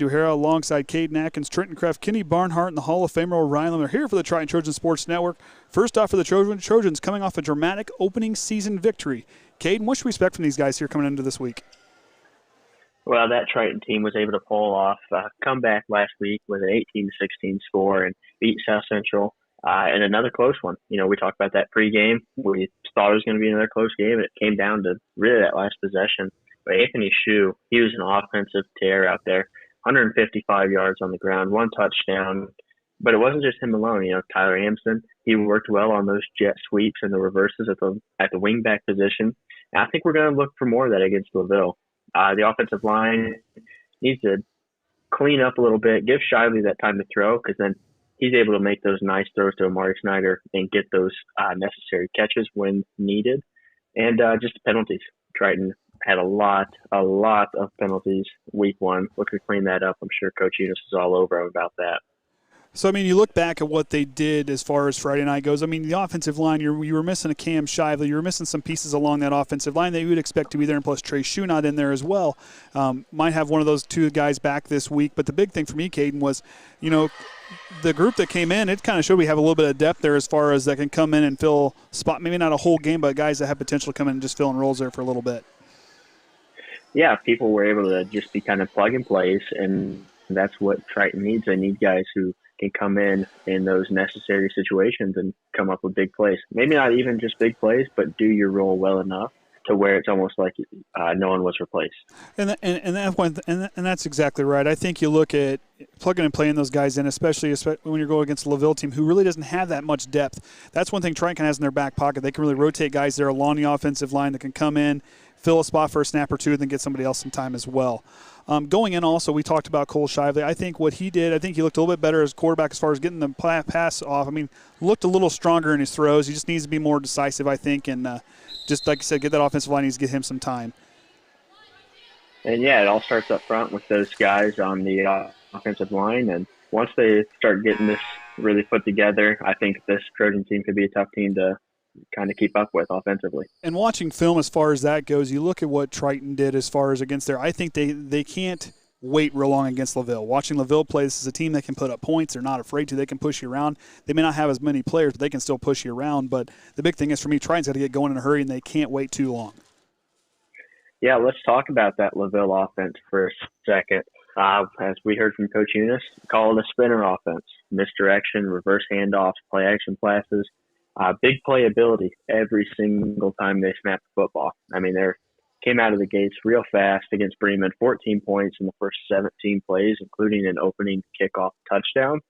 O'Hara alongside Kaden, Atkins, Triton, Kenny, Barnhart, and the Hall of Famer Orion Lemler here for the Triton Trojan Sports Network. First off for the Trojans coming off a dramatic opening season victory. Kaden, what should we expect from these guys here coming into this week? Well, that Triton team was able to pull off a comeback last week with an 18-16 score and beat South Central in another close one. You know, we talked about that pregame. We thought it was going to be another close game, and it came down to really that last possession. But Anthony Shue, he was an offensive tear out there. 155 yards on the ground, 1 touchdown. But it wasn't just him alone. You know, Tyler Hampson, he worked well on those jet sweeps and the reverses at the wingback position. And I think we're going to look for more of that against LaVille. The offensive line needs to clean up a little bit, give Shively that time to throw, because then he's able to make those nice throws to Amari Snyder and get those necessary catches when needed. And just the penalties. Triton had a lot of penalties week one. Looking to clean that up. I'm sure Coach Eunice is all over him about that. So, I mean, you look back at what they did as far as Friday night goes. I mean, the offensive line, you were missing a Cam Shively. You were missing some pieces along that offensive line that you would expect to be there, and plus Trey Shue not in there as well. Might have one of those two guys back this week. But the big thing for me, Kaden, was, you know, the group that came in, it kind of showed we have a little bit of depth there as far as that can come in and fill spot, maybe not a whole game, but guys that have potential to come in and just fill in roles there for a little bit. Yeah, people were able to just be kind of plug and plays, and that's what Triton needs. They need guys who can come in those necessary situations and come up with big plays. Maybe not even just big plays, but do your role well enough to where it's almost like no one was replaced. And that's exactly right. I think you look at plugging and playing those guys in, especially when you're going against a LaVille team who really doesn't have that much depth. That's one thing Triton has in their back pocket. They can really rotate guys there along the offensive line that can come in, fill a spot for a snap or two, and then get somebody else some time as well. Going in also, we talked about Cole Shively. I think what he did, I think he looked a little bit better as quarterback as far as getting the pass off. I mean, looked a little stronger in his throws. He just needs to be more decisive, I think, and just like I said, get that offensive line, needs to get him some time. And, yeah, it all starts up front with those guys on the offensive line. And once they start getting this really put together, I think this Trojan team could be a tough team to kind of keep up with offensively. And watching film as far as that goes, you look at what Triton did as far as against there. I think they can't wait real long against LaVille. Watching LaVille play, this is a team that can put up points. They're not afraid to. They can push you around. They may not have as many players, but they can still push you around. But the big thing is for me, Triton's got to get going in a hurry, and they can't wait too long. Yeah, let's talk about that LaVille offense for a second. As we heard from Coach Eunice, call it a spinner offense. Misdirection, reverse handoffs, play action passes. Big playability every single time they snap the football. I mean, they came out of the gates real fast against Bremen, 14 points in the first 17 plays, including an opening kickoff touchdown.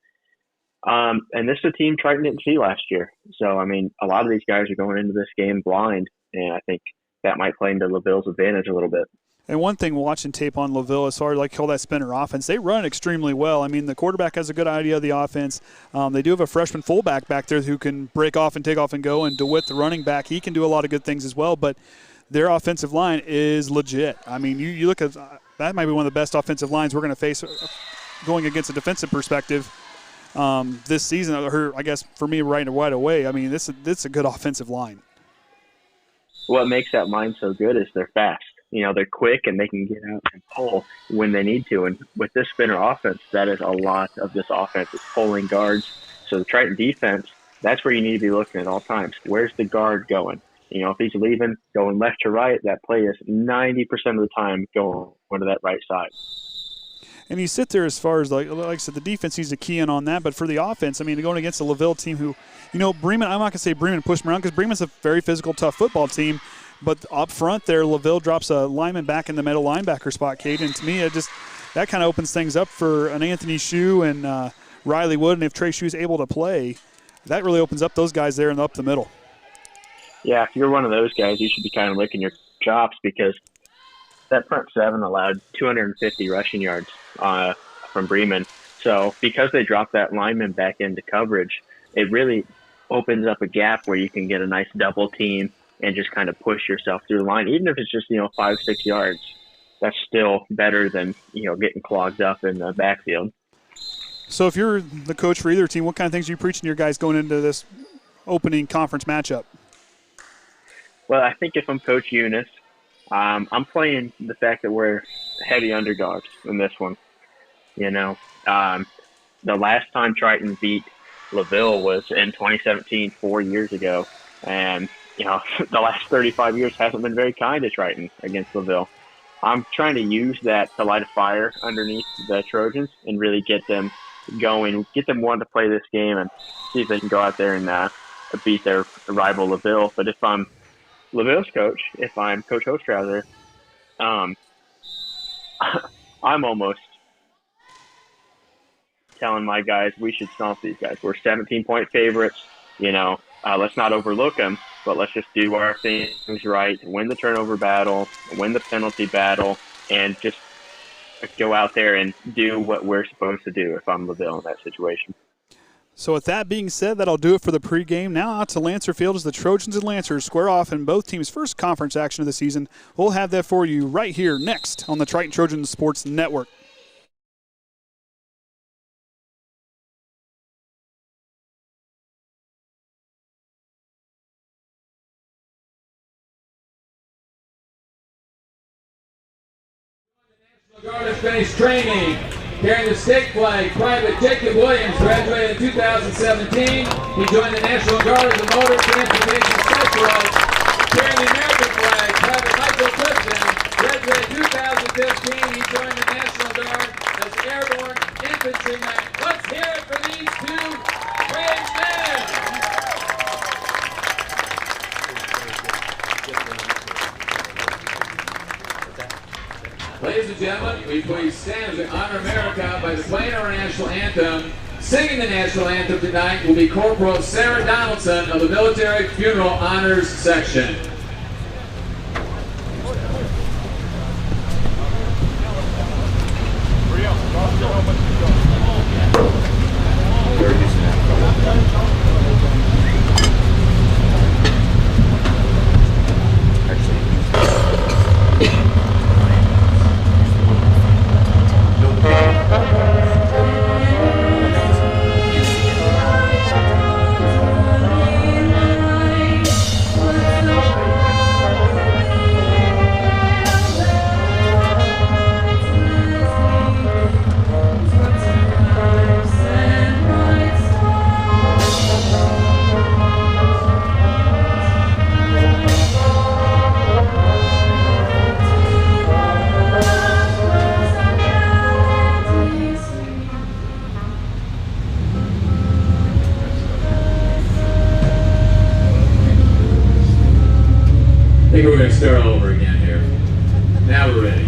And this is a team Triton didn't see last year. So, I mean, a lot of these guys are going into this game blind, and I think that might play into LaVille's advantage a little bit. And one thing watching tape on LaVille, as far as like call that spinner offense, they run extremely well. I mean, the quarterback has a good idea of the offense. They do have a freshman fullback back there who can break off and take off and go. And DeWitt, the running back, he can do a lot of good things as well. But their offensive line is legit. I mean, you look at that might be one of the best offensive lines we're going to face going against a defensive perspective this season. Or I guess for me, right away. I mean, this is a good offensive line. What makes that line so good is they're fast. You know, they're quick and they can get out and pull when they need to. And with this spinner offense, that is a lot of this offense. It's pulling guards. So the Triton defense, that's where you need to be looking at all times. Where's the guard going? You know, if he's leaving, going left to right, that play is 90% of the time going to that right side. And you sit there as far as, like I said, the defense needs to key in on that. But for the offense, I mean, going against a LaVille team who, you know, Bremen, I'm not going to say Bremen pushed them around because Bremen's a very physical, tough football team. But up front there, LaVille drops a lineman back in the middle linebacker spot, Kaden. And to me, that kind of opens things up for an Anthony Shue and Riley Wood. And if Trey Shue's able to play, that really opens up those guys there and up the middle. Yeah, if you're one of those guys, you should be kind of licking your chops because that front seven allowed 250 rushing yards from Bremen. So because they dropped that lineman back into coverage, it really opens up a gap where you can get a nice double team and just kind of push yourself through the line. Even if it's just, 5-6 yards, that's still better than, getting clogged up in the backfield. So if you're the coach for either team, what kind of things are you preaching to your guys going into this opening conference matchup? Well, I think if I'm Coach Eunice, I'm playing the fact that we're heavy underdogs in this one. You know, the last time Triton beat LaVille was in 2017, 4 years ago. And, you know, the last 35 years hasn't been very kind to Triton against LaVille. I'm trying to use that to light a fire underneath the Trojans and really get them going, get them wanting to play this game and see if they can go out there and beat their rival LaVille. But if I'm LaVille's coach, if I'm Coach Hostrauser, I'm almost telling my guys we should stomp these guys. We're 17-point favorites. You know, let's not overlook them, but let's just do our things right, win the turnover battle, win the penalty battle, and just go out there and do what we're supposed to do if I'm LaVille in that situation. So with that being said, that'll do it for the pregame. Now out to Lancer Field as the Trojans and Lancers square off in both teams' first conference action of the season. We'll have that for you right here next on the Triton Trojans Sports Network. Guard has finished training. Carrying the stick flag, Private Jacob Williams graduated in 2017. He joined the National Guard as a motor transportation specialist. Carrying the American flag, Private Michael Clifton graduated in 2015. He joined the National Guard as an airborne infantryman. Let's hear it for these two brave men. Ladies and gentlemen, we please stand as we honor America by playing our national anthem. Singing the national anthem tonight will be Corporal Sarah Donaldson of the Military Funeral Honors Section. I think we're going to start all over again here. Now we're ready.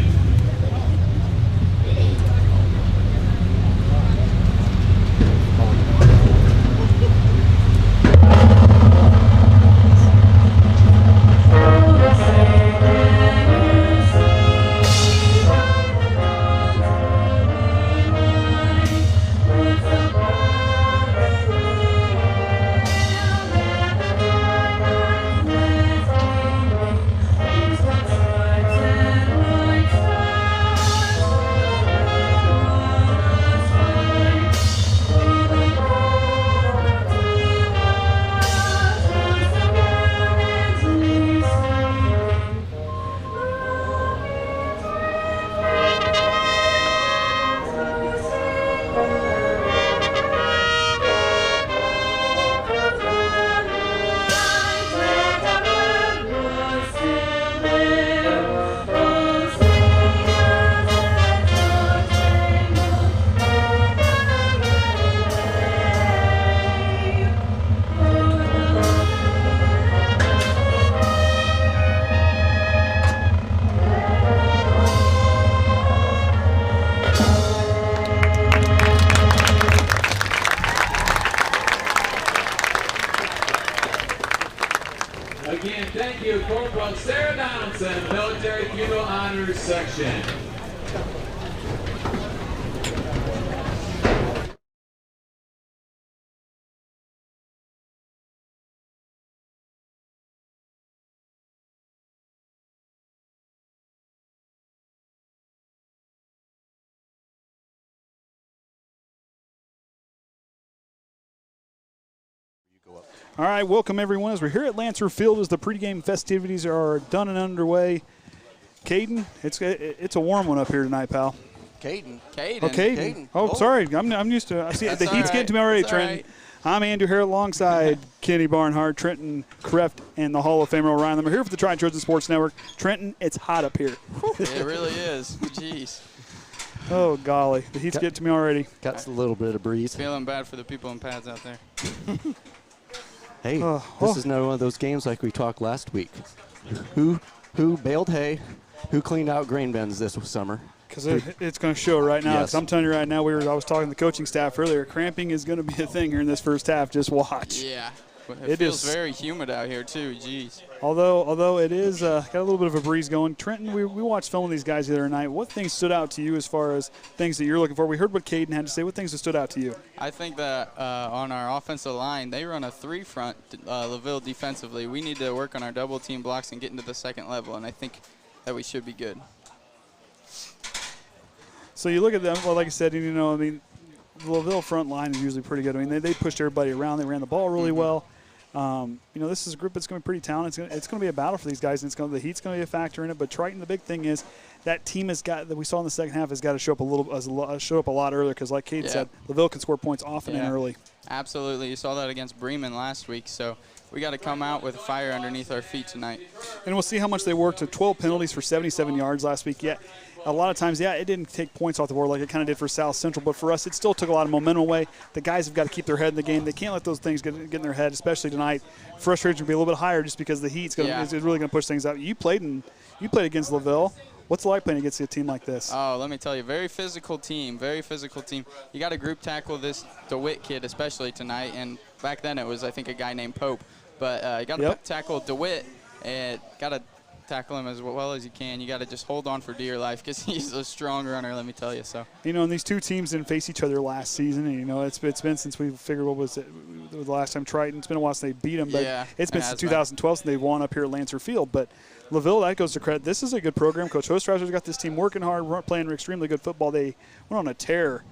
Again, thank you, Corporal Sarah Donaldson, Military Funeral Honors Section. All right, welcome everyone as we're here at Lancer Field as the pregame festivities are done and underway. Kaden, it's a warm one up here tonight, pal. Kaden. Oh, Kaden. Oh, sorry. I'm used to it. See, the heat's getting to me already, Trenton. Right. I'm Andrew here alongside Kenny Barnhart, Trenton Kreft, and the Hall of Famer Orion. I'm here for the Triton Trojan Sports Network. Trenton, it's hot up here. It really is. Jeez. Oh, golly. The heat's getting to me already. Got a little bit of breeze. Feeling bad for the people in pads out there. Hey, this is another one of those games like we talked last week. Who baled hay? Who cleaned out grain bins this summer? Because it's going to show right now. Yes. I'm telling you right now, I was talking to the coaching staff earlier. Cramping is going to be a thing here in this first half. Just watch. Yeah. It feels very humid out here, too. Jeez. Although it is got a little bit of a breeze going. Trenton, we watched film of these guys the other night. What things stood out to you as far as things that you're looking for? We heard what Kaden had to say. What things have stood out to you? I think that on our offensive line, they run a 3-front LaVille defensively. We need to work on our double team blocks and get into the second level, and I think that we should be good. So you look at them, well, like I said, the LaVille front line is usually pretty good. I mean, they pushed everybody around. They ran the ball really well. This is a group that's going to be pretty talented. It's going to be a battle for these guys, and the heat's going to be a factor in it. But Triton, the big thing is that team that we saw in the second half has got to show up a lot earlier because, like Kaden said, LaVille can score points often and early. Absolutely. You saw that against Bremen last week. So we got to come out with fire underneath our feet tonight. And we'll see how much they worked. 12 penalties for 77 yards last week. Yeah, a lot of times, it didn't take points off the board like it kind of did for South Central. But for us, it still took a lot of momentum away. The guys have got to keep their head in the game. They can't let those things get in their head, especially tonight. Frustration will be a little bit higher just because the heat's is really going to push things out. You played against LaVille. What's it like playing against a team like this? Oh, let me tell you, very physical team. You got to group tackle this DeWitt kid, especially tonight. And back then it was, I think, a guy named Pope. But you got to tackle DeWitt and got to tackle him as well as you can. You got to just hold on for dear life because he's a strong runner, let me tell you. So and these two teams didn't face each other last season. And, it's been since we figured what was it the last time Triton. It's been a while since they beat them, but it's been since 2012 since they won up here at Lancer Field. But LaVille, that goes to credit. This is a good program. Coach Osterhauser's got this team working hard, playing extremely good football. They went on a tear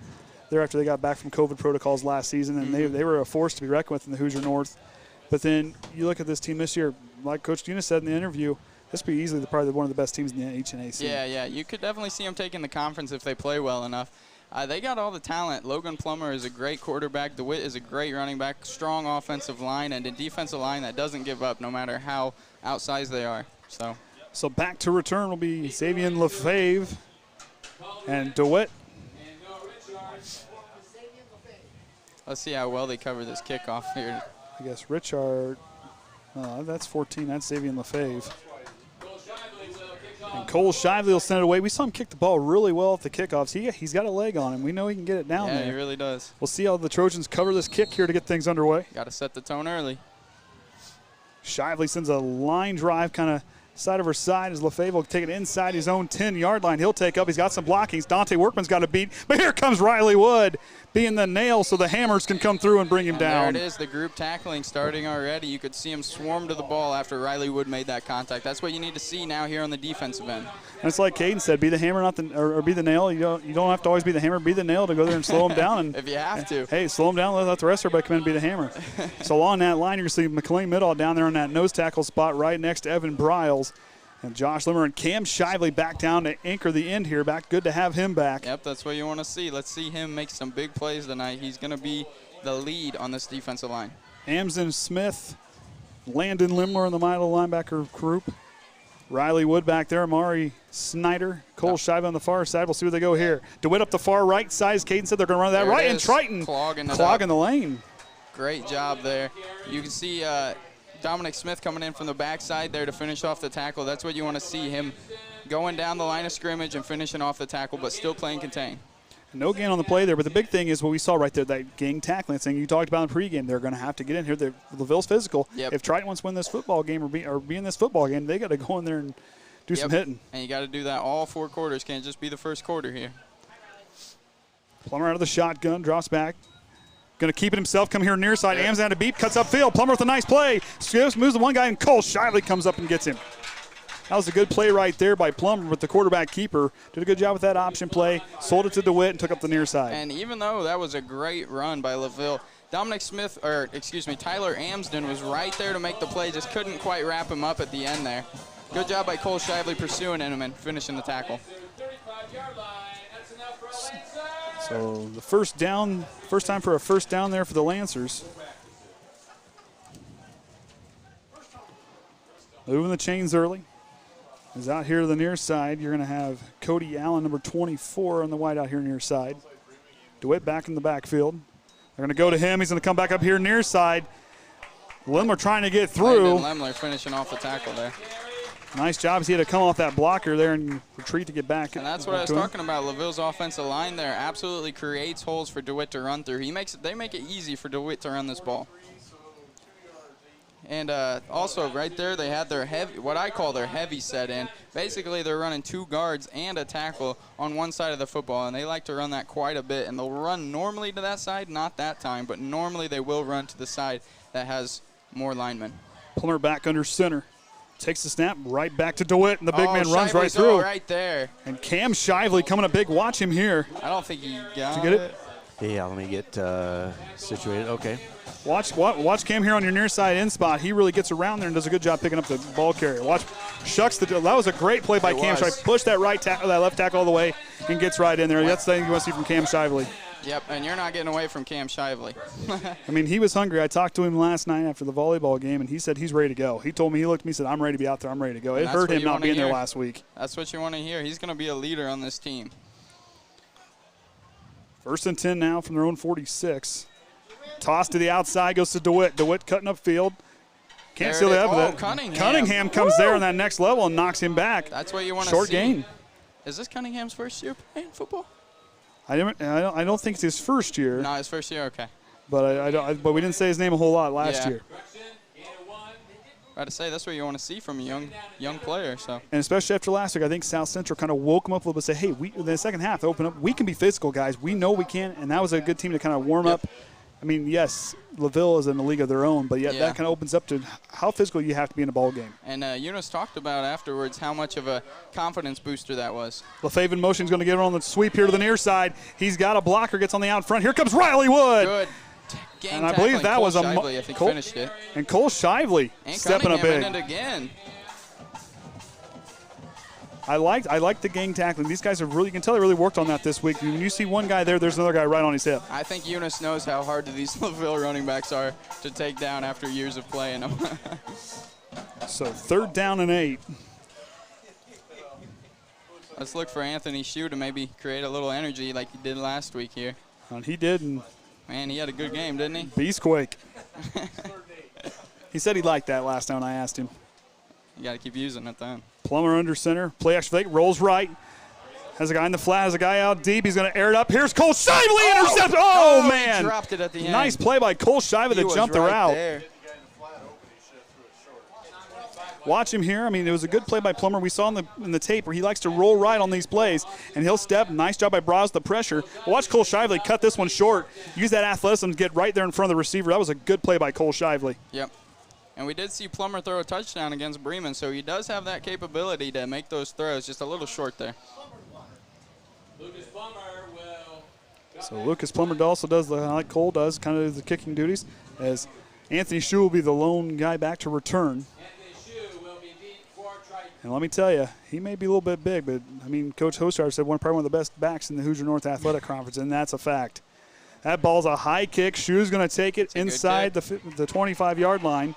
there after they got back from COVID protocols last season, and they were a force to be reckoned with in the Hoosier North. But then you look at this team this year, like Coach Dina said in the interview, this would be easily probably one of the best teams in the HNAC. Yeah, you could definitely see them taking the conference if they play well enough. They got all the talent. Logan Plummer is a great quarterback. DeWitt is a great running back, strong offensive line, and a defensive line that doesn't give up no matter how outsized they are. So back to return will be Xavier Lefebvre and DeWitt. Let's see how well they cover this kickoff here. I guess Richard, that's 14. That's Xavier Lefebvre. And Cole Shively will send it away. We saw him kick the ball really well at the kickoffs. He's got a leg on him. We know he can get it down there. Yeah, he really does. We'll see how the Trojans cover this kick here to get things underway. Got to set the tone early. Shively sends a line drive kind of side over side as Lefebvre will take it inside his own 10-yard line. He'll take up. He's got some blockings. Dante Workman's got to beat. But here comes Riley Wood being the nail so the Hammers can come through and bring him down. There it is, the group tackling starting already. You could see him swarm to the ball after Riley Wood made that contact. That's what you need to see now here on the defensive end. And it's like Kaden said, be the hammer or be the nail. You don't have to always be the hammer. Be the nail to go there and slow him down. And if you have to. Hey, slow him down. Let the rest of everybody come in and be the hammer. So along that line, you're going to see McLean Middall down there on that nose tackle spot right next to Evan Briles. And Josh Lemler and Cam Shively back down to anchor the end here. Good to have him back. Yep, that's what you want to see. Let's see him make some big plays tonight. He's going to be the lead on this defensive line. Amson Smith, Landon Lemler in the middle linebacker group. Riley Wood back there, Amari Snyder, Cole Shively on the far side. We'll see where they go here. DeWitt up the far right side. As Kaden said, they're going to run that right. And Triton clogging the lane. Great job there. You can see Dominic Smith coming in from the backside there to finish off the tackle. That's what you want to see, him going down the line of scrimmage and finishing off the tackle, but still playing contain. No gain on the play there, but the big thing is what we saw right there, that gang tackling thing you talked about in pregame. They're going to have to get in here. LaVille's physical. Yep. If Triton wants to win this football game or be in this football game, they got to go in there and do some hitting. And you got to do that all 4 quarters. Can't just be the first quarter here. Plummer out of the shotgun, drops back. Going to keep it himself, come here near side. Ams down to beat, cuts upfield. Plummer with a nice play. Moves the one guy, and Cole Shively comes up and gets him. That was a good play right there by Plummer with the quarterback keeper. Did a good job with that option play. Sold it to DeWitt and took up the near side. And even though that was a great run by LaVille, Tyler Amsden was right there to make the play, just couldn't quite wrap him up at the end there. Good job by Cole Shively pursuing him and finishing the tackle. So the first time for a first down there for the Lancers. Moving the chains early. Is out here to the near side. You're going to have Cody Allen, number 24, on the wide out here near side. DeWitt back in the backfield. They're going to go to him. He's going to come back up here near side. Lemler trying to get through. Lemler finishing off the tackle there. Nice job. He had to come off that blocker there and retreat to get back. And that's what I was talking about. LaVille's offensive line there absolutely creates holes for DeWitt to run through. They make it easy for DeWitt to run this ball. And also right there they had their what I call their heavy set in. Basically they're running 2 guards and a tackle on one side of the football, and they like to run that quite a bit. And they'll run normally to that side, not that time, but normally they will run to the side that has more linemen. Plummer back under center. Takes the snap right back to DeWitt, and the big man runs right Shively's through. Right there. And Cam Shively coming up big. Watch him here. I don't think he got it. Yeah, let me get situated. Okay. Watch Cam here on your near side in spot. He really gets around there and does a good job picking up the ball carrier. Watch, shucks that was a great play by Cam Shively. Push that left tackle all the way and gets right in there. That's the thing you want to see from Cam Shively. Yep, and you're not getting away from Cam Shively. I mean, he was hungry. I talked to him last night after the volleyball game, and he said he's ready to go. He told me, he looked at me and said, I'm ready to be out there. I'm ready to go. It hurt him not being there last week. That's what you want to hear. He's going to be a leader on this team. 1st and 10 now from their own 46. Toss to the outside, goes to DeWitt. DeWitt cutting up field. Can't seal the evidence. Cunningham comes there on that next level and knocks him back. That's what you want to see. Short gain. Is this Cunningham's first year playing football? I don't think it's his first year. No, his first year, okay. But we didn't say his name a whole lot last year. About to say, that's what you want to see from a young player. So. And especially after last week, I think South Central kind of woke him up a little bit and say, hey, in the second half, open up. We can be physical, guys. We know we can. And that was a good team to kind of warm up. I mean, yes, LaVille is in a league of their own, but that kind of opens up to how physical you have to be in a ball game. And Eunice talked about afterwards how much of a confidence booster that was. LaFave motion's going to get it on the sweep here to the near side. He's got a blocker, gets on the out front. Here comes Riley Wood. Good. And I believe that was Shively, I think finished it. And Cole Shively stepping up big. And again. I like the gang tackling. These guys you can tell they really worked on that this week. When you see one guy there's another guy right on his hip. I think Eunice knows how hard these LaVille running backs are to take down after years of playing them. So 3rd down and 8. Let's look for Anthony Shue to maybe create a little energy like he did last week here. And he did. And man, he had a good game, didn't he? Beastquake. He said he liked that last time I asked him. You got to keep using it then. Plummer under center. Play action fake. Rolls right. Has a guy in the flat. Has a guy out deep. He's going to air it up. Here's Cole Shively. Intercept. Oh, man. He dropped it at the end. Nice play by Cole Shively to jump the route. There. Watch him here. I mean, it was a good play by Plummer. We saw in the tape where he likes to roll right on these plays, and he'll step. Nice job by Browse, the pressure. Watch Cole Shively cut this one short. Use that athleticism to get right there in front of the receiver. That was a good play by Cole Shively. Yep. And we did see Plummer throw a touchdown against Bremen, so he does have that capability to make those throws, just a little short there. So Lucas Plummer also does, like Cole does, kind of the kicking duties, as Anthony Shue will be the lone guy back to return. And let me tell you, he may be a little bit big, but, I mean, Coach Hostar said probably one of the best backs in the Hoosier North Athletic Conference, and that's a fact. That ball's a high kick. Shue's going to take it inside the 25-yard line.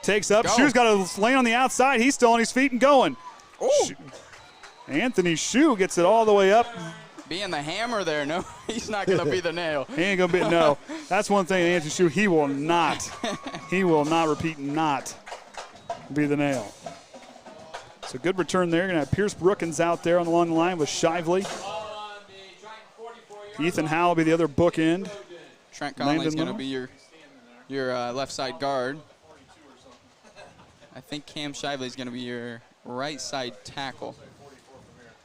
Takes up. Shue's got a lane on the outside. He's still on his feet and going. Anthony Shue gets it all the way up. Being the hammer there, no, he's not going to be the nail. He ain't going to be, no. That's one thing, Anthony Shue, he will not repeat, not be the nail. So good return there. Going to have Pierce Brookins out there along the line with Shively. Ethan Howell will be the other bookend. Trent Conley's going to be your left side guard. I think Cam Shively's going to be your right side tackle.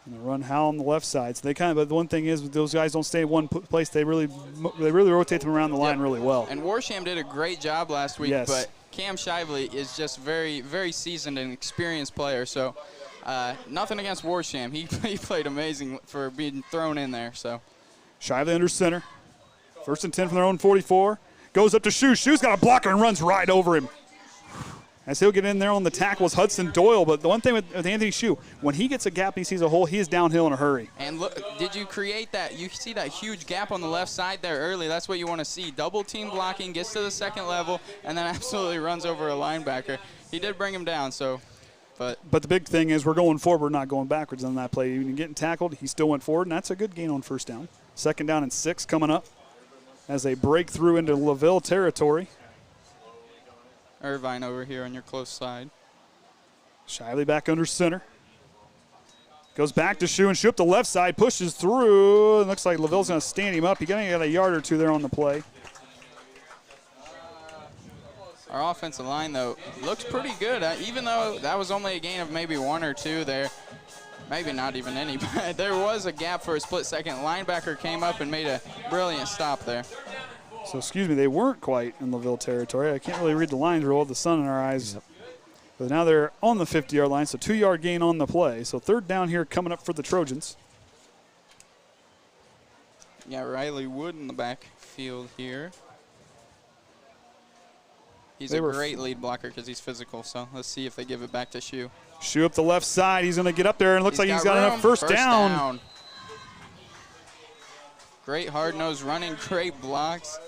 And they run Howell on the left side. So they but the one thing is, those guys don't stay in one place. They really rotate them around the line really well. And Warsham did a great job last week, but Cam Shively is just very, very seasoned and experienced player. So nothing against Warsham. He played amazing for being thrown in there. So Shively under center. 1st and 10 from their own 44. Goes up to Shue. Shue's got a blocker and runs right over him. as he'll get in there on the tackles, Hudson Doyle. But the one thing with Anthony Shue, when he gets a gap and he sees a hole, he is downhill in a hurry. And look, did you create that? You see that huge gap on the left side there early. That's what you want to see. Double team blocking, gets to the second level, and then absolutely runs over a linebacker. He did bring him down, so. But the big thing is we're going forward, not going backwards on that play. Even getting tackled, he still went forward, and that's a good gain on first down. 2nd down and 6 coming up as they break through into LaVille territory. Irvine over here on your close side. Shively back under center. Goes back to Shue, and Shue up the left side, pushes through. It looks like LaVille's going to stand him up. He's going to get a yard or two there on the play. Our offensive line, though, looks pretty good. Even though that was only a gain of maybe 1 or 2 there. Maybe not even any, but there was a gap for a split second. Linebacker came up and made a brilliant stop there. So, excuse me, they weren't quite in LaVille territory. I can't really read the lines real well with the sun in our eyes. Yep. But now they're on the 50-yard line, so 2-yard gain on the play. So 3rd down here coming up for the Trojans. Yeah, Riley Wood in the backfield here. He's a great lead blocker because he's physical, so let's see if they give it back to Shue. Shue up the left side. He's going to get up there, and looks like he's got enough first down. Great hard-nosed running, great blocks.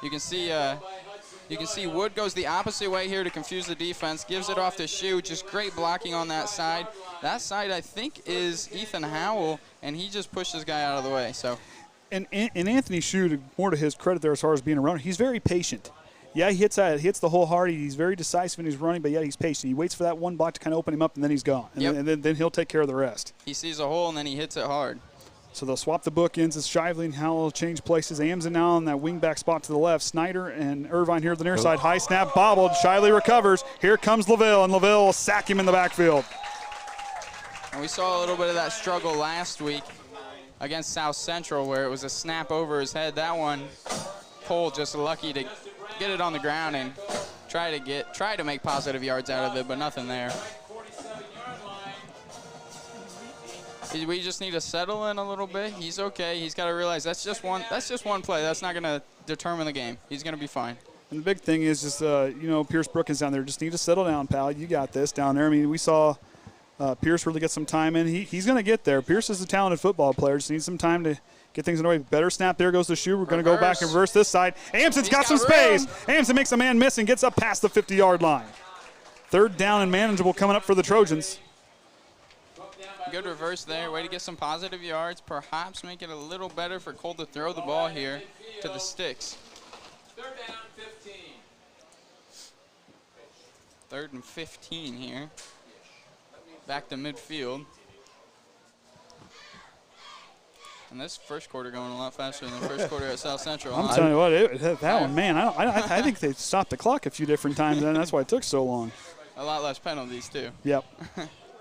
You can see Wood goes the opposite way here to confuse the defense, gives it off to Shue. Just great blocking on that side. That side, I think, is Ethan Howell, and he just pushed this guy out of the way. So, and Anthony Shue, more to his credit there as far as being a runner, he's very patient. Yeah, he hits the whole hard. He's very decisive in his running, but yet he's patient. He waits for that one block to kind of open him up, and then he's gone. And, then he'll take care of the rest. He sees a hole, and then he hits it hard. So they'll swap the bookends as Shively and Howell change places. Amson now on that wingback spot to the left. Snyder and Irvine here at the near side. High snap, bobbled. Shively recovers. Here comes LaVille, and LaVille will sack him in the backfield. And we saw a little bit of that struggle last week against South Central where it was a snap over his head. That one, Cole just lucky to get it on the ground and try to make positive yards out of it, but nothing there. We just need to settle in a little bit. He's okay. He's got to realize that's just one play. That's not going to determine the game. He's going to be fine. And the big thing is just, Pierce Brookins down there. Just need to settle down, pal. You got this down there. I mean, we saw Pierce really get some time in. He's going to get there. Pierce is a talented football player. Just needs some time to get things in the way. Better snap. There goes the Shue. We're going to go back and reverse this side. Amson's got some space. Amson makes a man miss and gets up past the 50-yard line. 3rd down and manageable coming up for the Trojans. Good reverse there. Way to get some positive yards. Perhaps make it a little better for Cole to throw the ball here to the sticks. 3rd down, 15. 3rd and 15 here. Back to midfield. And this first quarter going a lot faster than the first quarter at South Central. I'm telling you what, that one, man, I think they stopped the clock a few different times, and that's why it took so long. A lot less penalties, too. Yep.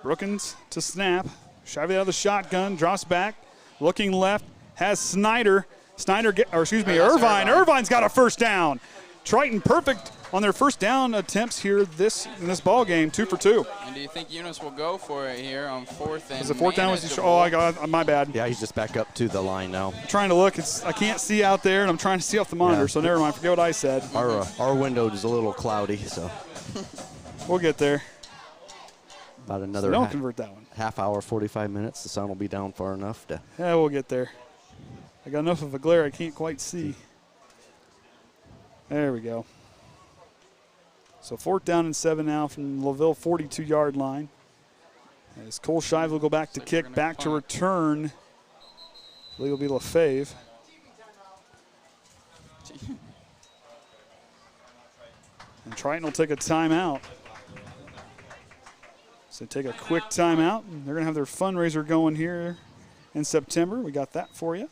Brookins to snap. Shively out of the shotgun, drops back, looking left, has Snyder. Irvine. Irvine's got a first down. Triton perfect on their first down attempts here in this ball game, 2 for 2. And do you think Eunice will go for it here on 4th and Was it 4th down? Oh, I got my bad. Yeah, he's just back up to the line now. I'm trying to look. I can't see out there, and I'm trying to see off the monitor, so never mind. Forget what I said. Our window is a little cloudy, so. We'll get there. About another don't convert that one. Half hour, 45 minutes. The sun will be down far enough to. Yeah, we'll get there. I got enough of a glare I can't quite see. There we go. So 4th down and 7 now from LaVille 42-yard line. As Cole Shive will go back to kick, back to return. I believe it'll be LaFave. And Triton will take a timeout. So take a quick timeout. They're going to have their fundraiser going here in September. We got that for you.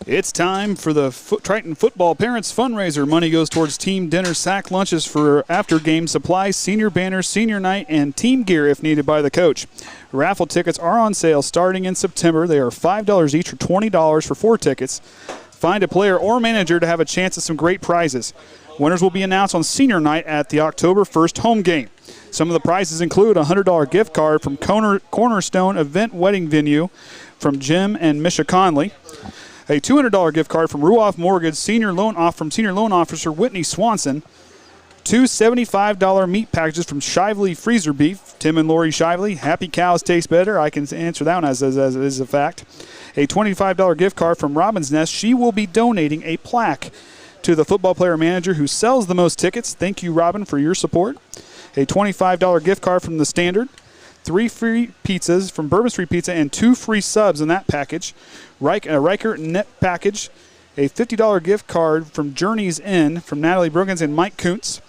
It's time for the Triton Football Parents Fundraiser. Money goes towards team dinner, sack lunches for after-game supplies, senior banners, senior night, and team gear if needed by the coach. Raffle tickets are on sale starting in September. They are $5 each or $20 for 4 tickets. Find a player or manager to have a chance at some great prizes. Winners will be announced on senior night at the October 1st home game. Some of the prizes include a $100 gift card from Cornerstone Event Wedding Venue from Jim and Misha Conley, A $200 gift card from Ruoff Mortgage Senior Loan Officer Whitney Swanson. 2 $75 meat packages from Shively Freezer Beef. Tim and Lori Shively. Happy cows taste better. I can answer that one as is a fact. A $25 gift card from Robin's Nest. She will be donating a plaque to the football player manager who sells the most tickets. Thank you, Robin, for your support. A $25 gift card from The Standard. 3 free pizzas from Bourbon Street Pizza and 2 free subs in that package. A Riker Net package. A $50 gift card from Journey's Inn from Natalie Brookins and Mike Kuntz.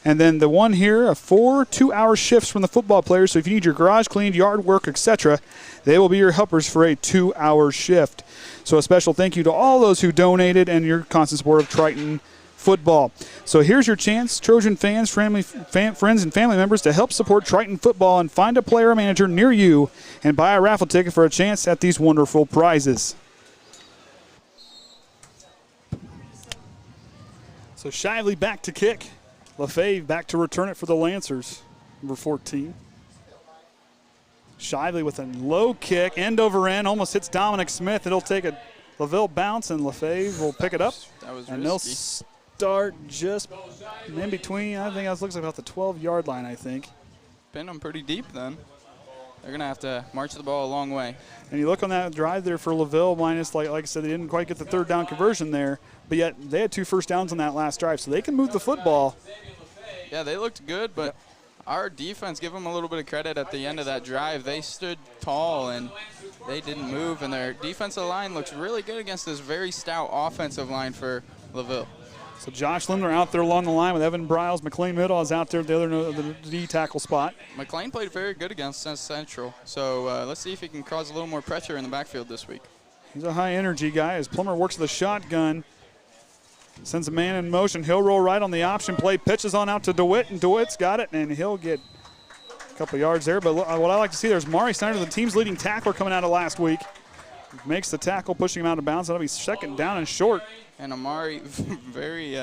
And then the one here, 4 2-hour shifts from the football players. So if you need your garage cleaned, yard work, etc., they will be your helpers for a 2-hour shift. So a special thank you to all those who donated and your constant support of Triton football. So here's your chance, Trojan fans, friends, and family members, to help support Triton football and find a player or manager near you and buy a raffle ticket for a chance at these wonderful prizes. So Shively back to kick. LaFave back to return it for the Lancers, number 14. Shively with a low kick, end over end, almost hits Dominic Smith. It'll take a LaVille bounce, and LaFave will pick it up. That was and risky. They'll start just in between. I think that looks like about the 12-yard line, I think. Pinned them pretty deep then. They're going to have to march the ball a long way. And you look on that drive there for LaVille, minus, like I said, they didn't quite get the third down conversion there, but yet they had 2 first downs on that last drive, so they can move the football. Yeah, they looked good, but our defense, give them a little bit of credit at the end of that drive. They stood tall and they didn't move, and their defensive line looks really good against this very stout offensive line for LaVille. So Josh Lemler out there along the line with Evan Briles. McLean Middle is out there at the other D tackle spot. McLean played very good against Central, so let's see if he can cause a little more pressure in the backfield this week. He's a high-energy guy as Plummer works the shotgun. Sends a man in motion. He'll roll right on the option play. Pitches on out to DeWitt, and DeWitt's got it, and he'll get a couple yards there. But what I like to see, there's Mari Snyder, the team's leading tackler coming out of last week. Makes the tackle, pushing him out of bounds. That'll be second down and short. And Amari, very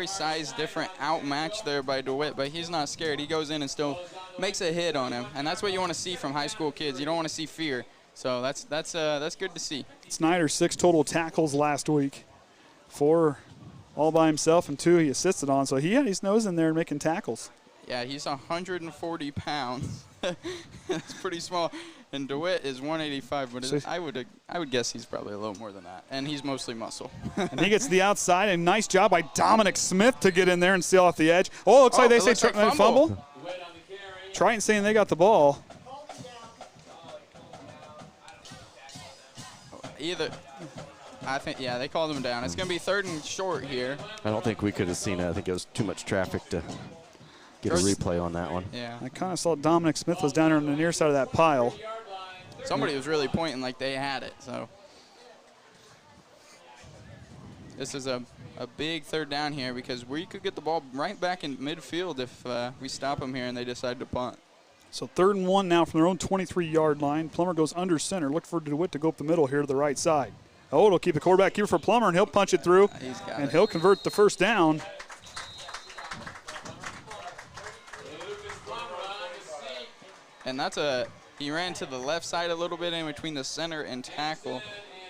size different, outmatched there by DeWitt, but he's not scared. He goes in and still makes a hit on him, and that's what you want to see from high school kids. You don't want to see fear, so that's good to see. Snyder, 6 total tackles last week, 4 all by himself, and 2 he assisted on. So he had his nose in there making tackles. Yeah, he's 140 pounds. That's pretty small. And DeWitt is 185, but I would guess he's probably a little more than that. And he's mostly muscle. And he gets to the outside, and nice job by Dominic Smith to get in there and steal off the edge. Oh, looks like they say fumble. Triton saying they got the ball. I think, yeah, they called him down. It's going to be 3rd and short here. I don't think we could have seen it. I think it was too much traffic to get a replay on that one. Yeah. I kind of saw Dominic Smith was down there on the near side of that pile. Somebody was really pointing like they had it. So this is a big 3rd down here because we could get the ball right back in midfield if we stop them here and they decide to punt. So 3rd and 1 now from their own 23-yard line. Plummer goes under center. Look for DeWitt to go up the middle here to the right side. Oh, it'll keep the quarterback here for Plummer, and he'll punch it through, and he'll convert the first down. And he ran to the left side a little bit in between the center and tackle.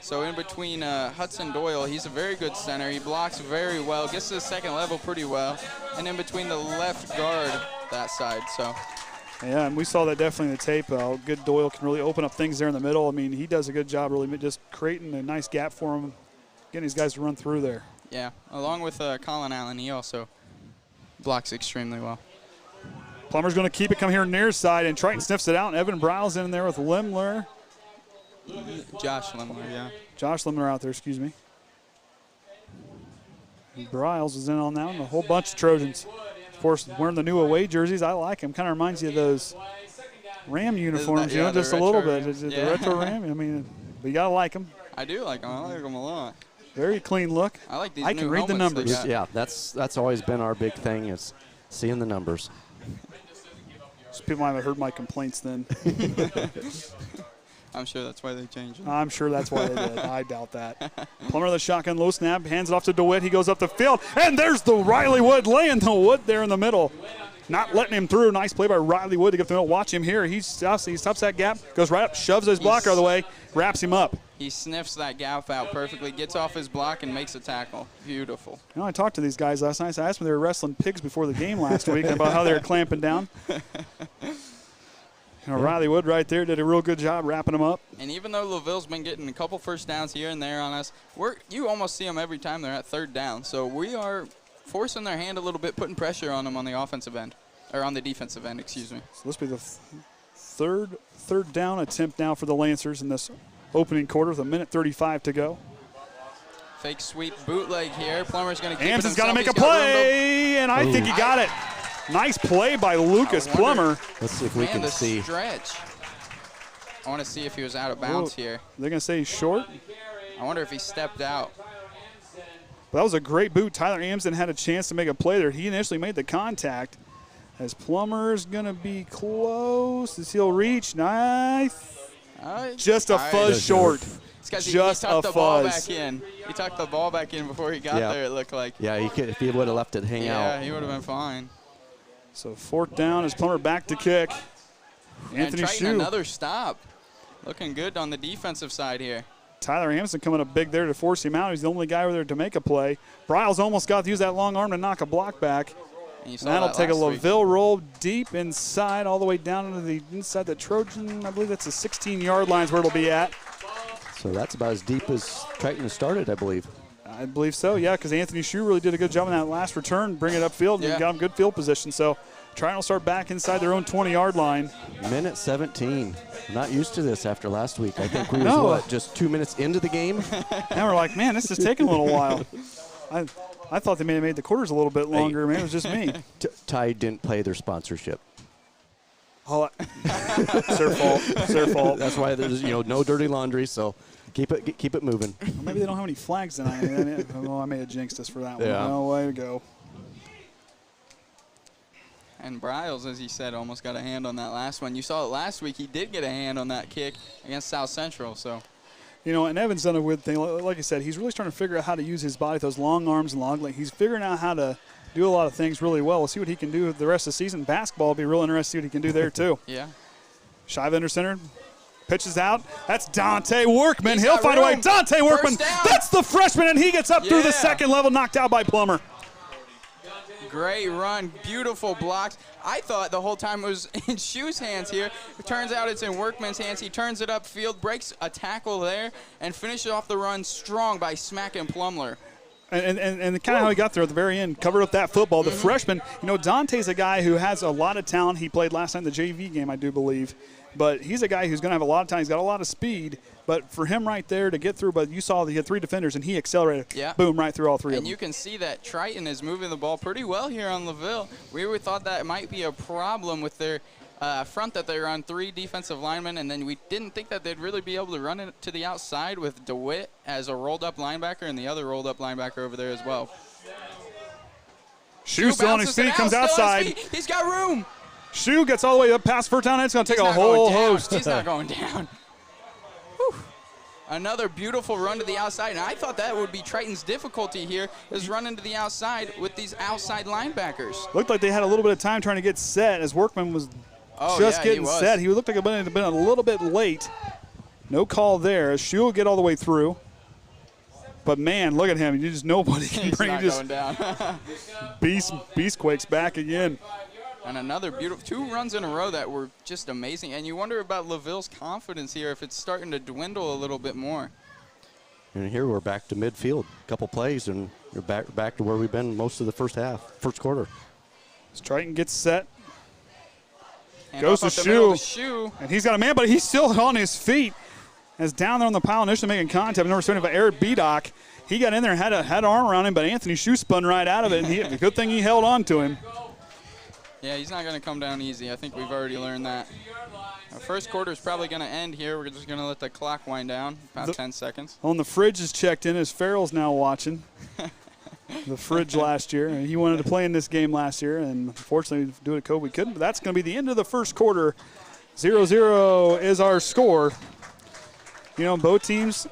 So in between Hudson Doyle, he's a very good center. He blocks very well, gets to the second level pretty well. And in between the left guard that side, so. Yeah, and we saw that definitely in the tape. How good Doyle can really open up things there in the middle. I mean, he does a good job really just creating a nice gap for him, getting these guys to run through there. Yeah, along with Colin Allen, he also blocks extremely well. Plummer's going to keep it, come here near side, and Triton sniffs it out, and Evan Briles in there with Lemler. Josh Lemler, yeah. Josh Lemler out there, excuse me. And Briles is in on that one, a whole bunch of Trojans. Of course, wearing the new away jerseys, I like them. Kind of reminds you of those Ram uniforms, you know, just a little bit. The retro Ram, I mean, but you got to like them. I do like them. I like them a lot. Very clean look. I like these I new can read the numbers. Yeah, that's always been our big thing is seeing the numbers. So people might have heard my complaints then. I'm sure that's why they changed it. I'm sure that's why they did. I doubt that. Plummer the shotgun, low snap, hands it off to DeWitt. He goes up the field, and there's the Riley Wood laying the wood there in the middle. Not letting him through. Nice play by Riley Wood to get the middle. Watch him here. He stops that gap, goes right up, shoves his blocker out of the way, wraps him up. He sniffs that gap out perfectly, gets off his block, and makes a tackle. Beautiful. You know, I talked to these guys last night. So I asked them if they were wrestling pigs before the game last week about how they were clamping down. Riley Wood right there did a real good job wrapping them up. And even though LaVille's been getting a couple first downs here and there on us, you almost see them every time they're at third down. So we are forcing their hand a little bit, putting pressure on them on the offensive end, or on the defensive end, excuse me. So this will be the third down attempt now for the Lancers in this opening quarter with 1:35 to go. Fake sweep bootleg here. Plummer's going to keep Amson's got to make a play, and I think he got it. Nice play by Lucas Plummer. Let's see if we can see. Stretch. I want to see if he was out of bounds here. They're going to say he's short. I wonder if he stepped out. That was a great boot. Tyler Amson had a chance to make a play there. He initially made the contact. As Plummer's going to be close. As he'll reach. Nice. Just a fuzz short. Just a fuzz. He tucked the ball back in before he got there, it looked like. Yeah, if he would have left it hang out. Yeah, he would have been fine. So fourth down is Plummer back to kick. Anthony Triton Shue. Another stop. Looking good on the defensive side here. Tyler Amson coming up big there to force him out. He's the only guy over there to make a play. Bryles almost got to use that long arm to knock a block back. And that'll take a LaVille roll deep inside, all the way down into the inside the Trojan. I believe that's the 16-yard line is where it'll be at. So that's about as deep as Triton started, I believe. I believe so, yeah, because Anthony Shue really did a good job on that last return, bring it upfield, and got him good field position. So Triton will start back inside their own 20-yard line. Minute 17. Not used to this after last week. I think we was, just 2 minutes into the game? Now we're like, man, this is taking a little while. I thought they may have made the quarters a little bit longer. Maybe it was just me. Tide didn't play their sponsorship. Oh, it's their fault. It's their fault. That's why there's no dirty laundry. So keep it moving. Well, maybe they don't have any flags tonight. I may have jinxed us for that one. Yeah. No way to go. And Bryles, as he said, almost got a hand on that last one. You saw it last week. He did get a hand on that kick against South Central. So. And Evan's done a weird thing. Like I said, he's really starting to figure out how to use his body, those long arms and long legs. He's figuring out how to do a lot of things really well. We'll see what he can do the rest of the season. Basketball will be real interesting to see what he can do there, too. Yeah. Shive under center. Pitches out. That's Dante Workman. He'll find a way. Dante Workman. That's the freshman, and he gets up through the second level, knocked out by Plummer. Great run. Beautiful blocks. I thought the whole time it was in Shue's hands here. It turns out it's in Workman's hands. He turns it upfield, breaks a tackle there, and finishes off the run strong by smacking Plumler. And kind of how he got there at the very end, covered up that football. The freshman, Dante's a guy who has a lot of talent. He played last night in the JV game, I do believe. But he's a guy who's going to have a lot of time. He's got a lot of speed. But for him right there to get through, but you saw he had three defenders, and he accelerated, boom, right through all three of them. And you can see that Triton is moving the ball pretty well here on LaVille. We thought that might be a problem with their front, that they run three defensive linemen, and then we didn't think that they'd really be able to run it to the outside with DeWitt as a rolled-up linebacker and the other rolled-up linebacker over there as well. Shue still on his feet, comes outside. He's got room. Shue gets all the way up past first down. It's going to take a whole host. He's not going down. Whew. Another beautiful run to the outside, and I thought that would be Triton's difficulty here, is running to the outside with these outside linebackers. Looked like they had a little bit of time trying to get set as Workman was getting set. He looked like he had been a little bit late. No call there. As Shue will get all the way through. But, man, look at him. You just nobody can bring him. He's not going down. Beastquake's back again. And another beautiful 2 runs in a row that were just amazing. And you wonder about LaVille's confidence here, if it's starting to dwindle a little bit more. And here we're back to midfield. A couple plays, and we're back to where we've been most of the first quarter. As Triton gets set. And goes to Shue. And he's got a man, but he's still on his feet. As down there on the pile, initially making contact. Number 75, Eric Bedock. He got in there and had an arm around him, but Anthony Shue spun right out of it. And good thing he held on to him. Yeah, he's not going to come down easy. I think we've already learned that. Our first quarter is probably going to end here. We're just going to let the clock wind down, about 10 seconds. On the fridge is checked in as Farrell's now watching. The fridge last year. He wanted to play in this game last year, and unfortunately, due to COVID, we couldn't. But that's going to be the end of the first quarter. 0-0 is our score. Both teams,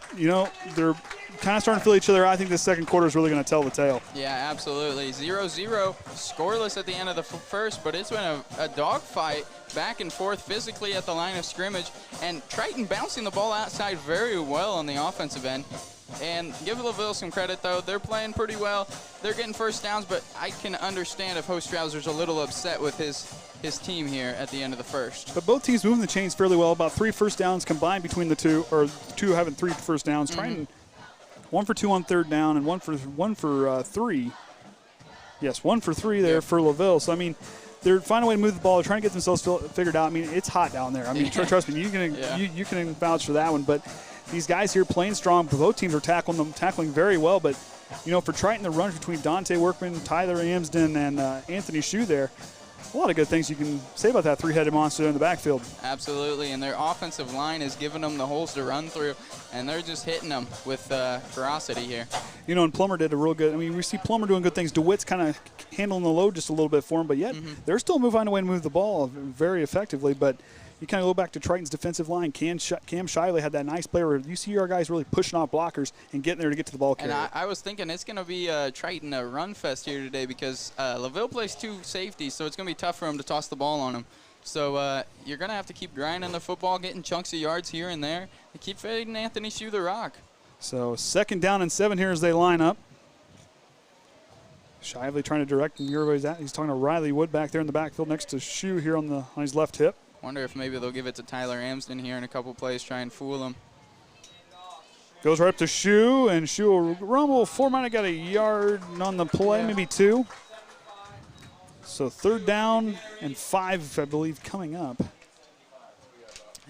they're kind of starting to feel each other. I think the second quarter is really going to tell the tale. Yeah, absolutely. 0-0, scoreless at the end of the first, but it's been a dogfight back and forth physically at the line of scrimmage. And Triton bouncing the ball outside very well on the offensive end. And give LaVille some credit, though. They're playing pretty well. They're getting first downs, but I can understand if Host Strauser's a little upset with his team here at the end of the first. But both teams moving the chains fairly well. About 3 first downs combined between the two, or two having 3 first downs. Triton 1 for 2 on third down and 1 for 3. Yes, 1 for 3 there for LaVille. So, I mean, they're finding a way to move the ball. They're trying to get themselves figured out. I mean, it's hot down there. I mean, trust me, you can vouch for that one. But these guys here playing strong. Both teams are tackling very well. But, you know, for Triton, the runs between Dante Workman, Tyler Amsden, and Anthony Shue there, a lot of good things you can say about that 3-headed monster in the backfield. Absolutely, and their offensive line is giving them the holes to run through, and they're just hitting them with ferocity here. You know, and Plummer did a real good, I mean, we see Plummer doing good things. DeWitt's kind of handling the load just a little bit for him, but yet they're still finding a way to move the ball very effectively. But you kind of go back to Triton's defensive line. Cam Shiley had that nice play where you see our guys really pushing off blockers and getting there to get to the ball carrier. And I was thinking it's going to be Triton a run fest here today because LaVille plays 2 safeties, so it's going to be tough for him to toss the ball on him. So you're going to have to keep grinding the football, getting chunks of yards here and there, and keep feeding Anthony Shue the rock. So 2nd down and 7 here as they line up. Shively trying to direct him where he's at. He's talking to Riley Wood back there in the backfield next to Shue here on his left hip. Wonder if maybe they'll give it to Tyler Amsden here in a couple plays, try and fool him. Goes right up to Shue, and Shue will rumble. 4 might have got a yard on the play, maybe 2. So 3rd down and 5, I believe, coming up.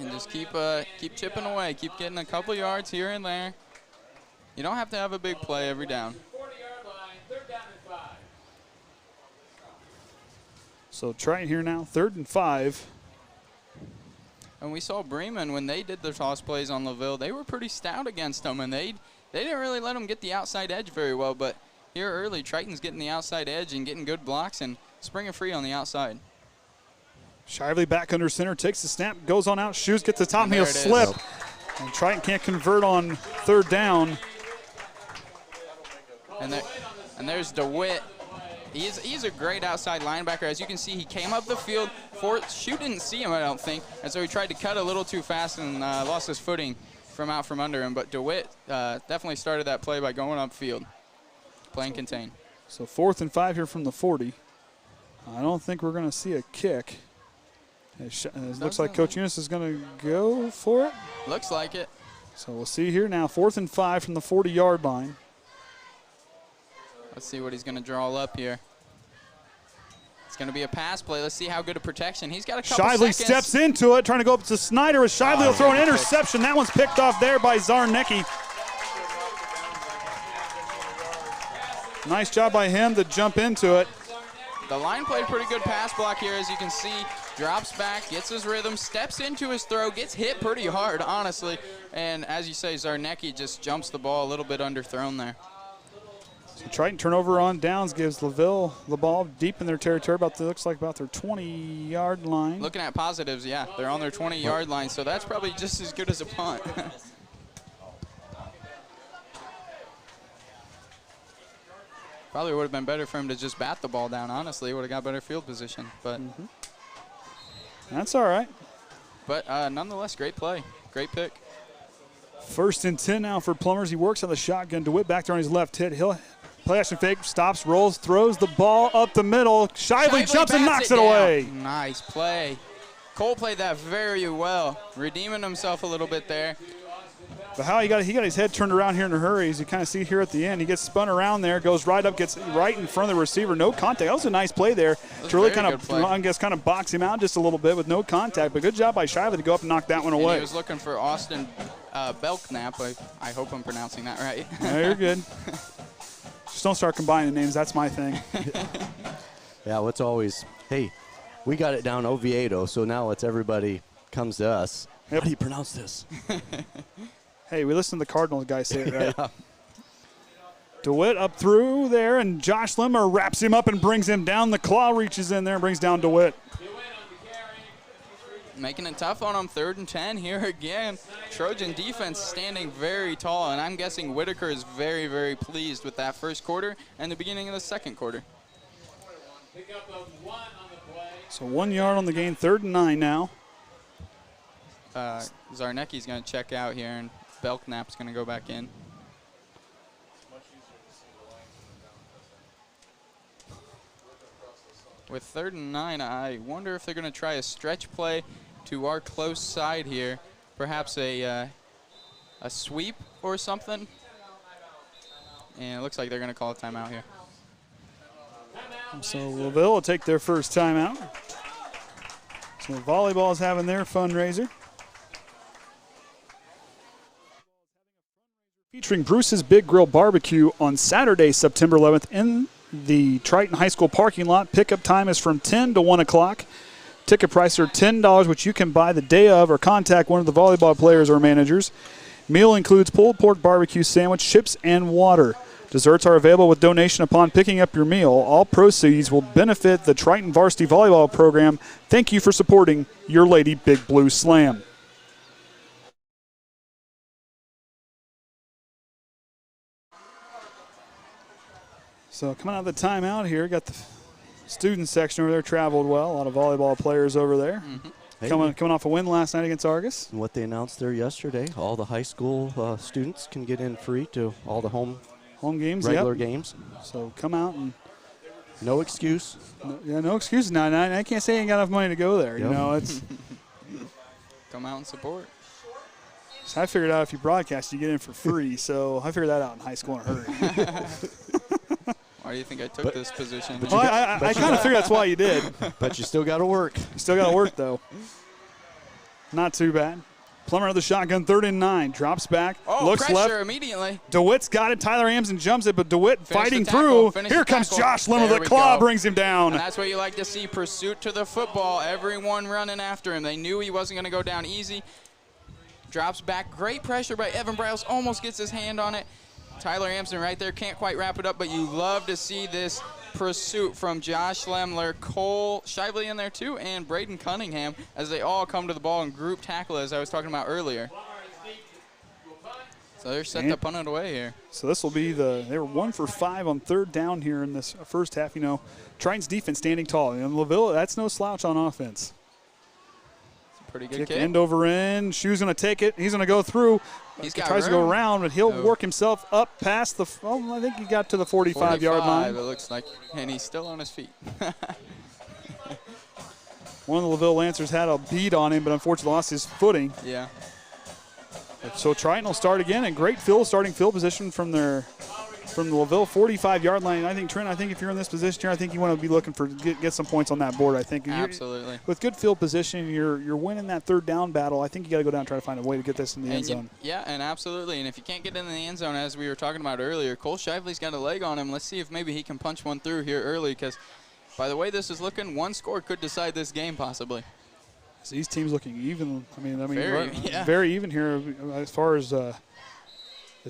And just keep chipping away, keep getting a couple yards here and there. You don't have to have a big play every down. So Triton here now, 3rd and 5. And we saw Bremen, when they did their toss plays on LaVille, they were pretty stout against them, and they didn't really let them get the outside edge very well. But here early, Triton's getting the outside edge and getting good blocks and springing free on the outside. Shively back under center, takes the snap, goes on out, Shoes gets the top, and he'll slip. And Triton can't convert on 3rd down. And there's DeWitt. He's a great outside linebacker. As you can see, he came up the field. Shue didn't see him, I don't think, and so he tried to cut a little too fast and lost his footing from out from under him. But DeWitt definitely started that play by going upfield, playing contain. So 4th and 5 here from the 40. I don't think we're going to see a kick. It looks like Coach Eunice is going to go for it. Looks like it. So we'll see here now, 4th and 5 from the 40-yard line. Let's see what he's going to draw up here. It's going to be a pass play. Let's see how good a protection. He's got a couple Shively seconds. steps into it, trying to go up to Snyder. As Shively will throw an interception. That one's picked off there by Zarnecki. Nice job by him to jump into it. The line played a pretty good pass block here, as you can see. Drops back, gets his rhythm, steps into his throw, gets hit pretty hard, honestly. And as you say, Zarnecki just jumps the ball a little bit underthrown there. So Triton turnover on downs gives LaVille the ball deep in their territory. Looks like about their 20-yard line. Looking at positives, yeah, they're on their 20-yard line, so that's probably just as good as a punt. Probably would have been better for him to just bat the ball down, honestly. Would have got better field position, but that's all right. But nonetheless, great play, great pick. 1st and 10 now for Plumbers. He works on the shotgun. DeWitt back there on his left hit. He'll play action fake, stops, rolls, throws the ball up the middle. Shively jumps and knocks it away. Nice play. Cole played that very well, redeeming himself a little bit there. But how he got his head turned around here in a hurry, as you kind of see here at the end. He gets spun around there, goes right up, gets right in front of the receiver. No contact. That was a nice play there to really kind of box him out just a little bit with no contact. But good job by Shively to go up and knock that one away. He was looking for Austin Belknap. I hope I'm pronouncing that right. No, you're good. Just don't start combining names. That's my thing. Yeah, it's always, hey, we got it down Oviedo, so now it's everybody comes to us. Yep. How do you pronounce this? Hey, we listen to the Cardinals guy say it right. Yeah. DeWitt up through there, and Josh Lemler wraps him up and brings him down. The claw reaches in there and brings down DeWitt. making it tough on them. 3rd and 10 here again. Trojan defense standing very tall, and I'm guessing Whitaker is very, very pleased with that first quarter and the beginning of the second quarter. So 1 yard on the gain, 3rd and 9 now. Zarnecki's going to check out here, and Belknap's going to go back in. With 3rd and 9, I wonder if they're going to try a stretch play to our close side here. Perhaps a sweep or something. And it looks like they're going to call a timeout here. So LaVille will take their first timeout. So volleyball is having their fundraiser. Featuring Bruce's Big Grill Barbecue on Saturday, September 11th in the Triton High School parking lot. Pickup time is from 10 to 1 o'clock. Ticket prices are $10, which you can buy the day of or contact one of the volleyball players or managers. Meal includes pulled pork barbecue sandwich, chips, and water. Desserts are available with donation upon picking up your meal. All proceeds will benefit the Triton Varsity Volleyball Program. Thank you for supporting your Lady Big Blue Slam. So coming out of the timeout here, got the student section over there, traveled well. A lot of volleyball players over there. Mm-hmm. Hey, coming off a win last night against Argus. And what they announced there yesterday, all the high school students can get in free to all the home games, regular games. So come out and no excuse. No excuses now. I can't say I ain't got enough money to go there. Yep. You know, it's Come out and support. So I figured out if you broadcast, you get in for free. So I figured that out in high school in a hurry. Why do you think I took this position? Well, I kind of figured that's why you did. But you still got to work. You still got to work, though. Not too bad. Plummer of the shotgun, 3rd and 9. Drops back. Oh, looks pressure left. Immediately. DeWitt's got it. Tyler Amson jumps it, but DeWitt fighting the tackle, through. finish Here the comes tackle. Josh Lemler. There The we claw go. brings him down. And that's what you like to see, pursuit to the football. Everyone running after him. They knew he wasn't going to go down easy. Drops back. Great pressure by Evan Browse. Almost gets his hand on it. Tyler Amson right there. Can't quite wrap it up, but you love to see this pursuit from Josh Lemler, Cole Shively in there too, and Braden Cunningham as they all come to the ball and group tackle as I was talking about earlier. So they're set to punt it away here. So this will be they were 1 for 5 on 3rd down here in this first half. You know, Triton's defense standing tall. And LaVille, that's no slouch on offense. Pretty good kick. kick. End over end. Shu's going to take it. He's going to go through. He tries to go around, but he'll work himself up past the. I think he got to the 45-yard line. It looks like, and he's still on his feet. One of the LaVille Lancers had a beat on him, but unfortunately lost his footing. Yeah. So Triton will start again, and great starting field position from the LaVille 45-yard line. I think, Trent, if you're in this position here, I think you want to be looking for get some points on that board. I think Absolutely. With good field position, you're winning that 3rd down battle. I think you got to go down and try to find a way to get this in the end zone. Yeah, and absolutely. And if you can't get in the end zone, as we were talking about earlier, Cole Shively's got a leg on him. Let's see if maybe he can punch one through here early, because by the way this is looking, one score could decide this game possibly. So these teams looking even. Very, very even here as far as the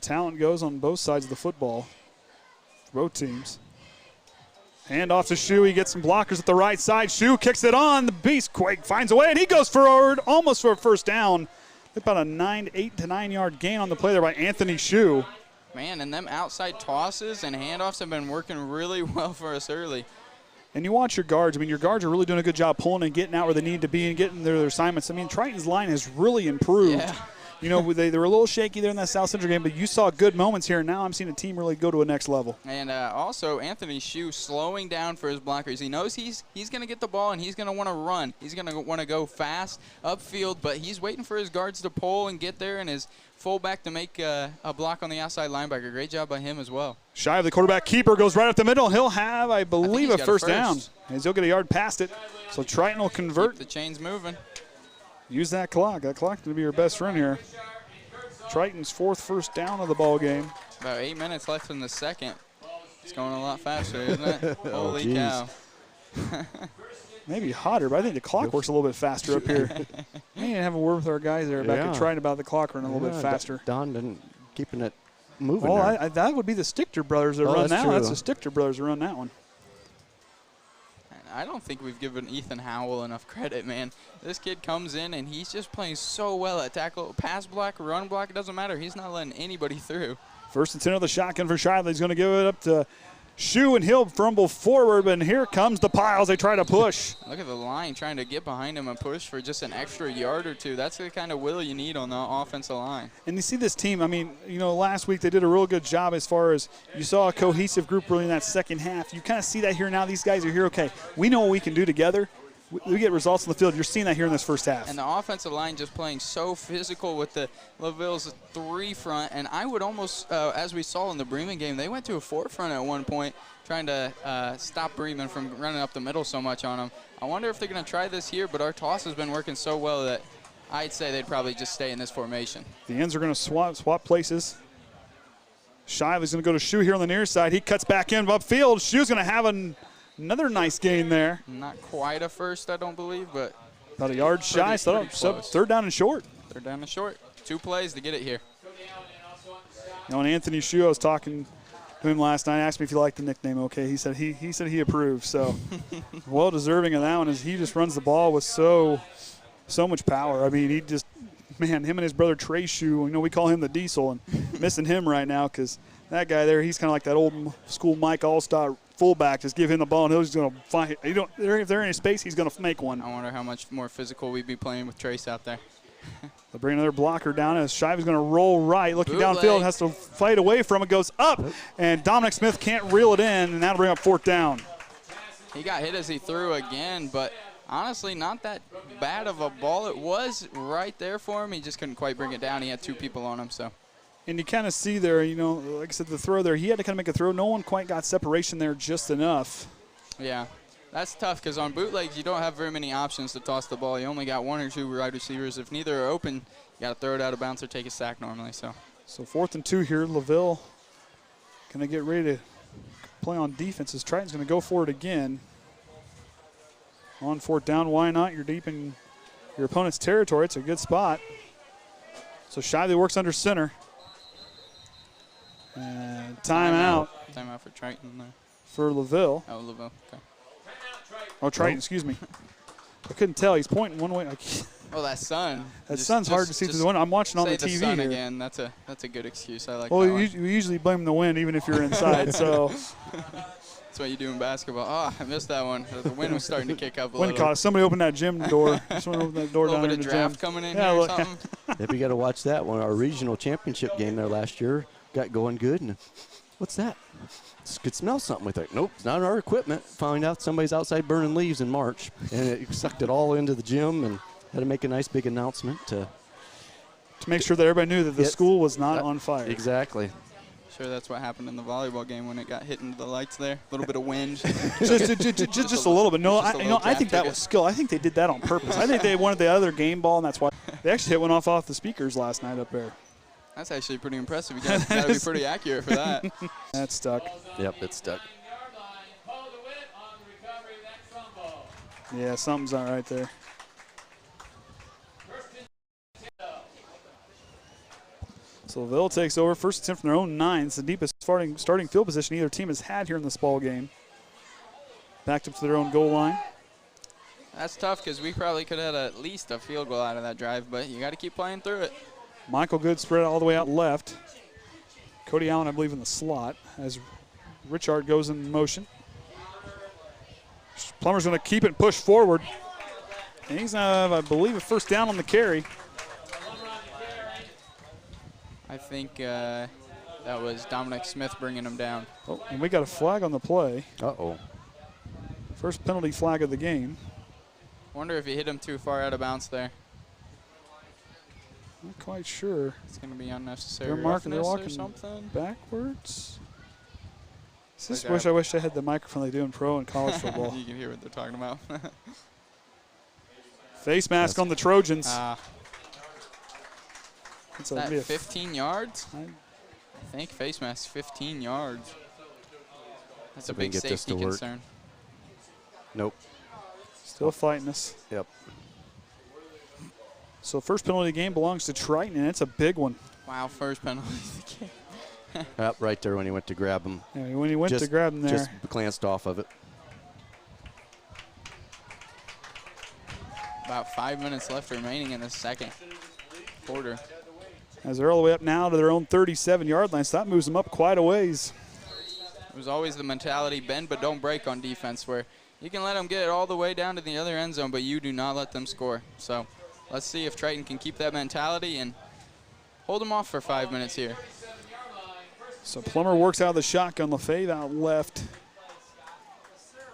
talent goes on both sides of the football. Both teams. Hand off to Shu. He gets some blockers at the right side. Shu kicks it on. The Beast Quake finds a way, and he goes forward almost for a first down. About a 8 to 9 yard gain on the play there by Anthony Shu. Man, and them outside tosses and handoffs have been working really well for us early. And you watch your guards. Your guards are really doing a good job pulling and getting out where they need to be and getting their assignments. Triton's line has really improved. Yeah. They were a little shaky there in that South Central game, but you saw good moments here, and now I'm seeing a team really go to a next level. And also, Anthony Shu slowing down for his blockers. He knows he's going to get the ball, and he's going to want to run. He's going to want to go fast upfield, but he's waiting for his guards to pull and get there, and his fullback to make a block on the outside linebacker. Great job by him as well. Shy of the quarterback keeper, goes right up the middle. He'll have, I believe, a first down. As he'll get a yard past it. So Triton will convert. Keep the chains moving. Use that clock. That clock's going to be your best friend here. Triton's 4th first down of the ball game. About 8 minutes left in the second. It's going a lot faster, isn't it? Holy cow. Maybe hotter, but I think the clock works a little bit faster up here. We need to have a word with our guys there back at Triton about the clock running a little bit faster. Don didn't keeping it moving. Well, that would be the Stichter brothers that run that one. That's the Stichter brothers that run that one. I don't think we've given Ethan Howell enough credit, man. This kid comes in, and he's just playing so well at tackle. Pass block, run block, it doesn't matter. He's not letting anybody through. First and 10 of the shotgun for Shiley. He's going to give it up to Shoe, and he'll fumble forward, but here comes the Piles. They try to push. Look at the line trying to get behind him and push for just an extra yard or two. That's the kind of will you need on the offensive line. And you see this team, I mean, you know, last week they did a real good job as far as you saw a cohesive group really in that second half. You kind of see that here now. These guys are here, okay, we know what we can do together. We get results in the field. You're seeing that here in this first half. And the offensive line just playing so physical with the LaVille's 3 front. And I would almost, as we saw in the Bremen game, they went to a 4 front at one point, trying to stop Bremen from running up the middle so much on them. I wonder if they're going to try this here, but our toss has been working so well that I'd say they'd probably just stay in this formation. The ends are going to swap places. Shively's going to go to Shoe here on the near side. He cuts back in upfield. Shoe's going to have another nice gain there. Not quite a first, I don't believe, but about a yard shy. So third down and short. Third down and short. 2 plays to get it here. You know, and Anthony Shoe, I was talking to him last night, asked me if he liked the nickname. Okay, he said he approved. So well deserving of that one, as he just runs the ball with so much power. I mean, he just, man, him and his brother Trey Shoe, you know, we call him the Diesel, and missing him right now because that guy there, he's kind of like that old school Mike Allstott fullback. Just give him the ball, and he's going to find. If they're in his space, he's going to make one. I wonder how much more physical we'd be playing with Trace out there. They'll bring another blocker down as Shivy's going to roll right, looking downfield, has to fight away from it, goes up, and Dominic Smith can't reel it in, and that'll bring up 4th down. He got hit as he threw again, but honestly, not that bad of a ball. It was right there for him. He just couldn't quite bring it down. He had 2 people on him, so. And you kind of see there, you know, like I said, the throw there, he had to kind of make a throw. No one quite got separation there just enough. Yeah, that's tough because on bootlegs, you don't have very many options to toss the ball. You only got 1 or 2 wide receivers. If neither are open, you got to throw it out of bounds or take a sack normally. So 4th and 2 here. LaVille going to get ready to play on defense as Triton's going to go for it again. On 4th down, why not? You're deep in your opponent's territory. It's a good spot. So Shively works under center. And timeout. Timeout for Triton there. For LaVille. Oh, LaVille, okay. Oh, Triton, excuse me. I couldn't tell. He's pointing one way. Oh, that sun. That sun's hard to see through the window. I'm watching on the TV sun here. Again. That's a good excuse. I like well, that one. We usually blame the wind even if you're inside. So that's what you do in basketball. Oh, I missed that one. The wind was starting to kick up a wind little. Caught us. Somebody opened that gym door. Someone opened that door down in the gym. A little bit of draft coming in here or something. If you got to watch that one, our regional championship game there last year got going good. And what's that? Could smell something. We thought, nope, it's not our equipment. Found out somebody's outside burning leaves in March, and it sucked it all into the gym and had to make a nice big announcement to make sure that everybody knew that the school was not on fire. Exactly. Sure, that's what happened in the volleyball game when it got hit into the lights there. A little bit of wind. just a little bit. No, I think that was skill. I think they did that on purpose. I think they wanted the other game ball, and that's why they actually hit one off the speakers last night up there. That's actually pretty impressive. You got to be pretty accurate for that. That's stuck. Yep, it's stuck. Yeah, something's not right there. So LaVille takes over. 1st and 10 from their own 9. It's the deepest starting field position either team has had here in this ball game. Backed up to their own goal line. That's tough because we probably could have had at least a field goal out of that drive, but you got to keep playing through it. Michael Good spread all the way out left. Cody Allen, I believe, in the slot as Richard goes in motion. Plummer's going to keep it and push forward. And he's going to have, I believe, a 1st down on the carry. I think that was Dominic Smith bringing him down. Oh, and we got a flag on the play. Uh-oh. First penalty flag of the game. Wonder if he hit him too far out of bounds there. Not quite sure. It's going to be unnecessary. They're walking something backwards. I wish I had the microphone they do in pro and college football. You can hear what they're talking about. Face mask on the Trojans. Is that 15 yards? I think face mask 15 yards. That's a big safety concern. Nope. Still fighting us. Yep. So first penalty of the game belongs to Triton, and it's a big one. Wow, first penalty of the game. Yep, right there when he went to grab him. Yeah, when he went to grab him there. Just glanced off of it. About 5 minutes left remaining in the second quarter. As they're all the way up now to their own 37-yard line, so that moves them up quite a ways. It was always the mentality, bend but don't break on defense, where you can let them get it all the way down to the other end zone, but you do not let them score. So let's see if Triton can keep that mentality and hold them off for 5 minutes here. So Plummer works out of the shotgun. LaFave out left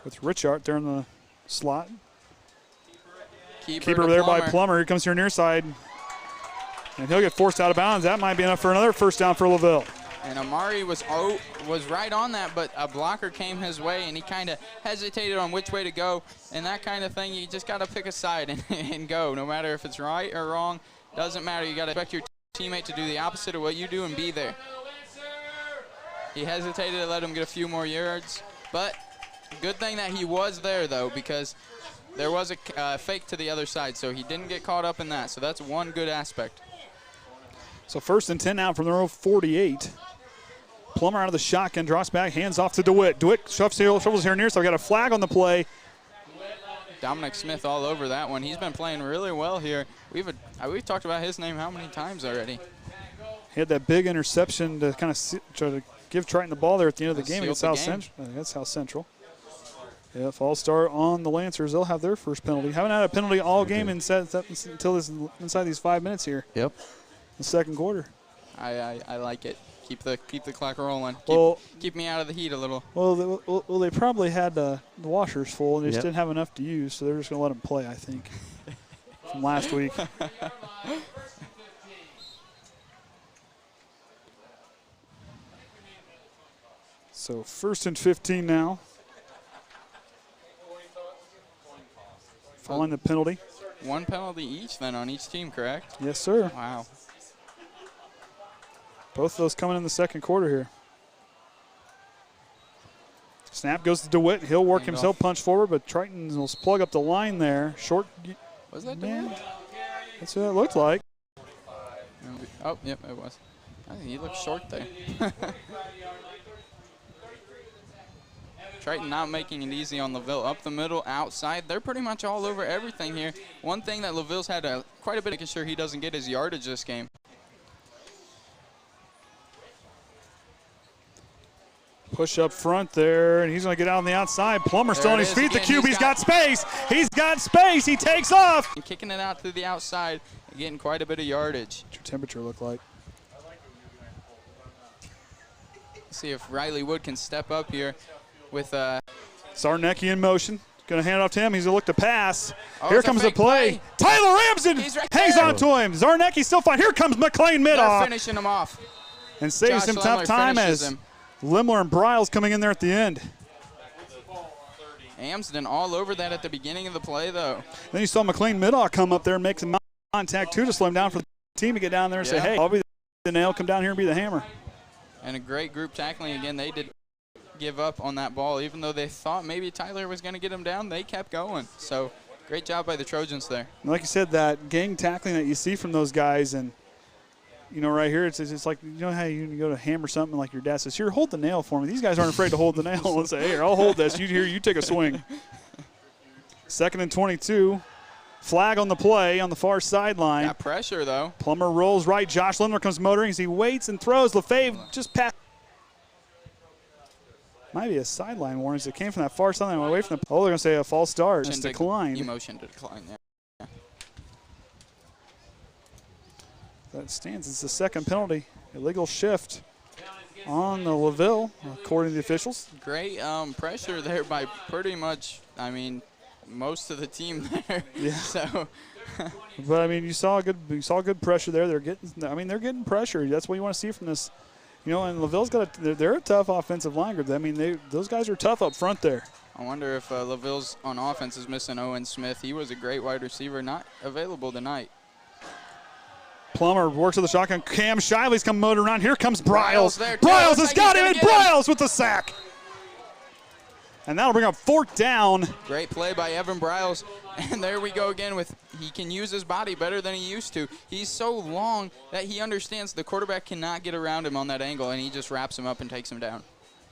with Richard there in the slot. Keeper there by Plummer. Here comes your near side. And he'll get forced out of bounds. That might be enough for another first down for LaVille. And Amari was right on that, but a blocker came his way, and he kind of hesitated on which way to go. And that kind of thing, you just got to pick a side and go. No matter if it's right or wrong, doesn't matter. You got to expect your teammate to do the opposite of what you do and be there. He hesitated to let him get a few more yards, but good thing that he was there, though, because there was a fake to the other side, so he didn't get caught up in that. So that's one good aspect. So 1st and 10 out from their own 48. Plummer out of the shotgun, drops back, hands off to DeWitt. DeWitt shovels here near, so we got a flag on the play. Dominic Smith all over that one. He's been playing really well here. We've talked about his name how many times already? He had that big interception to kind of try to give Triton the ball there at the end of the game against South Central. That's South Central. Yeah, false start on the Lancers. They'll have their first penalty. Haven't had a penalty all game until inside these 5 minutes here. Yep. The second quarter. I like it. Keep the clock rolling. Keep me out of the heat a little. Well, they probably had the washers full and they just didn't have enough to use, so they're just going to let them play, I think, from last week. So 1st and 15 now. Following the penalty. One penalty each then on each team, correct? Yes, sir. Wow. Both of those coming in the second quarter here. Snap goes to DeWitt. He'll work himself, punch forward, but Triton will plug up the line there. Short. Was that man? DeWitt? That's what it looked like. Oh, yep, it was. I think he looked short there. Triton not making it easy on LaVille. Up the middle, outside. They're pretty much all over everything here. One thing that LaVille's had quite a bit of making sure he doesn't get his yardage this game. Push up front there, and he's going to get out on the outside. Plummer still on his feet. The QB's got space. He's got space. He takes off. And kicking it out to the outside, getting quite a bit of yardage. What's your temperature look like? See if Riley Wood can step up here with Zarnecki in motion. Going to hand it off to him. He's going to look to pass. Oh, here comes the play. Tyler Ramsden hangs on to him. Zarnecki still fine. Here comes McLean Midoff. They're finishing him off. And saves him tough time as Lemler and Bryles coming in there at the end. Amsden all over that at the beginning of the play, though. Then you saw McLean Midoff come up there and make some contact, too, to slow him down for the team to get down there and say, hey, I'll be the nail. Come down here and be the hammer. And a great group tackling again. They did give up on that ball. Even though they thought maybe Tyler was going to get him down, they kept going. So great job by the Trojans there. And like you said, that gang tackling that you see from those guys, and you know, right here, it's like, you know how you go to hammer something, like your dad says, here, hold the nail for me. These guys aren't afraid to hold the nail and say, here, I'll hold this. You take a swing. 2nd and 22. Flag on the play on the far sideline. Got pressure, though. Plummer rolls right. Josh Lemler comes motoring as he waits and throws. LaFave just passed. Might be a sideline warning as it came from that far sideline away from the. Oh, they're going to say a false start. It's declined. Emotion to decline there. That stands. It's the second penalty. Illegal shift on the LaVille, according to the officials. Great pressure there by pretty much, I mean, most of the team there. Yeah. So. But I mean, you saw good pressure there. They're getting pressure. That's what you want to see from this. You know, and LaVille's they're a tough offensive line group. I mean, those guys are tough up front there. I wonder if LaVille's on offense is missing Owen Smith. He was a great wide receiver, not available tonight. Plummer works with the shotgun. Cam Shiley's come motoring around. Here comes Bryles. Bryles has got him, and Bryles with the sack. And that'll bring up 4th down. Great play by Evan Bryles. And there we go again with he can use his body better than he used to. He's so long that he understands the quarterback cannot get around him on that angle, and he just wraps him up and takes him down.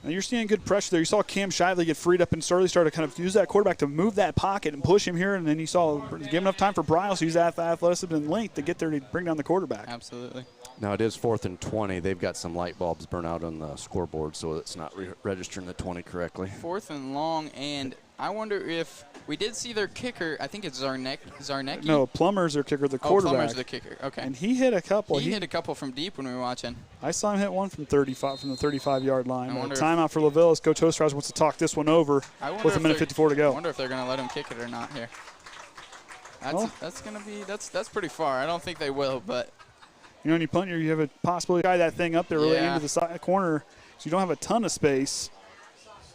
And you're seeing good pressure there. You saw Cam Shively get freed up and started to kind of use that quarterback to move that pocket and push him here. And then you saw give enough time for Bryles to use that athleticism and length to get there to bring down the quarterback. Absolutely. Now it is 4th and 20. They've got some light bulbs burn out on the scoreboard, so it's not registering the 20 correctly. 4th and long, and I wonder if we did see their kicker. I think it's Zarnecki. No, Plummer's their kicker, the quarterback. Plummer's the kicker. Okay. And he hit a couple. He hit a couple from deep when we were watching. I saw him hit one from 35 from the 35-yard line. Timeout for LaVille as Coach Osterhauser wants to talk this one over with a minute 54 to go. I wonder if they're going to let him kick it or not here. That's going to be that's pretty far. I don't think they will, but. You know, when you punt, you have a possibility to guy that thing up there really into the side corner, so you don't have a ton of space.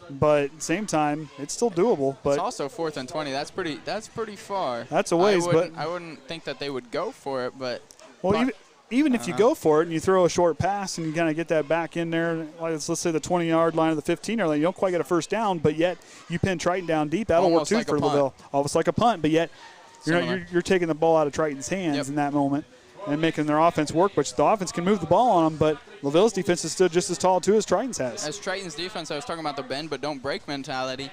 But at the same time, it's still doable. But it's also 4th and 20. That's pretty far. That's a ways, I wouldn't think that they would go for it, but. Well, even if you go for it and you throw a short pass and you kind of get that back in there, like let's say the 20-yard line or the 15-yard line, you don't quite get a first down, but yet you pin Triton down deep. That'll work too for LaVille. Almost like a punt, but yet you're taking the ball out of Triton's hands in that moment and making their offense work, which the offense can move the ball on them, but LaVille's defense is still just as tall, too, as Triton's has. As Triton's defense, I was talking about the bend but don't break mentality.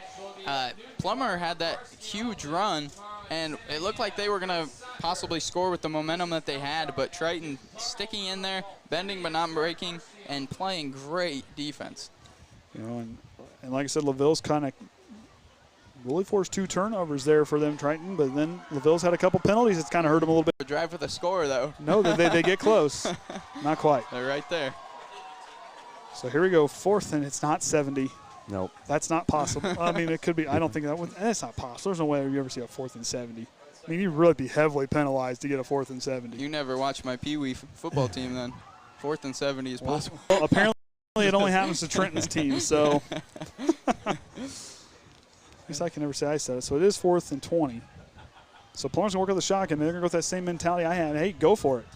Plummer had that huge run, and it looked like they were going to possibly score with the momentum that they had, but Triton sticking in there, bending but not breaking, and playing great defense. You know, and like I said, LaVille's kind of really forced 2 turnovers there for them, Triton, but then LaVille's had a couple penalties. It's kind of hurt them a little bit. Drive for the score, though. No, they get close. Not quite. They're right there. So here we go, 4th, and it's not 70. Nope. That's not possible. I mean, it could be. I don't think that's not possible. There's no way you ever see a 4th and 70. I mean, you'd really be heavily penalized to get a 4th and 70. You never watched my Pee Wee football team then. 4th and 70 is possible. Well, apparently it only happens to Trenton's team, so. At least I can never say I said it. So it is 4th and 20. So Plummer's going to work with the shotgun. They're going to go with that same mentality I had. Hey, go for it.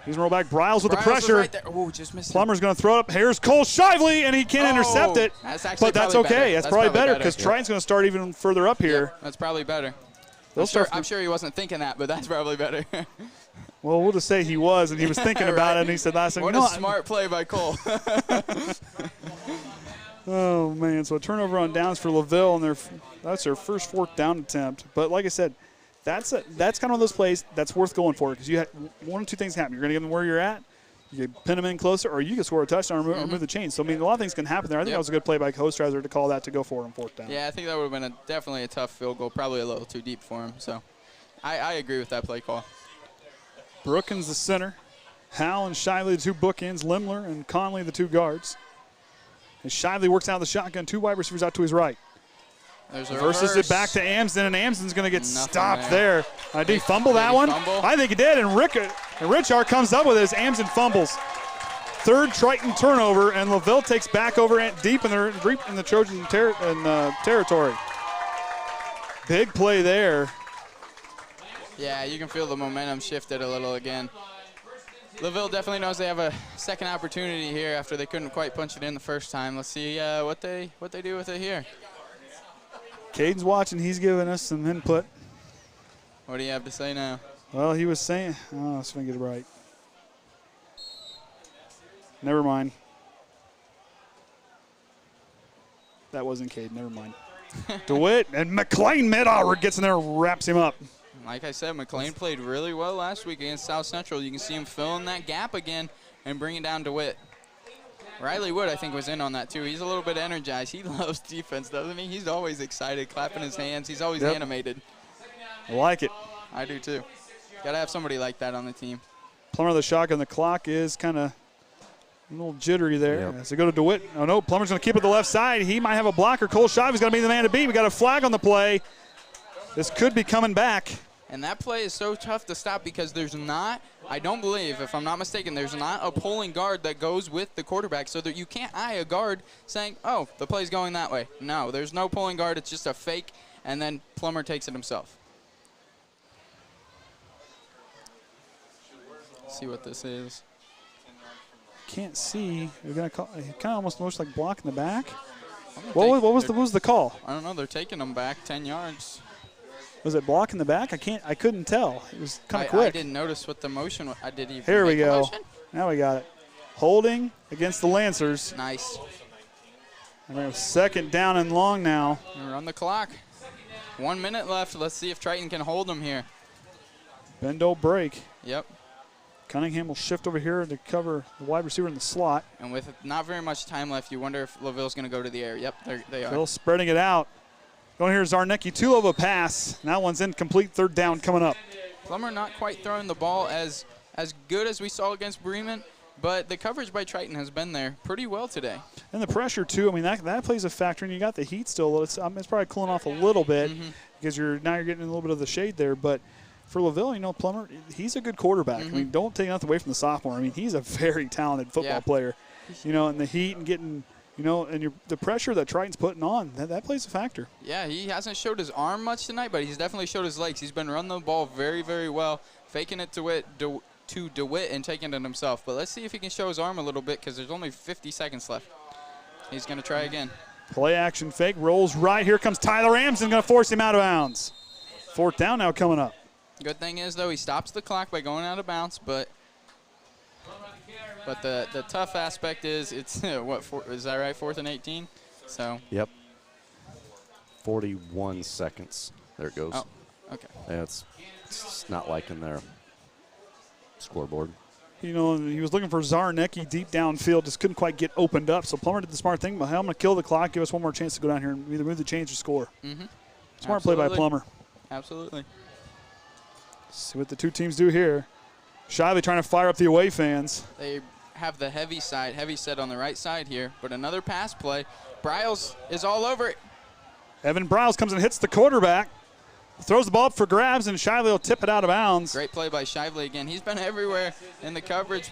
He's going to roll back. Bryles with the pressure. Right there. Ooh, just missed Plummer's going to throw it up. Here's Cole Shively, and he can't intercept it. But that's okay. That's probably better because Triton's going to start even further up here. That's probably better. I'm sure he wasn't thinking that, but that's probably better. Well, we'll just say he was, and he was thinking about it, and he said last time. What a smart play by Cole. Oh, man. So a turnover on downs for LaVille, and that's their first 4th down attempt. But like I said, that's kind of one of those plays that's worth going for because you have one or two things happen. You're going to get them where you're at, you can pin them in closer, or you can score a touchdown or move the chains. So, I mean, a lot of things can happen there. I think that was a good play by Osterhauser to call that to go for him 4th down. Yeah, I think that would have been definitely a tough field goal, probably a little too deep for him. So I agree with that play call. Brookins the center. Howell and Shively the 2 bookends. Lemler and Conley the 2 guards. And Shively works out of the shotgun, 2 wide receivers out to his right. There's a versus it back to Amsden, and Amsden's going to get stopped there. Did he fumble that one? I think he did, and Richard comes up with it as Amsden fumbles. 3rd Triton turnover, and LaVille takes back over deep in the Trojan territory. Big play there. Yeah, you can feel the momentum shifted a little again. LaVille definitely knows they have a second opportunity here after they couldn't quite punch it in the first time. Let's see what they do with it here. Kaden's watching. He's giving us some input. What do you have to say now? Well, he was saying, let's get it right. Never mind. That wasn't Kaden. Never mind. DeWitt and McLean gets in there and wraps him up. Like I said, McLean played really well last week against South Central. You can see him filling that gap again and bringing down DeWitt. Riley Wood, I think, was in on that, too. He's a little bit energized. He loves defense, doesn't he? He's always excited, clapping his hands. He's always animated. I like it. I do, too. Got to have somebody like that on the team. Plummer the shotgun. The clock is kind of a little jittery there. As they go to DeWitt. Oh, no, Plummer's going to keep it the left side. He might have a blocker. Cole Shively's going to be the man to beat. We got a flag on the play. This could be coming back. And that play is so tough to stop because there's not, I don't believe, if I'm not mistaken, there's not a pulling guard that goes with the quarterback so that you can't eye a guard saying, oh, the play's going that way. No, there's no pulling guard. It's just a fake, and then Plummer takes it himself. Let's see what this is. Can't see. We're gonna call. It kind of almost looks like blocking the back. What was the call? I don't know. They're taking them back 10 yards. Was it blocking the back? I couldn't tell. It was kind of quick. I didn't notice what the motion was. Did he Here we go. Motion? Now we got it. Holding against the Lancers. Nice. And we have 2nd down and long now. We're on the clock. 1 minute left. Let's see if Triton can hold them here. Bend don't break. Yep. Cunningham will shift over here to cover the wide receiver in the slot. And with not very much time left, you wonder if LaVille's going to go to the air. Yep, they are. LaVille spreading it out. Going here is Zarnecki, too low of a pass. And that one's incomplete. 3rd down coming up. Lemler not quite throwing the ball as good as we saw against Bremen, but the coverage by Triton has been there pretty well today. And the pressure, too. I mean, that plays a factor. And you got the heat still. It's probably cooling off a little bit because now you're getting a little bit of the shade there. But for LaVille, you know, Plummer, he's a good quarterback. I mean, don't take nothing away from the sophomore. I mean, he's a very talented football player. You know, and the heat and getting, you know, and the pressure that Triton's putting on, that plays a factor. Yeah, he hasn't showed his arm much tonight, but he's definitely showed his legs. He's been running the ball very, very well, faking it to DeWitt and taking it himself. But let's see if he can show his arm a little bit because there's only 50 seconds left. He's going to try again. Play action fake, rolls right. Here comes Tyler Ramsden, going to force him out of bounds. 4th down now coming up. Good thing is, though, he stops the clock by going out of bounds, but the tough aspect is it's, is that right, 4th and 18? So. Yep. 41 seconds. There it goes. Oh, okay. Yeah, it's not like in their scoreboard. You know, he was looking for Zarnecki deep downfield, just couldn't quite get opened up. So Plummer did the smart thing, but hey, I'm going to kill the clock, give us one more chance to go down here and either move the chains or score. Smart play by Plummer. Absolutely. See what the two teams do here. Shively trying to fire up the away fans. They have the heavy set on the right side here, but another pass play. Bryles is all over it. Evan Bryles comes and hits the quarterback. Throws the ball up for grabs, and Shively will tip it out of bounds. Great play by Shively again. He's been everywhere in the coverage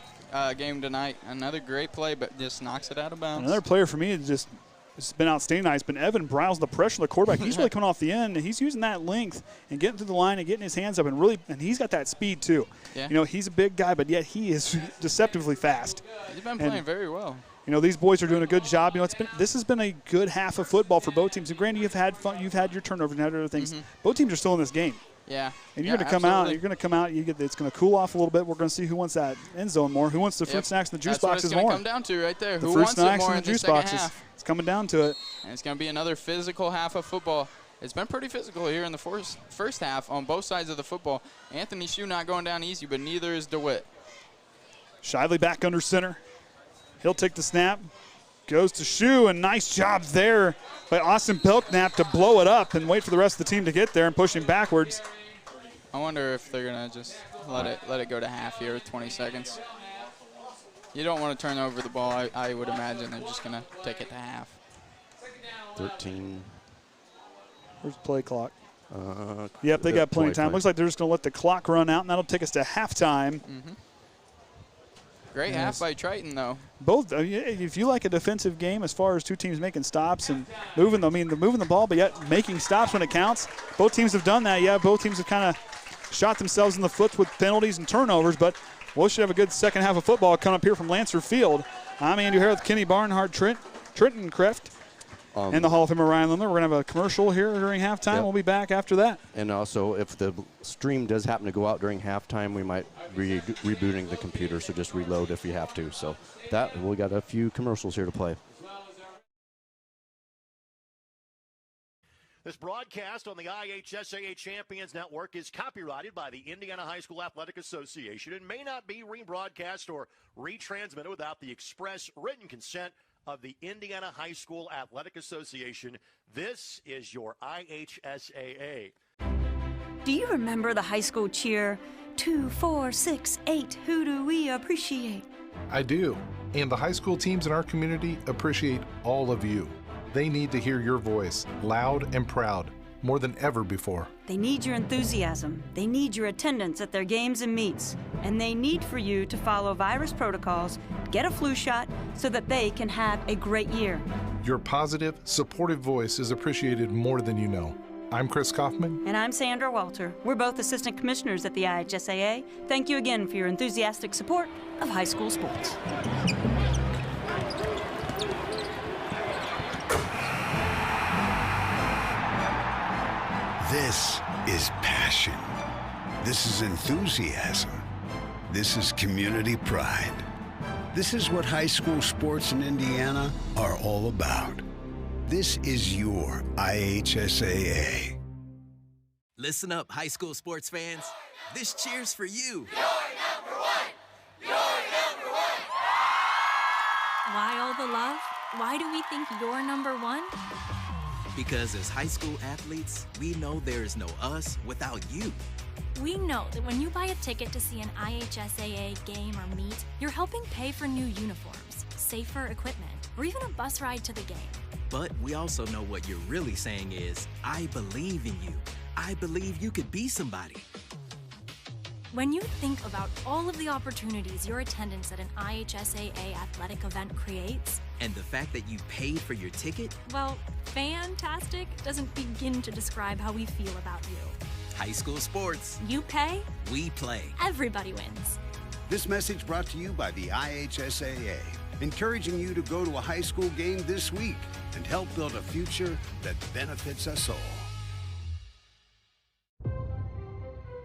game tonight. Another great play, but just knocks it out of bounds. Another player for me has been outstanding tonight. It's been Evan Bryles, the pressure of the quarterback. He's really coming off the end, and he's using that length and getting through the line and getting his hands up, and he's got that speed too. Yeah. You know, he's a big guy, but yet he is deceptively fast. He's been playing very well. You know, these boys are doing a good job. You know, this has been a good half of football for both teams. And granted, you've had fun, you've had your turnovers and had other things. Both teams are still in this game. Yeah. And you're going to come out. You're going to come out. It's going to cool off a little bit. We're going to see who wants that end zone more. Who wants the fruit snacks and the juice boxes more? That's what it's going to come down to right there. The Who fruit wants snacks it more and in the juice second boxes. half? It's coming down to it. And it's going to be another physical half of football. It's been pretty physical here in the first half on both sides of the football. Anthony Shue not going down easy, but neither is DeWitt. Shively back under center. He'll take the snap. Goes to Shue, and nice job there by Austin Belknap to blow it up and wait for the rest of the team to get there and push him backwards. I wonder if they're going to just let it go to half here with 20 seconds. You don't want to turn over the ball. I would imagine they're just going to take it to half. 13. Where's the play clock? Yep, they got plenty of time. Looks like they're just going to let the clock run out, and that'll take us to halftime. Great half by Triton, though. Both, if you like a defensive game as far as two teams making stops and moving the ball, but yet making stops when it counts, both teams have done that. Yeah, both teams have kind of shot themselves in the foot with penalties and turnovers, but we should have a good second half of football coming up here from Lancer Field. I'm Andrew Hare with Kenny Barnhart, Trenton Kreft, and the Hall of Famer Ryan Lemler. We're going to have a commercial here during halftime. Yep. We'll be back after that. And also, if the stream does happen to go out during halftime, we might be rebooting the computer, so just reload if you have to. So we got a few commercials here to play. This broadcast on the IHSAA Champions Network is copyrighted by the Indiana High School Athletic Association and may not be rebroadcast or retransmitted without the express written consent of the Indiana High School Athletic Association. This is your IHSAA. Do you remember the high school cheer? 2, 4, 6, 8, who do we appreciate? I do, and the high school teams in our community appreciate all of you. They need to hear your voice, loud and proud, more than ever before. They need your enthusiasm. They need your attendance at their games and meets. And they need for you to follow virus protocols, get a flu shot, so that they can have a great year. Your positive, supportive voice is appreciated more than you know. I'm Chris Kaufman. And I'm Sandra Walter. We're both assistant commissioners at the IHSAA. Thank you again for your enthusiastic support of high school sports. This is passion. This is enthusiasm. This is community pride. This is what high school sports in Indiana are all about. This is your IHSAA. Listen up, high school sports fans. This cheer's for you. You're number one! You're number one! Why all the love? Why do we think you're number one? Because as high school athletes, we know there is no us without you. We know that when you buy a ticket to see an IHSAA game or meet, you're helping pay for new uniforms, safer equipment, or even a bus ride to the game. But we also know what you're really saying is, I believe in you. I believe you could be somebody. When you think about all of the opportunities your attendance at an IHSAA athletic event creates, and the fact that you paid for your ticket, well, fantastic doesn't begin to describe how we feel about you. High school sports. You pay, we play. Everybody wins. This message brought to you by the IHSAA, encouraging you to go to a high school game this week and help build a future that benefits us all.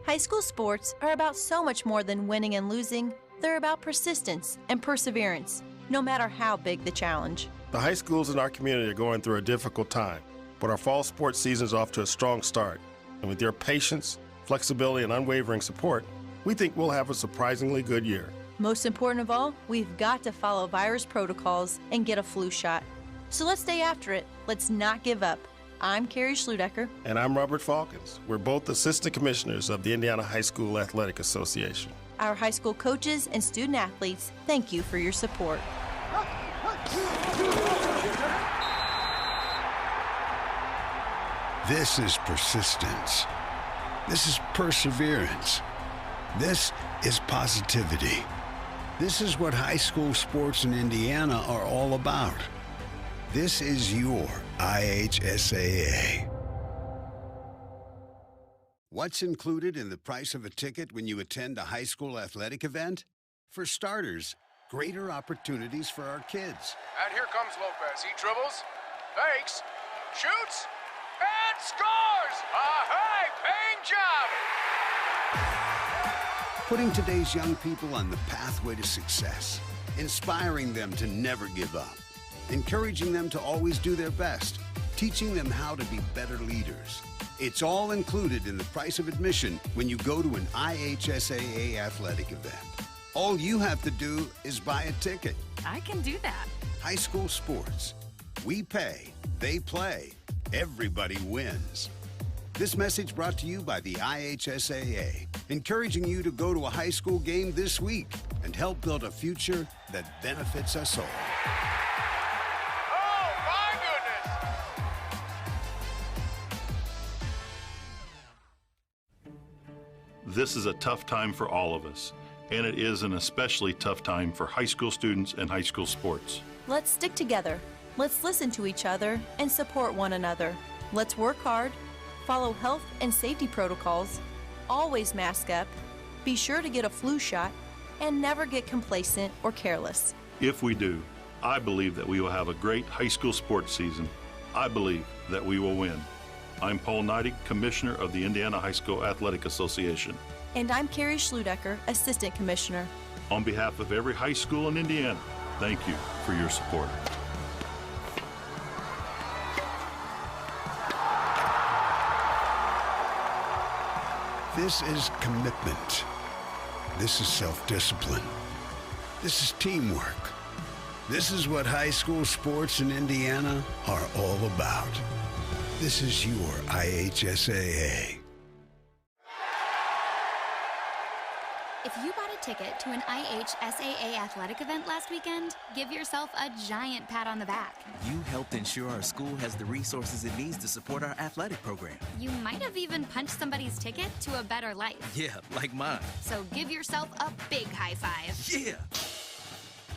High school sports are about so much more than winning and losing. They're about persistence and perseverance, no matter how big the challenge. The high schools in our community are going through a difficult time, but our fall sports season is off to a strong start. And with your patience, flexibility, and unwavering support, we think we'll have a surprisingly good year. Most important of all, we've got to follow virus protocols and get a flu shot. So let's stay after it. Let's not give up. I'm Carrie Schludecker. And I'm Robert Falkins. We're both assistant commissioners of the Indiana High School Athletic Association. Our high school coaches and student athletes, thank you for your support. This is persistence. This is perseverance. This is positivity. This is what high school sports in Indiana are all about. This is your IHSAA. What's included in the price of a ticket when you attend a high school athletic event? For starters, greater opportunities for our kids. And here comes Lopez. He dribbles, fakes, shoots, and scores! A high-paying job! Putting today's young people on the pathway to success, inspiring them to never give up, encouraging them to always do their best, teaching them how to be better leaders. It's all included in the price of admission when you go to an IHSAA athletic event. All you have to do is buy a ticket. I can do that. High school sports. We pay, they play, everybody wins. This message brought to you by the IHSAA, encouraging you to go to a high school game this week and help build a future that benefits us all. Oh, my goodness! This is a tough time for all of us, and it is an especially tough time for high school students and high school sports. Let's stick together. Let's listen to each other and support one another. Let's work hard, follow health and safety protocols, always mask up, be sure to get a flu shot, and never get complacent or careless. If we do, I believe that we will have a great high school sports season. I believe that we will win. I'm Paul Neidig, Commissioner of the Indiana High School Athletic Association. And I'm Carrie Schludecker, Assistant Commissioner. On behalf of every high school in Indiana, thank you for your support. This is commitment. This is self-discipline. This is teamwork. This is what high school sports in Indiana are all about. This is your IHSAA. If you bought a ticket to an IHSAA athletic event last weekend, give yourself a giant pat on the back. You helped ensure our school has the resources it needs to support our athletic program. You might have even punched somebody's ticket to a better life. Yeah, like mine. So give yourself a big high five. Yeah!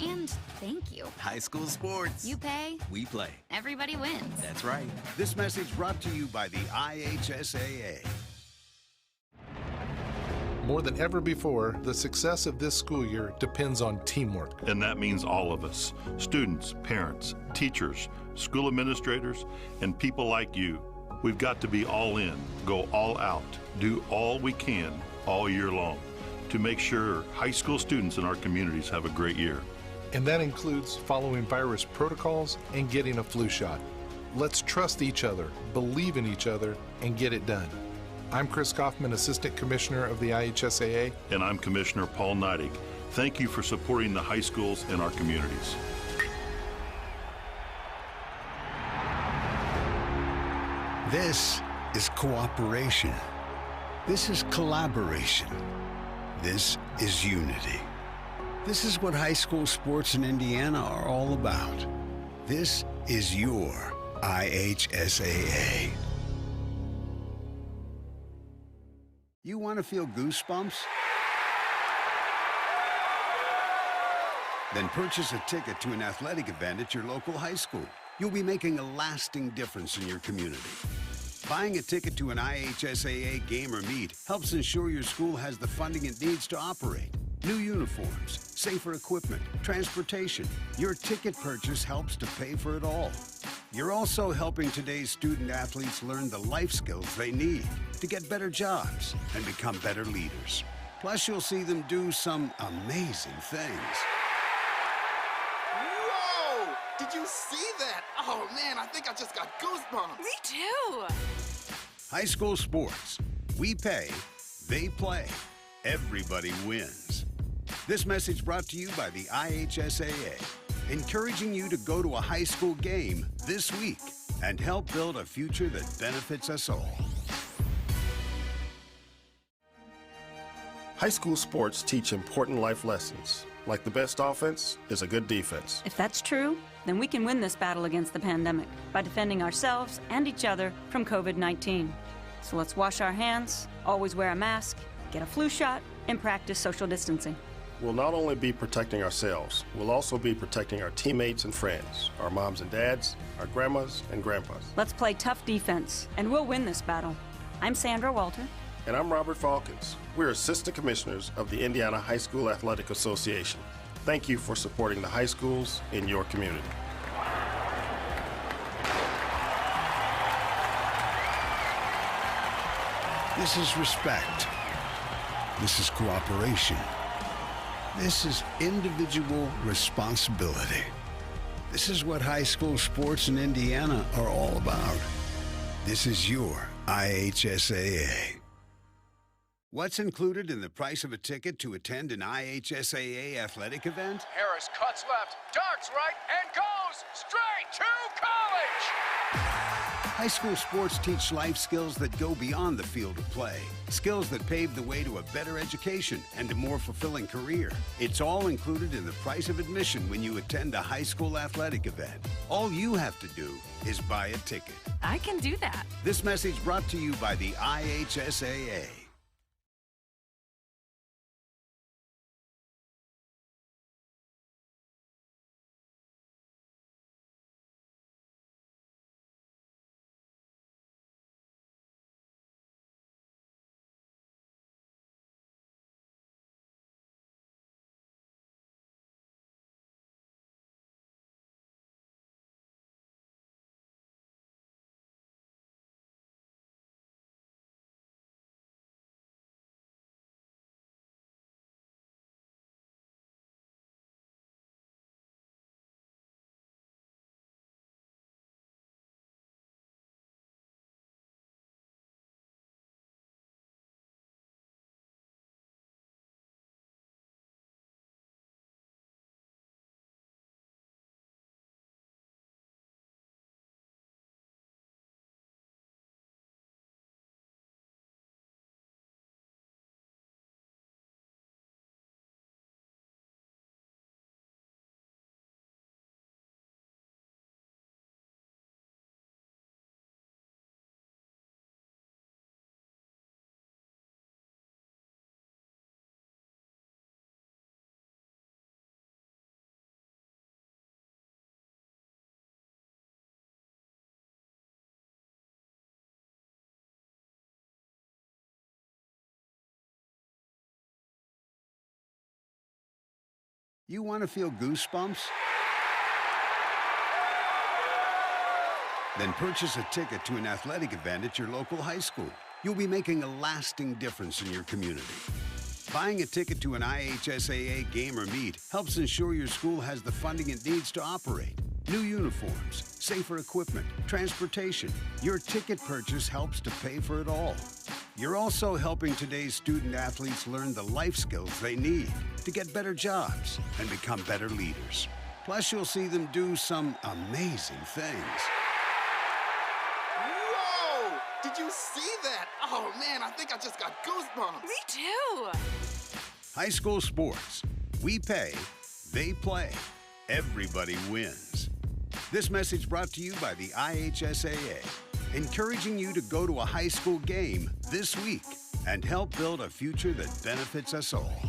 And thank you. High school sports. You pay. We play. Everybody wins. That's right. This message brought to you by the IHSAA. More than ever before, the success of this school year depends on teamwork. And that means all of us, students, parents, teachers, school administrators, and people like you. We've got to be all in, go all out, do all we can all year long to make sure high school students in our communities have a great year. And that includes following virus protocols and getting a flu shot. Let's trust each other, believe in each other, and get it done. I'm Chris Kaufman, Assistant Commissioner of the IHSAA. And I'm Commissioner Paul Neidig. Thank you for supporting the high schools in our communities. This is cooperation. This is collaboration. This is unity. This is what high school sports in Indiana are all about. This is your IHSAA. You want to feel goosebumps? Then purchase a ticket to an athletic event at your local high school. You'll be making a lasting difference in your community. Buying a ticket to an IHSAA game or meet helps ensure your school has the funding it needs to operate. New uniforms, safer equipment, transportation. Your ticket purchase helps to pay for it all. You're also helping today's student athletes learn the life skills they need to get better jobs and become better leaders. Plus, you'll see them do some amazing things. Whoa! Did you see that? Oh man, I think I just got goosebumps. Me too. High school sports. We pay, they play. Everybody wins. This message brought to you by the IHSAA, encouraging you to go to a high school game this week and help build a future that benefits us all. High school sports teach important life lessons, like the best offense is a good defense. If that's true, then we can win this battle against the pandemic by defending ourselves and each other from COVID-19. So let's wash our hands, always wear a mask, get a flu shot, and practice social distancing. We'll not only be protecting ourselves, we'll also be protecting our teammates and friends, our moms and dads, our grandmas and grandpas. Let's play tough defense, and we'll win this battle. I'm Sandra Walter. And I'm Robert Falkins. We're Assistant Commissioners of the Indiana High School Athletic Association. Thank you for supporting the high schools in your community. This is respect. This is cooperation. This is individual responsibility. This is what high school sports in Indiana are all about. This is your IHSAA. What's included in the price of a ticket to attend an IHSAA athletic event? Harris cuts left, darts right, and goes straight to college! High school sports teach life skills that go beyond the field of play. Skills that pave the way to a better education and a more fulfilling career. It's all included in the price of admission when you attend a high school athletic event. All you have to do is buy a ticket. I can do that. This message brought to you by the IHSAA. You want to feel goosebumps? Then purchase a ticket to an athletic event at your local high school. You'll be making a lasting difference in your community. Buying a ticket to an IHSAA game or meet helps ensure your school has the funding it needs to operate. New uniforms, safer equipment, transportation. Your ticket purchase helps to pay for it all. You're also helping today's student athletes learn the life skills they need to get better jobs and become better leaders. Plus, you'll see them do some amazing things. Whoa! Did you see that? Oh, man, I think I just got goosebumps. Me too. High school sports. We pay, they play. Everybody wins. This message brought to you by the IHSAA, encouraging you to go to a high school game this week and help build a future that benefits us all.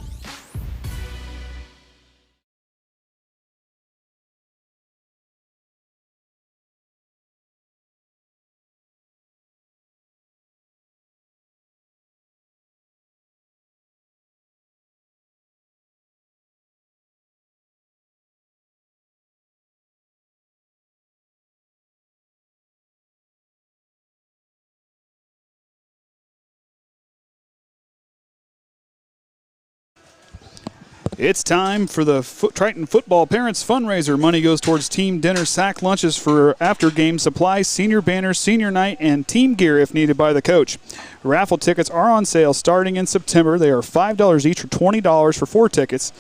It's time for the Triton Football Parents Fundraiser. Money goes towards team dinner, sack lunches for after-game supplies, senior banners, senior night, and team gear if needed by the coach. Raffle tickets are on sale starting in September. They are $5 each or $20 for 4 tickets.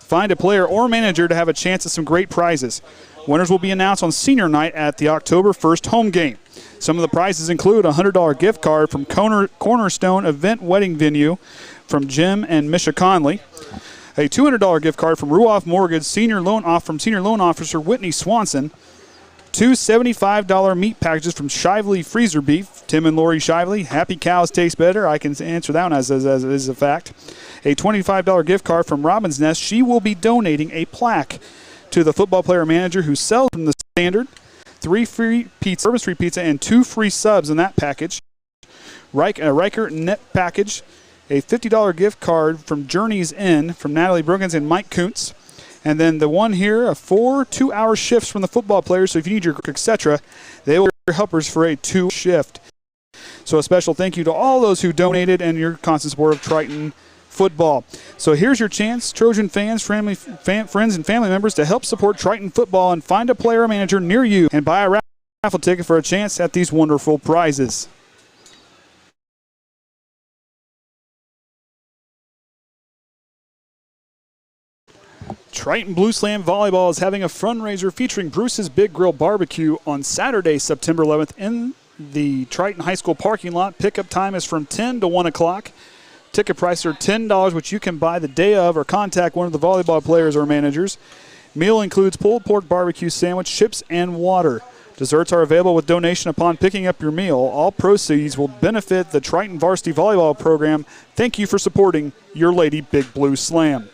Find a player or manager to have a chance at some great prizes. Winners will be announced on senior night at the October 1st home game. Some of the prizes include a $100 gift card from Cornerstone Event Wedding Venue from Jim and Misha Conley, a $200 gift card from Ruoff Mortgage Senior Loan Officer Whitney Swanson, 2 $75 meat packages from Shively Freezer Beef, Tim and Lori Shively. Happy cows taste better. I can answer that one as is a fact. A $25 gift card from Robin's Nest. She will be donating a plaque to the football player manager who sells from the standard. 3 free pizza, service-free pizza, and 2 free subs in that package. A Riker Net package. A $50 gift card from Journey's Inn from Natalie Brookins and Mike Kuntz. And then the one here, 4 2-hour shifts from the football players. So if you need your etc., they will be your helpers for a 2 shift. So a special thank you to all those who donated and your constant support of Triton football. So here's your chance, Trojan fans, friends, and family members, to help support Triton football and find a player or manager near you and buy a raffle ticket for a chance at these wonderful prizes. Triton Blue Slam Volleyball is having a fundraiser featuring Bruce's Big Grill Barbecue on Saturday, September 11th in the Triton High School parking lot. Pickup time is from 10 to 1 o'clock. Ticket prices are $10, which you can buy the day of or contact one of the volleyball players or managers. Meal includes pulled pork barbecue sandwich, chips, and water. Desserts are available with donation upon picking up your meal. All proceeds will benefit the Triton Varsity Volleyball program. Thank you for supporting your Lady Big Blue Slam.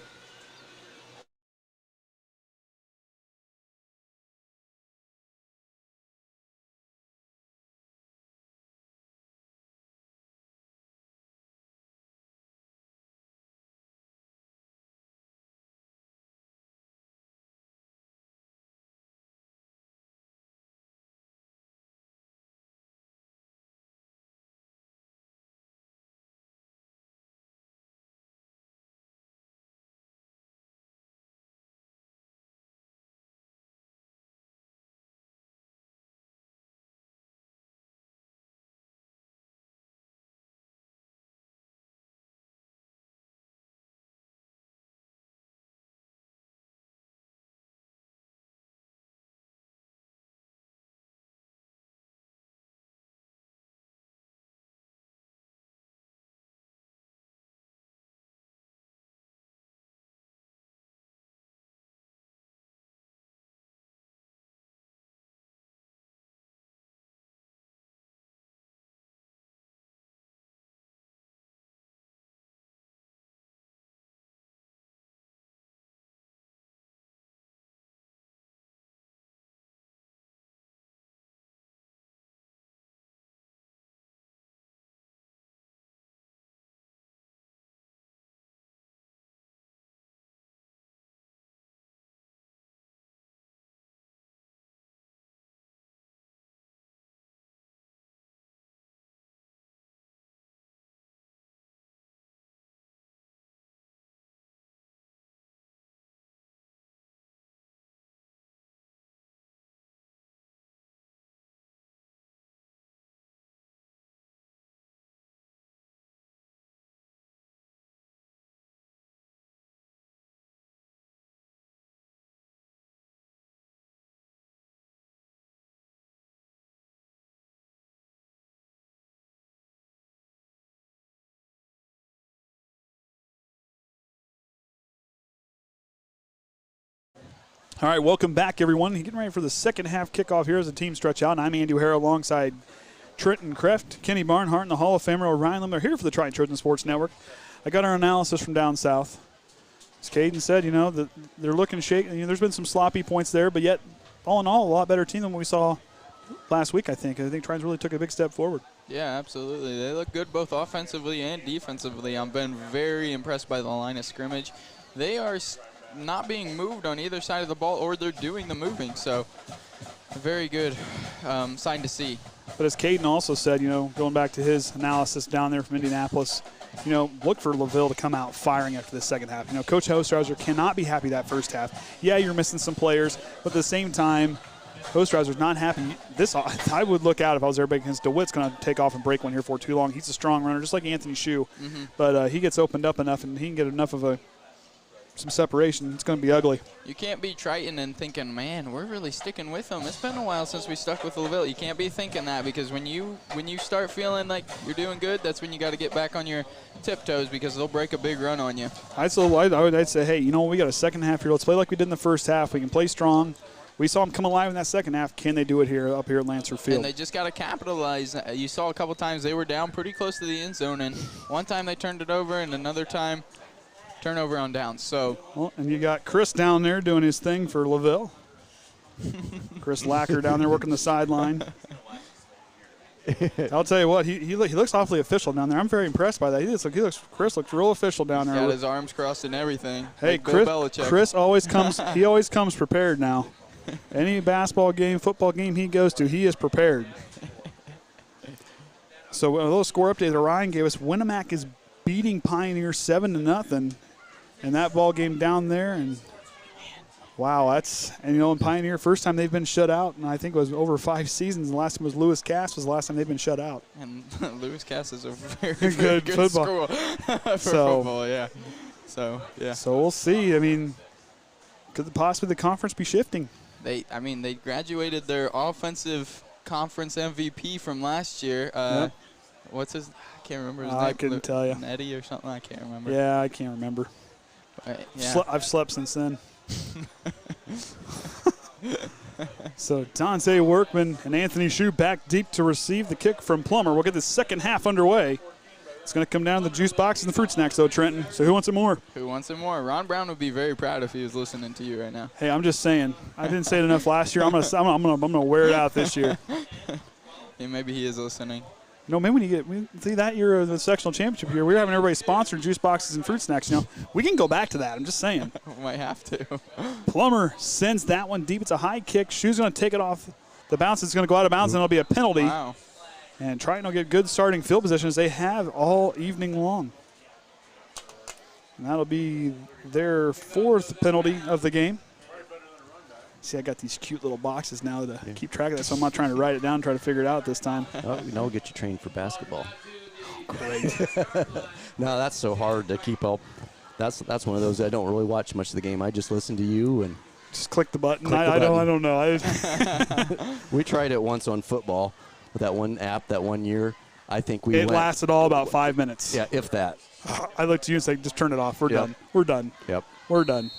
All right, welcome back, everyone. Getting ready for the second half kickoff here as the team stretch out. I'm Andy O'Hara alongside Triton Kreft, Kenny Barnhart, and the Hall of Famer Orion Lemler here for the Triton Trojan Sports Network. I got our analysis from down south. As Kaden said, that they're looking shaky. There's been some sloppy points there, but yet, all in all, a lot better team than what we saw last week, I think. I think Triton's really took a big step forward. Yeah, absolutely. They look good both offensively and defensively. I've been very impressed by the line of scrimmage. They are not being moved on either side of the ball, or they're doing the moving. So, a very good sign to see. But as Kaden also said, going back to his analysis down there from Indianapolis, look for LaVille to come out firing after the second half. Coach Osterhauser cannot be happy that first half. Yeah, you're missing some players, but at the same time, Osterhauser's not happy. I would look out if I was everybody because DeWitt's going to take off and break one here for too long. He's a strong runner, just like Anthony Shue. Mm-hmm. But he gets opened up enough, and he can get enough of some separation. It's going to be ugly. You can't be Triton and thinking, man, we're really sticking with them. It's been a while since we stuck with LaVille. You can't be thinking that, because when you start feeling like you're doing good, that's when you got to get back on your tiptoes, because they'll break a big run on you. I'd say, hey, we got a second half here. Let's play like we did in the first half. We can play strong. We saw them come alive in that second half. Can they do it up here at Lancer Field? And they just got to capitalize. You saw a couple times they were down pretty close to the end zone, and one time they turned it over, and another time turnover on downs. So, and you got Chris down there doing his thing for LaVille. Chris Lacker down there working the sideline. I'll tell you what, he looks awfully official down there. I'm very impressed by that. Chris looks real official down there. Got his arms crossed and everything. Hey, like Bill Belichick. Chris always comes. He always comes prepared now. Any basketball game, football game he goes to, he is prepared. So a little score update that Orion gave us. Winnemac is beating Pioneer 7-0 in that ball game down there. And wow, in Pioneer, first time they've been shut out, and I think it was over 5 seasons. The last time was Lewis Cass was the last time they've been shut out. And Lewis Cass is a very good football. School for football, yeah. So, yeah. So we'll see. Could possibly the conference be shifting? They graduated their offensive conference MVP from last year. Yep. What's his? I can't remember his name. I couldn't tell you. Nettie or something. I can't remember. Yeah, I can't remember. Yeah. I've slept since then. So Dante Workman and Anthony Shue back deep to receive the kick from Plummer. We'll get the second half underway. It's going to come down to the juice boxes and the fruit snacks, though, Trenton. So who wants it more? Who wants it more? Ron Brown would be very proud if he was listening to you right now. Hey, I'm just saying. I didn't say it enough last year. I'm gonna wear it out this year. Yeah, maybe he is listening. Maybe when you see that year of the sectional championship year, we were having everybody sponsor juice boxes and fruit snacks. We can go back to that. I'm just saying. We might have to. Plummer sends that one deep. It's a high kick. Shue's going to take it off the bounce. It's going to go out of bounds, and it'll be a penalty. Wow. And Triton will get good starting field positions they have all evening long. And that'll be their 4th penalty of the game. See, I got these cute little boxes now to keep track of that, so I'm not trying to write it down and try to figure it out this time. We'll get you trained for basketball. Great. No, that's so hard to keep up. That's one of those I don't really watch much of the game. I just listen to you and just click the button. I don't know. We tried it once on football with that one app that one year. I think it lasted all about 5 minutes. Yeah, if that. I looked to you and said, just turn it off. We're done. We're done. Yep. We're done.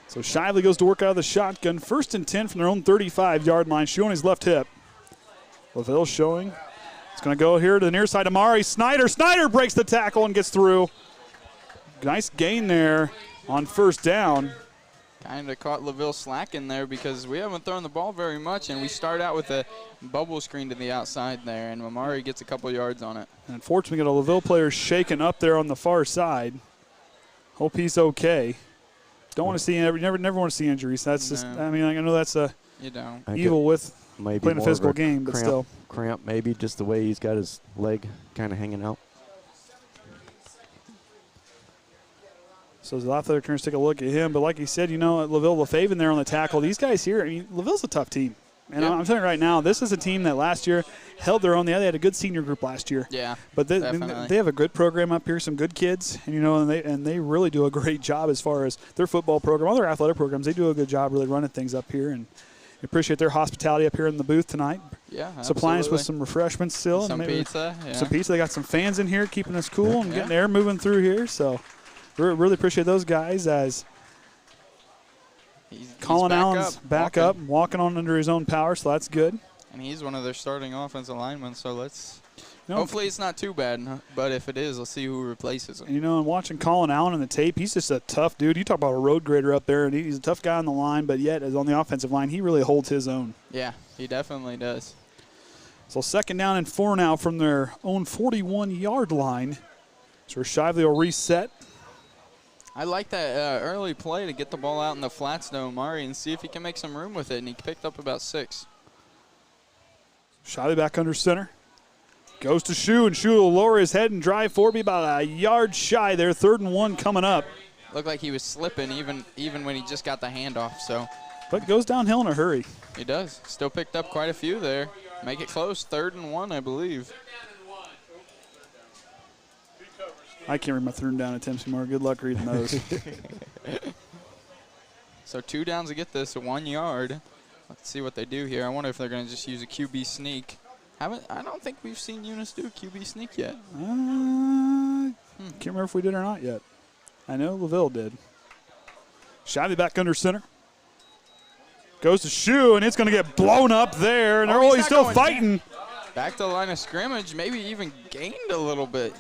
So Shively goes to work out of the shotgun. 1st and 10 from their own 35-yard line. Shue on his left hip. LaVille showing. It's going to go here to the near side. Amari Snyder. Snyder breaks the tackle and gets through. Nice gain there on 1st down. Kind of caught LaVille slacking there because we haven't thrown the ball very much, and we start out with a bubble screen to the outside there, and Amari gets a couple yards on it. And unfortunately, we got a LaVille player shaken up there on the far side. Hope he's okay. Don't want to see never want to see injuries. That's just. I know that's evil with playing a physical game, but still. Cramp, maybe just the way he's got his leg kind of hanging out. So the athletic trainers take a look at him, but like he said, LaVille LaFaven there on the tackle. These guys here, LaVille's a tough team. And I'm telling you right now, this is a team that last year held their own. They had a good senior group last year. Yeah, but they have a good program up here, some good kids, and they really do a great job as far as their football program, all their athletic programs. They do a good job really running things up here, and appreciate their hospitality up here in the booth tonight. Yeah, absolutely. Supplying us with some refreshments still. Some and pizza. Yeah. Some pizza. They got some fans in here keeping us cool and getting air moving through here. So we really appreciate those guys as Colin Allen's back up, walking on under his own power, so that's good. And he's one of their starting offensive linemen, so hopefully it's not too bad. But if it is, let's see who replaces him. And watching Colin Allen in the tape, he's just a tough dude. You talk about a road grader up there, and he's a tough guy on the line, but yet as on the offensive line, he really holds his own. Yeah, he definitely does. So 2nd down and 4 now from their own 41-yard line. So Shively will reset. I like that early play to get the ball out in the flats to Omari and see if he can make some room with it, and he picked up about 6. Shively back under center. Goes to Shu, and Shu will lower his head and drive forward, be about a yard shy there. 3rd and 1 coming up. Looked like he was slipping even when he just got the handoff. But goes downhill in a hurry. He does. Still picked up quite a few there. Make it close. 3rd and 1, I believe. I can't read my 3rd down attempts anymore. Good luck reading those. So 2 downs to get this, 1 yard. Let's see what they do here. I wonder if they're going to just use a QB sneak. I don't think we've seen Eunice do a QB sneak yet. Can't remember if we did or not yet. I know LaVille did. Shively back under center. Goes to Shu, and it's going to get blown up there. And he's still fighting. Back to the line of scrimmage, maybe even gained a little bit.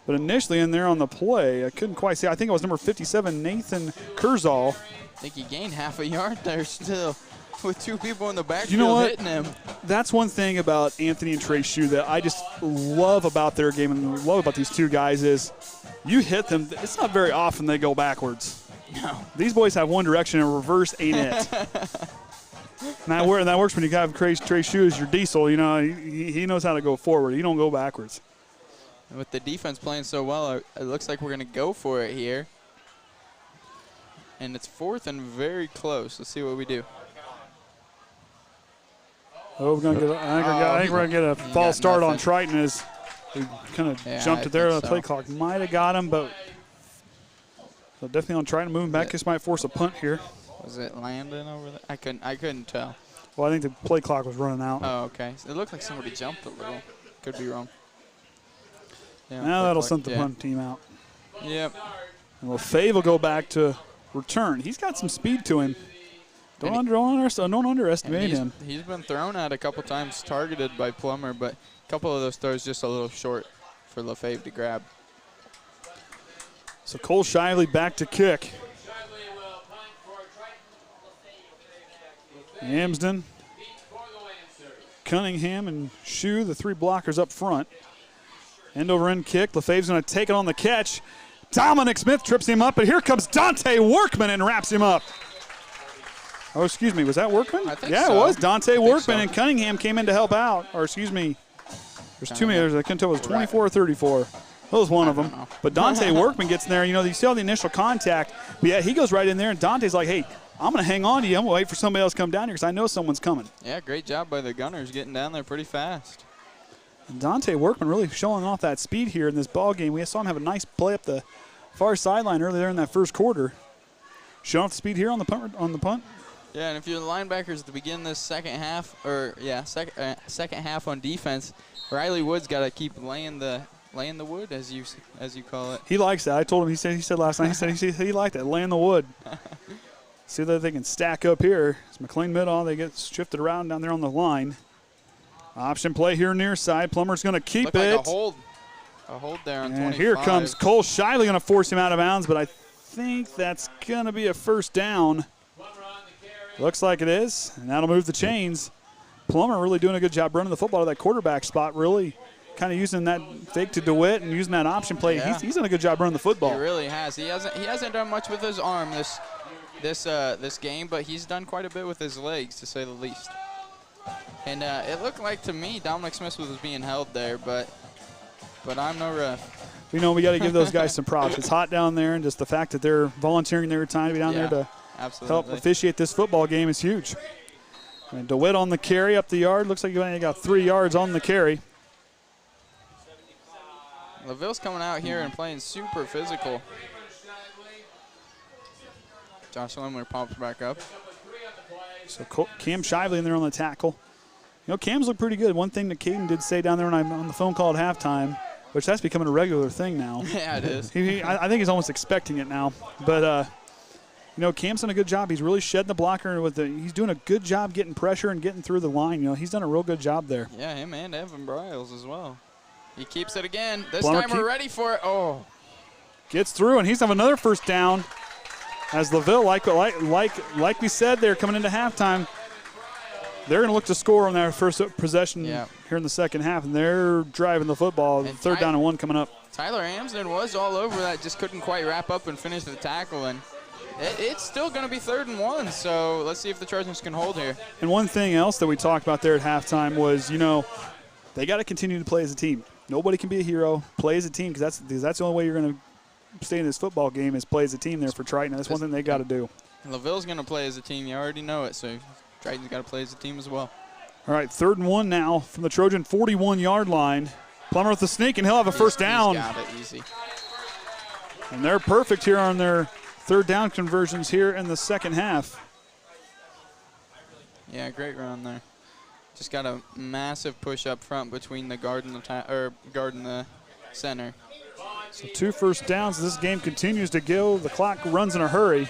But initially in there on the play, I couldn't quite see. I think it was number 57, Nathan Kurzal. I think he gained half a yard there still with 2 people in the backfield hitting him. That's one thing about Anthony and Trey Shu that I just love about their game and love about these 2 guys is you hit them, it's not very often they go backwards. No. These boys have one direction and reverse ain't it. And that works when you have Trey Shu as your diesel. He knows how to go forward. He don't go backwards. With the defense playing so well, it looks like we're going to go for it here. And it's 4th and very close. Let's see what we do. I think we're going to get a false start on Triton as we kind of jumped it there. The play clock might have got him, but so definitely on Triton moving back. This might force a punt here. Was it Landon over there? I couldn't tell. Well, I think the play clock was running out. Oh, okay. It looked like somebody jumped a little. Could be wrong. Yeah, now that'll send the punt team out. Yep. And LaFave will go back to return. He's got some speed to him. Don't underestimate him. He's been thrown at a couple times, targeted by Plummer, but a couple of those throws just a little short for LaFave to grab. So Cole Shively back to kick. Amsden, Cunningham, and Shu, the 3 blockers up front. End over end kick. LaFave's going to take it on the catch. Dominic Smith trips him up, but here comes Dante Workman and wraps him up. Oh, excuse me. Was that Workman? I think so. So. It was Dante Workman, and Cunningham came in to help out. Or, excuse me. There's too many others. I couldn't tell it was 24 or 34. That was one of them. But Dante Workman gets in there. You see all the initial contact. But, yeah, he goes right in there, and Dante's like, hey, I'm going to hang on to you. I'm going to wait for somebody else to come down here because I know someone's coming. Yeah, great job by the Gunners getting down there pretty fast. And Dante Workman really showing off that speed here in this ball game. We saw him have a nice play up the far sideline earlier in that first quarter. Showing off the speed here on the punt. Yeah, and if you're the linebackers to begin this second half on defense, Riley Wood's got to keep laying the wood, as you call it. He likes that. I told him. He said last night. He liked that, laying the wood. See that they can stack up here. It's McLean middle. They get shifted around down there on the line. Option play here near side. Plummer's going to keep Looked it. Like a hold there on 25. Here comes Cole Shively, going to force him out of bounds, but I think that's going to be a first down. Looks like it is, and that'll move the chains. Plummer really doing a good job running the football to that quarterback spot, really kind of using that fake to DeWitt and using that option play. Yeah. He's done a good job running the football. He really has. He hasn't done much with his arm this game, but he's done quite a bit with his legs, to say the least. And it looked like to me Dominic Smith was being held there, but I'm no ref. We got to give those guys some props. It's hot down there, and just the fact that they're volunteering their time to be down there to help officiate this football game is huge. And DeWitt on the carry up the yard. Looks like he got 3 yards on the carry. LaVille's coming out here and playing super physical. Josh Lemler pops back up. So Cam Shively in there on the tackle. Cam's look pretty good. One thing that Kaden did say down there when I'm on the phone call at halftime, which that's becoming a regular thing now. Yeah, it is. I think he's almost expecting it now. But Cam's done a good job. He's really shedding the blocker he's doing a good job getting pressure and getting through the line. He's done a real good job there. Yeah, him and Evan Bryles as well. He keeps it again. This Plummer time we're ready for it. Oh. Gets through, and he's having another first down. As LaVille, like we said, they're coming into halftime. They're going to look to score on their first possession here in the second half, and they're driving the football. And third down and 1 coming up. Tyler Amsden was all over that, just couldn't quite wrap up and finish the tackle, and it's still going to be 3rd and 1, so let's see if the Trojans can hold here. And one thing else that we talked about there at halftime was, they got to continue to play as a team. Nobody can be a hero. Play as a team, because that's the only way you're going to stay in this football game is play as a team there for Triton. That's one thing they got to do. LaVille's going to play as a team. You already know it, so Triton's got to play as a team as well. All right, 3rd and 1 now from the Trojan 41-yard line. Plummer with the sneak, and he'll have a first down. He's got it easy. And they're perfect here on their 3rd down conversions here in the second half. Yeah, great run there. Just got a massive push up front between the guard and the center. So 2 first downs. This game continues to go. The clock runs in a hurry.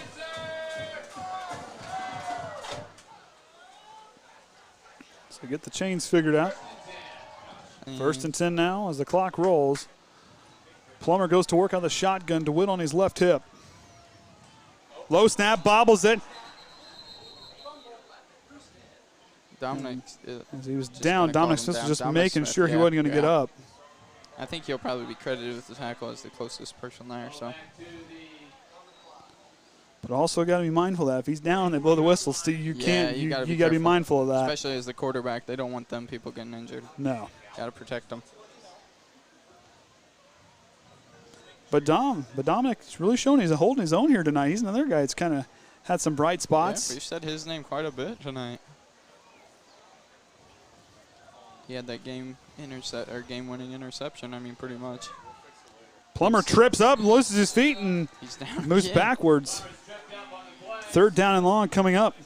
So get the chains figured out. 1st and 10 now as the clock rolls. Plummer goes to work on the shotgun. DeWitt on his left hip. Low snap, bobbles it. Dominic. As he was down, Dominic Smith was just making sure he wasn't going to get up. I think he'll probably be credited with the tackle as the closest person there. So. But also got to be mindful of that. If he's down, they blow the whistle. Steve, you got to be mindful of that. Especially as the quarterback, they don't want them people getting injured. No. Got to protect them. But Dominic's really showing he's holding his own here tonight. He's another guy that's kind of had some bright spots. Yeah, we've said his name quite a bit tonight. He had that game-winning interception. I mean, pretty much. Plummer trips up, loses his feet, and he's down moves backwards. 3rd down and long coming up.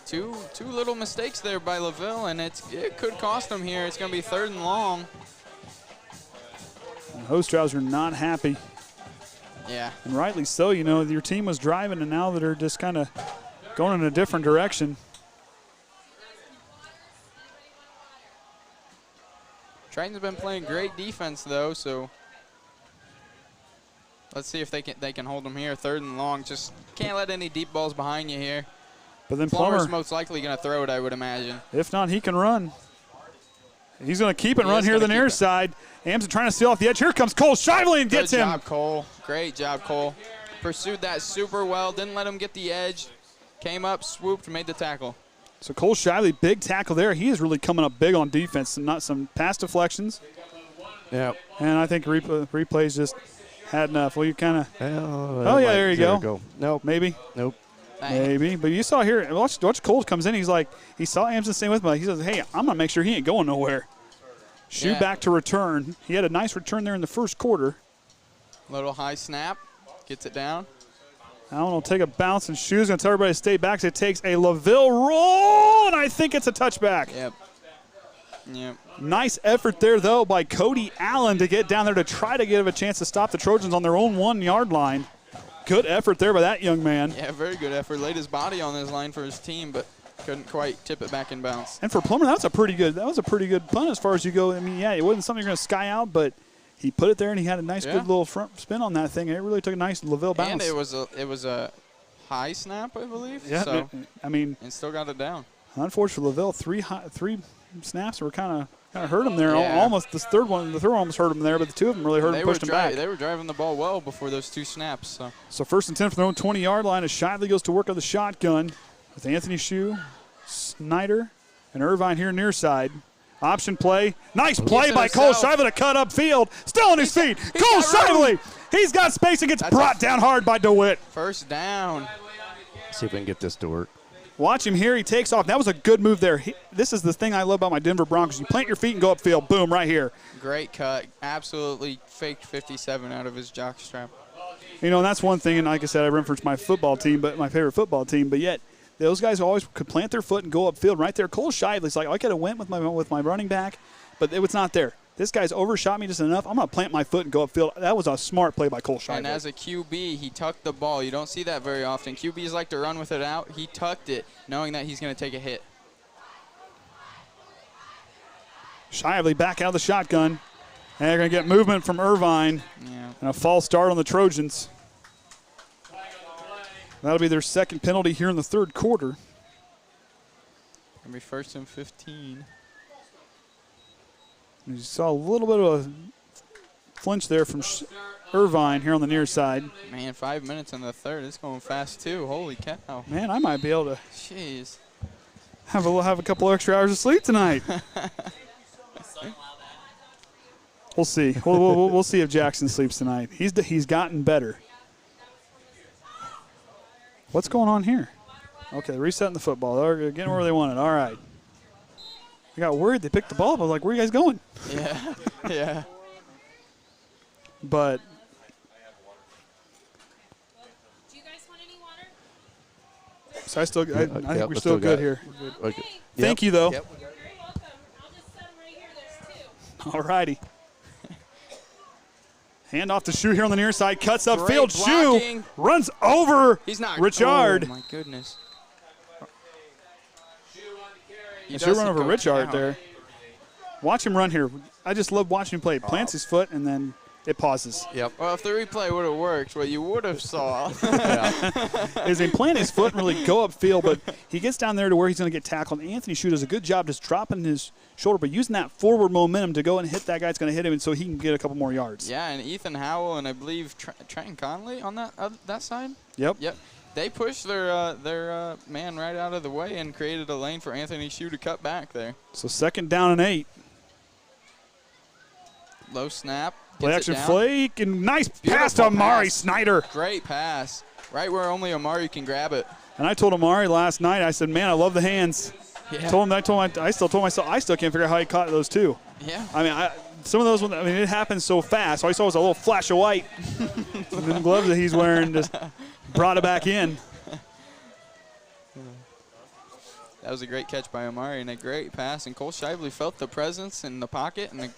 Two little mistakes there by LaVille, and it could cost them here. It's going to be 3rd and long. The Hostrow's are not happy. Yeah. And rightly so. Your team was driving, and now they're just kind of going in a different direction. Triton's been playing great defense, though, so let's see if they can hold them here. 3rd and long. Just can't let any deep balls behind you here. But then Plummer's most likely going to throw it, I would imagine. If not, he can run. He's going to keep it and run here the near side. Amson trying to steal off the edge. Here comes Cole Shively and gets him. Good job, Cole. Great job, Cole. Pursued that super well. Didn't let him get the edge. Came up, swooped, made the tackle. So Cole Shively, big tackle there. He is really coming up big on defense. Not some pass deflections. Yeah. And I think replays just had enough. Well, you kind of. There you go. Nope. Maybe. Nope. Maybe. But you saw here, watch Cole comes in. He's like, he saw Amson staying with me. He says, hey, I'm going to make sure he ain't going nowhere. Shoe back to return. He had a nice return there in the first quarter. Little high snap. Gets it down. Allen will take a bounce, and Shoe's going to tell everybody to stay back. So it takes a LaVille roll, and I think it's a touchback. Yep. Nice effort there, though, by Cody Allen to get down there to try to give a chance to stop the Trojans on their own 1-yard line. Good effort there by that young man. Yeah, very good effort. Laid his body on this line for his team, but couldn't quite tip it back in bounds. And for Plummer, that was a pretty good punt as far as you go. I mean, yeah, it wasn't something you're going to sky out, but he put it there, and he had a nice, good little front spin on that thing. And it really took a nice LaVille bounce. And it was a high snap, I believe. Yeah, so, and still got it down. Unfortunately, LaVille, three snaps were kind of hurt him there. Yeah. Almost the third one almost hurt him there, but the 2 of them really hurt him, pushed him back. They were driving the ball well before those 2 snaps. So 1st and 10 from their own 20-yard line as Shively goes to work on the shotgun with Anthony Shue, Snyder, and Irvine here near side. Option play. Nice play by Cole Shively to cut upfield. Still on his feet. Cole Shively. He's got space and gets brought down hard by DeWitt. First down. See if we can get this to work. Watch him here. He takes off. That was a good move there. This is the thing I love about my Denver Broncos. You plant your feet and go upfield. Boom, right here. Great cut. Absolutely faked 57 out of his jockstrap. And that's one thing, and like I said, I referenced my football team, but my favorite football team, but yet those guys always could plant their foot and go upfield right there. Cole Shively's like, I could have went with my running back, but it was not there. this guy's overshot me just enough. I'm going to plant my foot and go upfield. That was a smart play by Cole Shively. And as a QB, he tucked the ball. You don't see that very often. QBs like to run with it out. He tucked it, knowing that he's going to take a hit. Shively back out of the shotgun. And they're going to get movement from Irvine. Yeah. And a false start on the Trojans. That'll be their second penalty here in the third quarter. Going to be 1st and 15. You saw a little bit of a flinch there from Irvine here on the near side. Man, 5 minutes in the third. It's going fast, too. Holy cow. Man, I might be able to Jeez. have a couple extra hours of sleep tonight. We'll see. We'll see if Jackson sleeps tonight. He's gotten better. What's going on here? Okay, resetting the football. They're getting where they wanted. All right. I got worried. They picked the ball up. I was like, where are you guys going? Yeah, yeah. But Do you guys want any water? so I think we're still good here. Okay. Thank you, though. You're very welcome. I'll just set them right here. There's 2. All righty. Hand off to Shu here on the near side. Cuts up Great field. blocking. Shu runs over He's not. Richard. Oh, my goodness. He should run over Richard there. Watch him run here. I just love watching him play. Plants his foot and then it pauses. Yep. Well, if the replay would have worked, what you would have saw. Is he plant his foot and really go upfield, but he gets down there to where he's going to get tackled. And Anthony Shu does a good job just dropping his shoulder, but using that forward momentum to go and hit that guy that's going to hit him, and so he can get a couple more yards. Yeah, and Ethan Howell and I believe Triton Conley on that side. Yep. Yep. They pushed their man right out of the way and created a lane for Anthony Shu to cut back there. So 2nd down and 8. Low snap. Play action flake and nice pass to Amari Snyder. Great pass. Right where only Amari can grab it. And I told Amari last night, I said, man, I love the hands. Yeah. I still told myself, I still can't figure out how he caught those two. Yeah. I mean, some of those, it happened so fast. All I saw was a little flash of white. And the gloves that he's wearing just brought it back in. That was a great catch by Amari and a great pass. And Cole Shively felt the presence in the pocket and a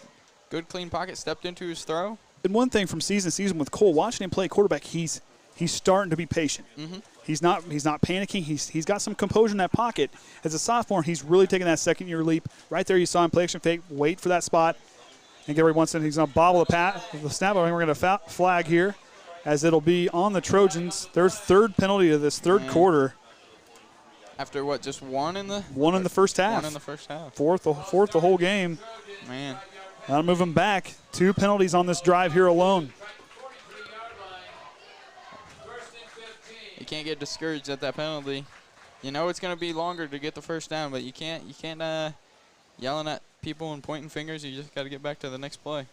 good, clean pocket, stepped into his throw. And one thing from season to season with Cole, watching him play quarterback, he's starting to be patient. Mm-hmm. He's not panicking. He's got some composure in that pocket. As a sophomore, he's really taking that second-year leap. Right there, you saw him play action fake, wait for that spot, and get where he wants it. He's going to bobble the snap. I think we're going to flag here, as it'll be on the Trojans. Their third penalty of this third quarter. After what, just one in the first half. One in the first half. Fourth the whole game. Man. That'll move him back. 2 penalties on this drive here alone. You can't get discouraged at that penalty. You know it's going to be longer to get the first down, but you can't yelling at people and pointing fingers. You just got to get back to the next play.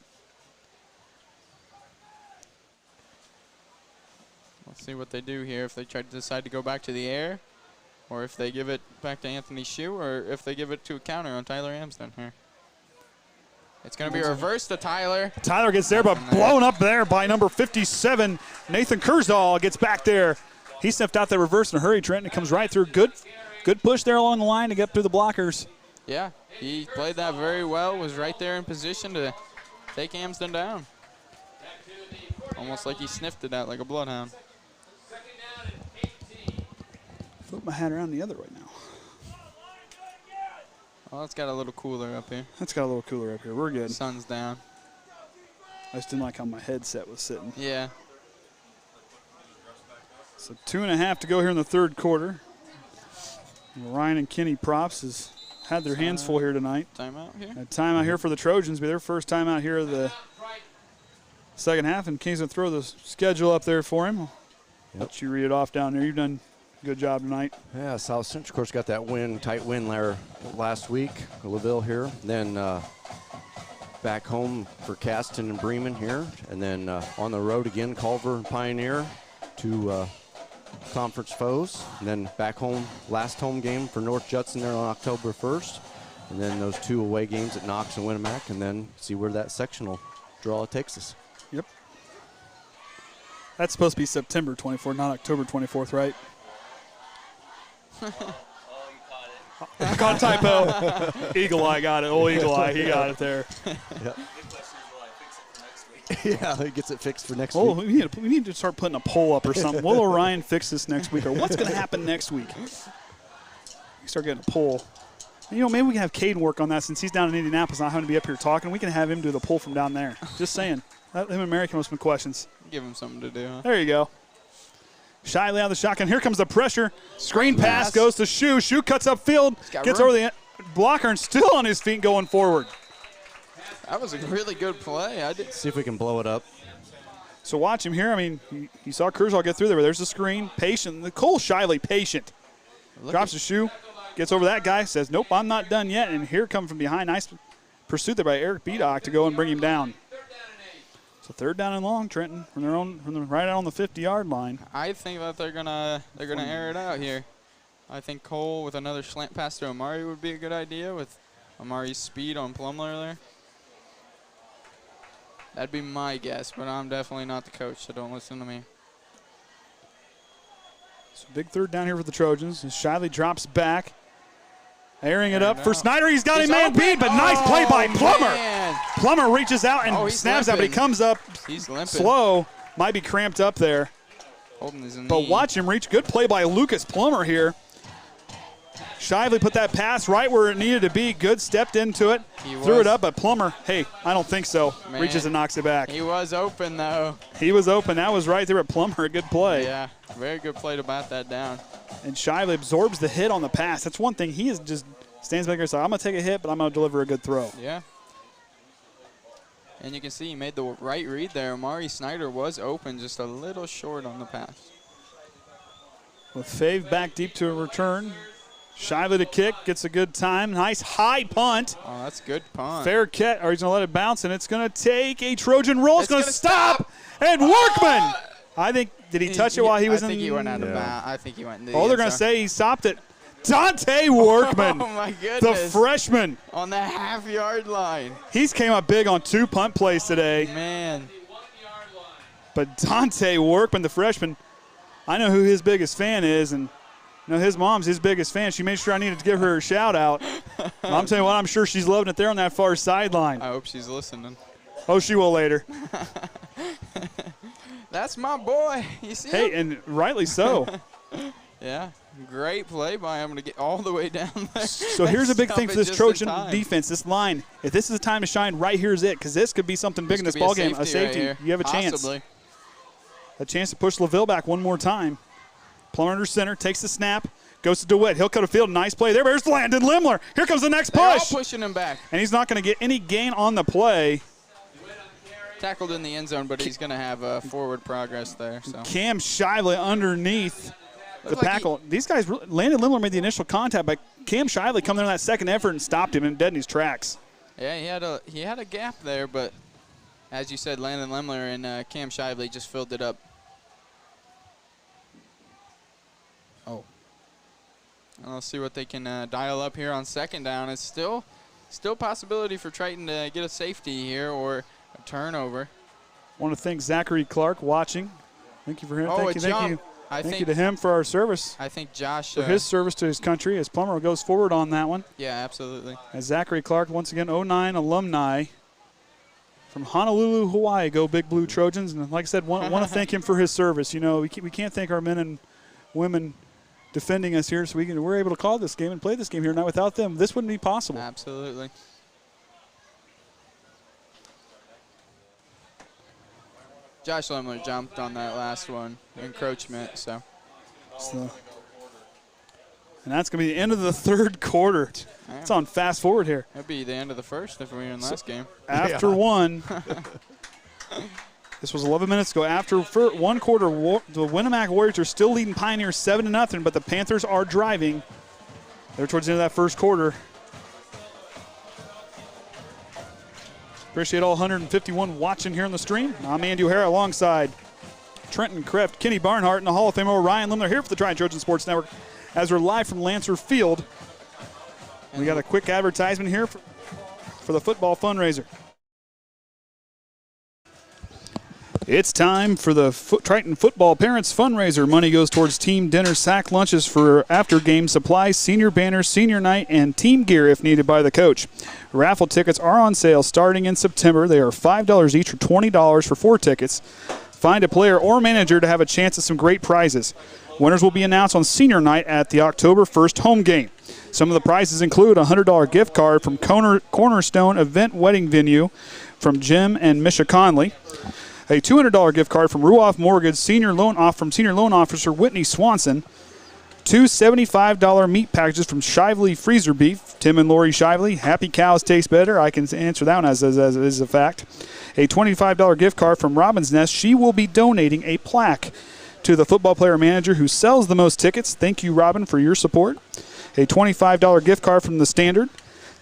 Let's see what they do here. If they try to decide to go back to the air, or if they give it back to Anthony Shu, or if they give it to a counter on Tyler Amsden here. It's going to be reversed to Tyler. Tyler gets there, but blown up there by number 57. Nathan Kurzdal gets back there. He sniffed out that reverse in a hurry, Trent. It comes right through. Good push there along the line to get through the blockers. Yeah, he played that very well, was right there in position to take Amsden down. Almost like he sniffed it out like a bloodhound. Flip my hat around the other way now. Oh, it's got a little cooler up here. It's got a little cooler up here. We're good. Sun's down. I just didn't like how my headset was sitting. Yeah. So 2.5 to go here in the third quarter. Ryan and Kenny Props has had their hands full here tonight. Timeout here? A timeout here for the Trojans. Be their first timeout here of the second half. And Kenny's going to throw the schedule up there for him. I'll let you read it off down there. You've done a good job tonight. Yeah, South Central, of course, got that tight win there last week. LaVille here. Then back home for Caston and Bremen here. And then on the road again, Culver and Pioneer, 2 conference foes. And then back home, last home game for North Judson there on October 1st. And then those 2 away games at Knox and Winnemac. And then see where that sectional draw takes us. Yep. That's supposed to be September 24th, not October 24th, right? Caught a typo. Eagle Eye got it. Old Eagle Eye, he got it there. Yep. Yeah, he gets it fixed for next Oh, week. we need to start putting a poll up or something. Will Orion fix this next week, or what's going to happen next week? We start getting a poll. You know, maybe we can have Kaden work on that since he's down in Indianapolis, not having to be up here talking. We can have him do the poll from down there. Just saying. Him and Mary come up with some questions. Give him something to do, huh? There you go. Shyly out of the shotgun. Here comes the pressure. Screen pass goes to Shu. Shu cuts upfield, gets over the blocker, and still on his feet going forward. That was a really good play. See if we can blow it up. So watch him here. I mean, you saw Kershaw get through there. There's the screen. Patient. Cole Shyly patient. Drops the shoe. Gets over that guy. Says, nope, I'm not done yet. And here come from behind. Nice pursuit there by Eric Bedock to go and bring him down. So 3rd down and long, Trenton, from right out on the 50-yard line. I think that they're gonna air it out here. I think Cole with another slant pass to Amari would be a good idea with Amari's speed on Lemler there. That'd be my guess, but I'm definitely not the coach, so don't listen to me. So big 3rd down here for the Trojans. As Shyly drops back. Airing it up for Snyder. He's got a man beat, but nice play by Plummer. Man. Plummer reaches out and snaps out, but he comes up slow. Might be cramped up there. Holding his knee. But watch him reach. Good play by Lucas Plummer here. Shyly put that pass right where it needed to be. Good, stepped into it, threw it up, but Plummer, hey, I don't think so. Man. Reaches and knocks it back. He was open, though. He was open. That was right there at Plummer. A good play. Yeah, very good play to bat that down. And Shyly absorbs the hit on the pass. That's one thing. He is just stands back there and says, I'm going to take a hit, but I'm going to deliver a good throw. Yeah. And you can see he made the right read there. Amari Snyder was open, just a little short on the pass. With Fave back deep to a return. Shyly to kick, gets a good time. Nice high punt. Oh, that's a good punt. Fair catch, or he's going to let it bounce, and it's going to take a Trojan roll. It's going to stop. And Workman. I think, did he touch it while he was in? I think he went out of bounds. I think he went in the they're going to say he stopped it. Dante Workman. Oh, my goodness. The freshman. On the half-yard line. He's came up big on 2 punt plays today. Man. But Dante Workman, the freshman, I know who his biggest fan is, and you know, his mom's his biggest fan. She made sure I needed to give her a shout-out. I'm telling you what, I'm sure she's loving it there on that far sideline. I hope she's listening. Oh, she will later. That's my boy. You see Hey, him? and rightly so. Yeah, great play by him to get all the way down there. So here's a big thing for this Trojan defense, this line. If this is a time to shine, right here's it, because this could be something big in this ballgame. A safety. Right, you have a chance. A chance to push LaVille back one more time. Plummer under center, takes the snap, goes to DeWitt. He'll cut a field. Nice play there. There's Landon Lemler. Here comes the next push. They're all pushing him back. And he's not going to get any gain on the play. Tackled in the end zone, but he's going to have forward progress there. So Cam Shyly underneath the tackle. These guys, Landon Lemler made the initial contact, but Cam Shyly coming in on that second effort and stopped him dead in his tracks. Yeah, he had a gap there, but as you said, Landon Lemler and Cam Shyly just filled it up. Oh. And let's see what they can dial up here on 2nd down. It's still possibility for Triton to get a safety here or a turnover. I want to thank Zachary Clark watching. Thank you for him. Oh, Thank you to him for our service. I think Josh for his service to his country as Plummer goes forward on that one. Yeah, absolutely. As Zachary Clark, once again, 09 alumni from Honolulu, Hawaii. Go Big Blue Trojans. And like I said, want to thank him for his service. You know, we can't thank our men and women defending us here, so we're able to call this game and play this game here tonight. Without them, this wouldn't be possible. Absolutely. Josh Lemler jumped on that last one, encroachment, so. And that's going to be the end of the 3rd quarter. Yeah. It's on fast forward here. That'd be the end of the 1st if we were in last game. After one. This was 11 minutes ago. After 1 quarter, the Winnemac Warriors are still leading Pioneers 7-0, but the Panthers are driving. They're towards the end of that 1st quarter. Appreciate all 151 watching here on the stream. I'm Andy O'Hara alongside Trenton Kreft, Kenny Barnhart, and the Hall of Famer Orion Lemler here for the Triton Trojan Sports Network as we're live from Lancer Field. We got a quick advertisement here for the football fundraiser. It's time for the Triton Football Parents Fundraiser. Money goes towards team dinner, sack lunches for after-game supplies, senior banners, senior night, and team gear if needed by the coach. Raffle tickets are on sale starting in September. They are $5 each or $20 for 4 tickets. Find a player or manager to have a chance at some great prizes. Winners will be announced on senior night at the October 1st home game. Some of the prizes include a $100 gift card from Cornerstone Event Wedding Venue from Jim and Misha Conley. A $200 gift card from Ruoff Mortgage Senior Loan Officer Whitney Swanson. 2 $75 meat packages from Shively Freezer Beef. Tim and Lori Shively. Happy cows taste better. I can answer that one as is a fact. A $25 gift card from Robin's Nest. She will be donating a plaque to the football player manager who sells the most tickets. Thank you, Robin, for your support. A $25 gift card from The Standard.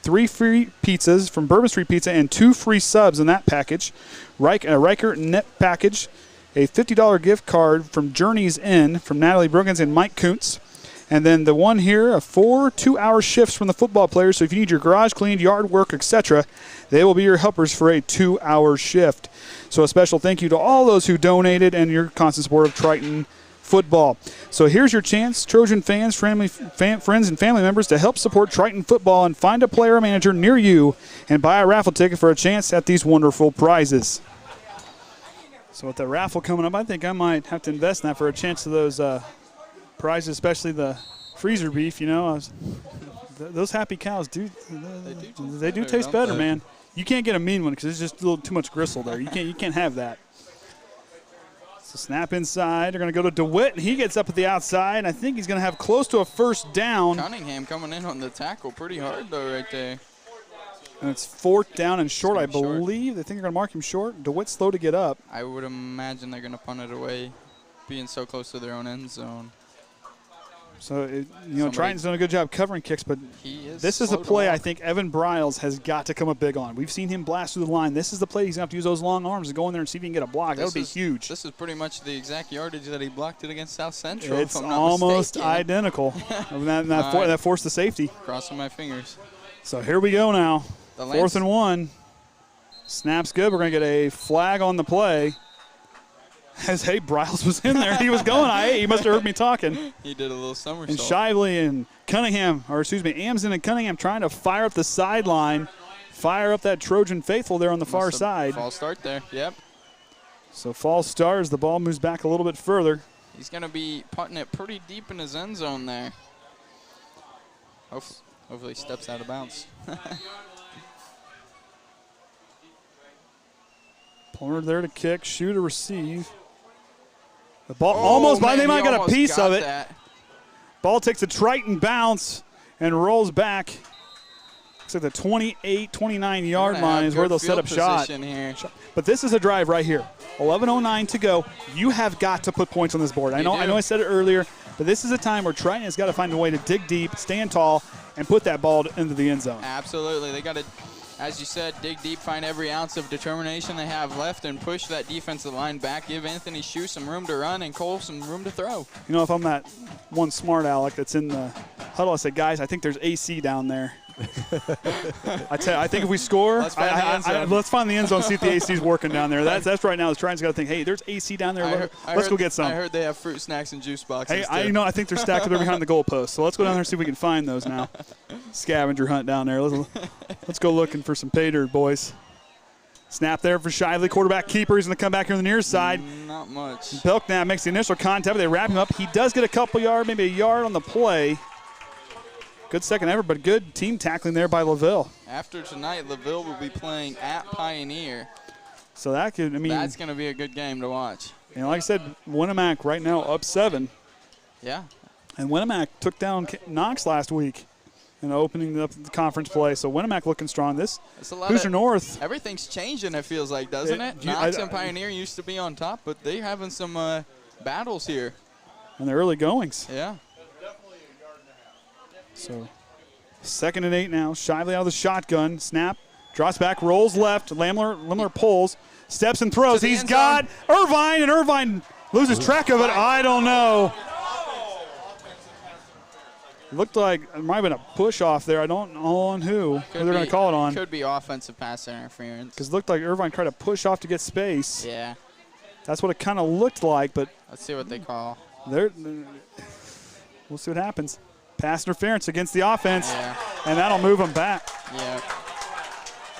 3 free pizzas from Bourbon Street Pizza and 2 free subs in that package. A Riker Net package. A $50 gift card from Journey's Inn from Natalie Brookins and Mike Kuntz. And then the one here, 4 2-hour shifts from the football players. So if you need your garage cleaned, yard work, etc., they will be your helpers for a 2-hour shift. So a special thank you to all those who donated and your constant support of Triton football. So here's your chance, Trojan fans, friends, and family members, to help support Triton football and find a player or manager near you and buy a raffle ticket for a chance at these wonderful prizes. So with the raffle coming up, I think I might have to invest in that for a chance of those prizes, especially the freezer beef. You know, those happy cows do taste better, man. You can't get a mean one because there's just a little too much gristle there. You can't have that. So snap inside. They're going to go to DeWitt, and he gets up at the outside, and I think he's going to have close to a first down. Cunningham coming in on the tackle pretty hard, though, right there. And it's 4th down and short, I believe. They think they're going to mark him short. DeWitt's slow to get up. I would imagine they're going to punt it away, being so close to their own end zone. So, Triton's done a good job covering kicks, but this is a play I think Evan Briles has got to come up big on. We've seen him blast through the line. This is the play he's going to have to use those long arms to go in there and see if he can get a block. That would be huge. This is pretty much the exact yardage that he blocked it against South Central. It's almost identical. that forced the safety. Crossing my fingers. So here we go now. 4th and 1. Snap's good. We're going to get a flag on the play. As Briles was in there, he was going. He must have heard me talking. He did a little somersault. And Shively and Amson and Cunningham trying to fire up the sideline, fire up that Trojan faithful there on the far side. False start there, yep. So false start as the ball moves back a little bit further. He's going to be punting it pretty deep in his end zone there. Hopefully he steps out of bounds. Plummer there to kick, shoot or receive. The ball almost by. They might get a piece of it. Ball takes a Triton bounce and rolls back. Looks like the 28, 29-yard line is where they'll set up shot. Here. But this is a drive right here. 11:09 to go. You have got to put points on this board. I know I said it earlier, but this is a time where Triton has got to find a way to dig deep, stand tall, and put that ball into the end zone. Absolutely. They got to, as you said, dig deep, find every ounce of determination they have left, and push that defensive line back. Give Anthony Shue some room to run and Cole some room to throw. You know, if I'm that one smart aleck that's in the huddle, I say, guys, I think there's AC down there. I think if we score, let's find the end zone, see if the AC is working down there. That's right now. Triton's got to think, hey, there's AC down there. Let's go get some. I heard they have fruit snacks and juice boxes. Hey, I think they're stacked up there behind the goalpost. So let's go down there and see if we can find those now. Scavenger hunt down there. Let's go looking for some pay dirt, boys. Snap there for Shively, quarterback keeper. He's going to come back here on the near side. Not much. Belknap makes the initial contact, but they wrap him up. He does get a couple yards, maybe a yard on the play. Good second effort, but good team tackling there by LaVille. After tonight, LaVille will be playing at Pioneer. So that could, that's going to be a good game to watch. And like I said, Winnemac right now up 7. Yeah. And Winnemac took down Knox last week in opening up the conference play. So Winnemac looking strong. Hoosier North. Everything's changing, it feels like, doesn't it? Knox and Pioneer used to be on top, but they're having some battles here. In the early goings. Yeah. So 2nd and 8 now. Shively out of the shotgun. Snap. Drops back. Rolls left. Lemler pulls. Steps and throws. He's got Irvine, and Irvine loses track of it. I don't know. Looked like it might have been a push off there. I don't know on who they're going to call it on. Could be offensive pass interference. Because it looked like Irvine tried to push off to get space. Yeah. That's what it kind of looked like, but Let's see what they call. we'll see what happens. Pass interference against the offense, and that'll move them back. Yeah.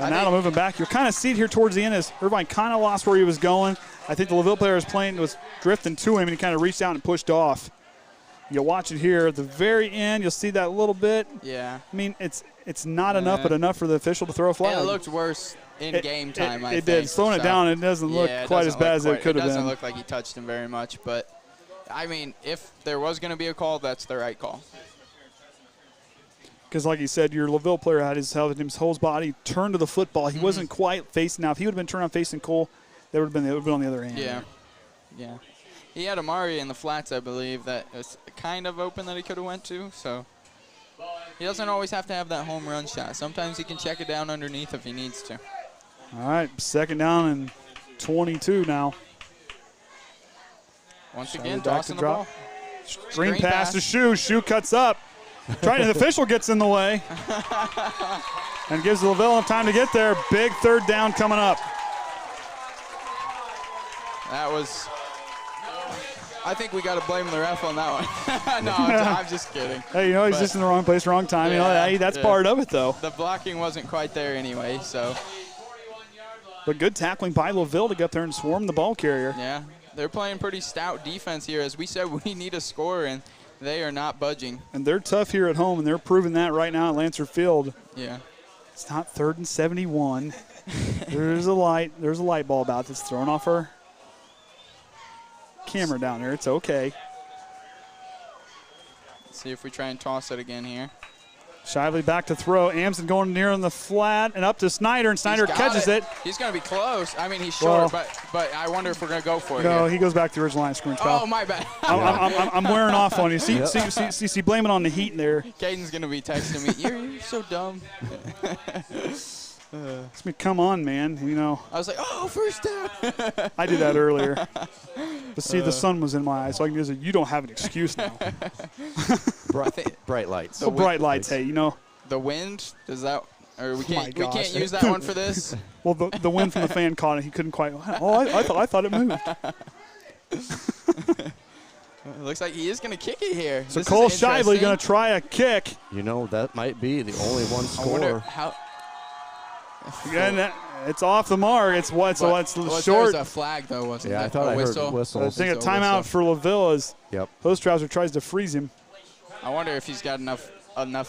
And that'll move him back. You'll kind of see it here towards the end as Irvine kind of lost where he was going. I think the LaVille player was drifting to him, and he kind of reached out and pushed off. You'll watch it here at the very end. You'll see that a little bit. Yeah. I mean, it's not enough, but enough for the official to throw a flag. And it looked worse in game time, I think. It did. Slowing it down, it doesn't look quite as bad as it could have been. It doesn't look like he touched him very much, but, I mean, if there was going to be a call, that's the right call. Because, like you said, your LaVille player had his whole body turned to the football. He wasn't quite facing. Now, if he would have been turned on facing Cole, it would have been on the other hand. Yeah. Yeah. He had Amari in the flats, I believe, that was kind of open that he could have went to. So he doesn't always have to have that home run shot. Sometimes he can check it down underneath if he needs to. All right, 2nd down and 22 now. Once again, tossing the ball. Screen pass to Shu. Shu cuts up. Triton, the official gets in the way and gives LaVille enough time to get there. Big 3rd down coming up. That was, I think we got to blame the ref on that one. No, I'm just kidding. Hey, he's just in the wrong place, wrong time. That's part of it, though. The blocking wasn't quite there anyway, so. But good tackling by LaVille to get up there and swarm the ball carrier. Yeah, they're playing pretty stout defense here. As we said, we need a score, and they are not budging. And they're tough here at home, and they're proving that right now at Lancer Field. Yeah. It's not 3rd and 71. There's a light bulb out that's thrown off our camera down there. It's okay. Let's see if we try and toss it again here. Shively back to throw. Amson going near on the flat and up to Snyder, and Snyder catches it. He's going to be close. I mean, he's short, but I wonder if we're going to go for it. No, here. He goes back to the original line of scrimmage. Oh, my bad. I'm wearing off on you. See, blame it on the heat there. Caden's going to be texting me, you're so dumb. Come on, man. I was like, oh, 1st down. I did that earlier. But see, the sun was in my eyes, so I can just say, you don't have an excuse now. Bright lights. Bright lights, hey, The wind, does that, or we can't use that one for this? Well, the wind from the fan caught it. He couldn't quite, I thought it moved. It looks like he is going to kick it here. So Cole Shively going to try a kick. That might be the only one score. I wonder how. Again, it's off the mark. It's short. There was a flag, though, wasn't there? I thought I heard a whistle. I think a timeout for LaVille as Post Trouser tries to freeze him. I wonder if he's got enough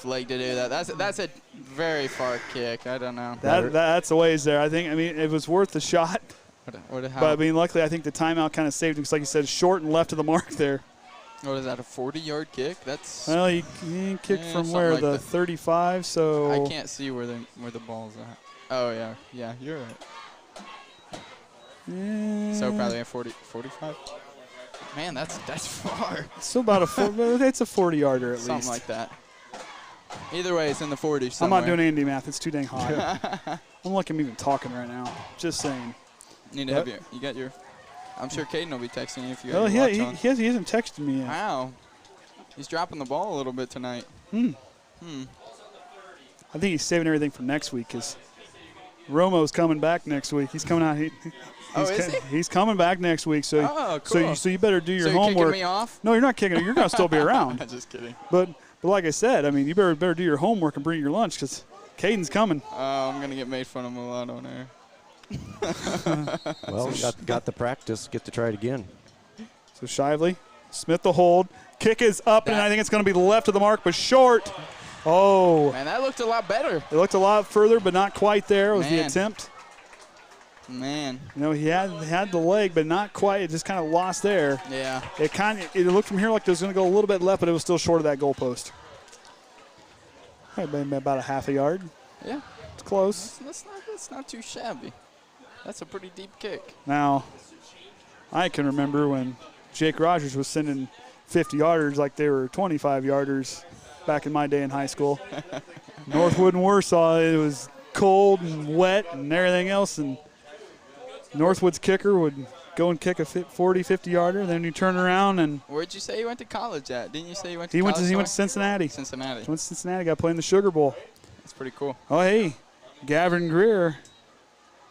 leg to do that. That's a very far kick. I don't know. That's a ways there. I mean, it was worth the shot. But, I mean, luckily, I think the timeout kind of saved him because, like you said, short and left of the mark there. What is that, a 40-yard kick? That's. Well, he kicked from where? Like the 35, so. I can't see where the ball's at. Oh, yeah. Yeah, you're right. Yeah. So probably a 45? Man, that's far. It's still about it's a 40-yarder at least. Something like that. Either way, it's in the 40s somewhere. I'm not doing Andy math. It's too dang high. I'm lucky I'm even talking right now. Just saying. Need to have you got your. I'm sure Kaden will be texting you if you. Oh, he hasn't texted me yet. Wow. He's dropping the ball a little bit tonight. I think he's saving everything for next week because Romo's coming back next week. He's coming out. He's coming back next week. So, cool. so you better do your homework. homework. You're kicking me off? No, you're not kicking. You're going to still be around. Just kidding. But like I said, I mean, you better do your homework and bring your lunch because Caden's coming. I'm going to get made fun of a lot on air. Well, got the practice. Get to try it again. So Shively, Smith the hold. Kick is up, and I think it's going to be left of the mark, but short. Oh. Man, that looked a lot better. It looked a lot further, but not quite there. It was the attempt. Man. He had the leg, but not quite. It just kind of lost there. Yeah. It looked from here like it was going to go a little bit left, but it was still short of that goalpost. Maybe about a half a yard. Yeah. It's close. That's not too shabby. That's a pretty deep kick. Now, I can remember when Jake Rogers was sending 50-yarders like they were 25-yarders back in my day in high school. Northwood and Warsaw, it was cold and wet and everything else, and Northwood's kicker would go and kick a 40, 50-yarder, then you turn around and. Where'd you say you went to college at? Didn't you say you went to college? He went to Cincinnati. Cincinnati. He went to Cincinnati, got to play in the Sugar Bowl. That's pretty cool. Oh, hey, Gavin Greer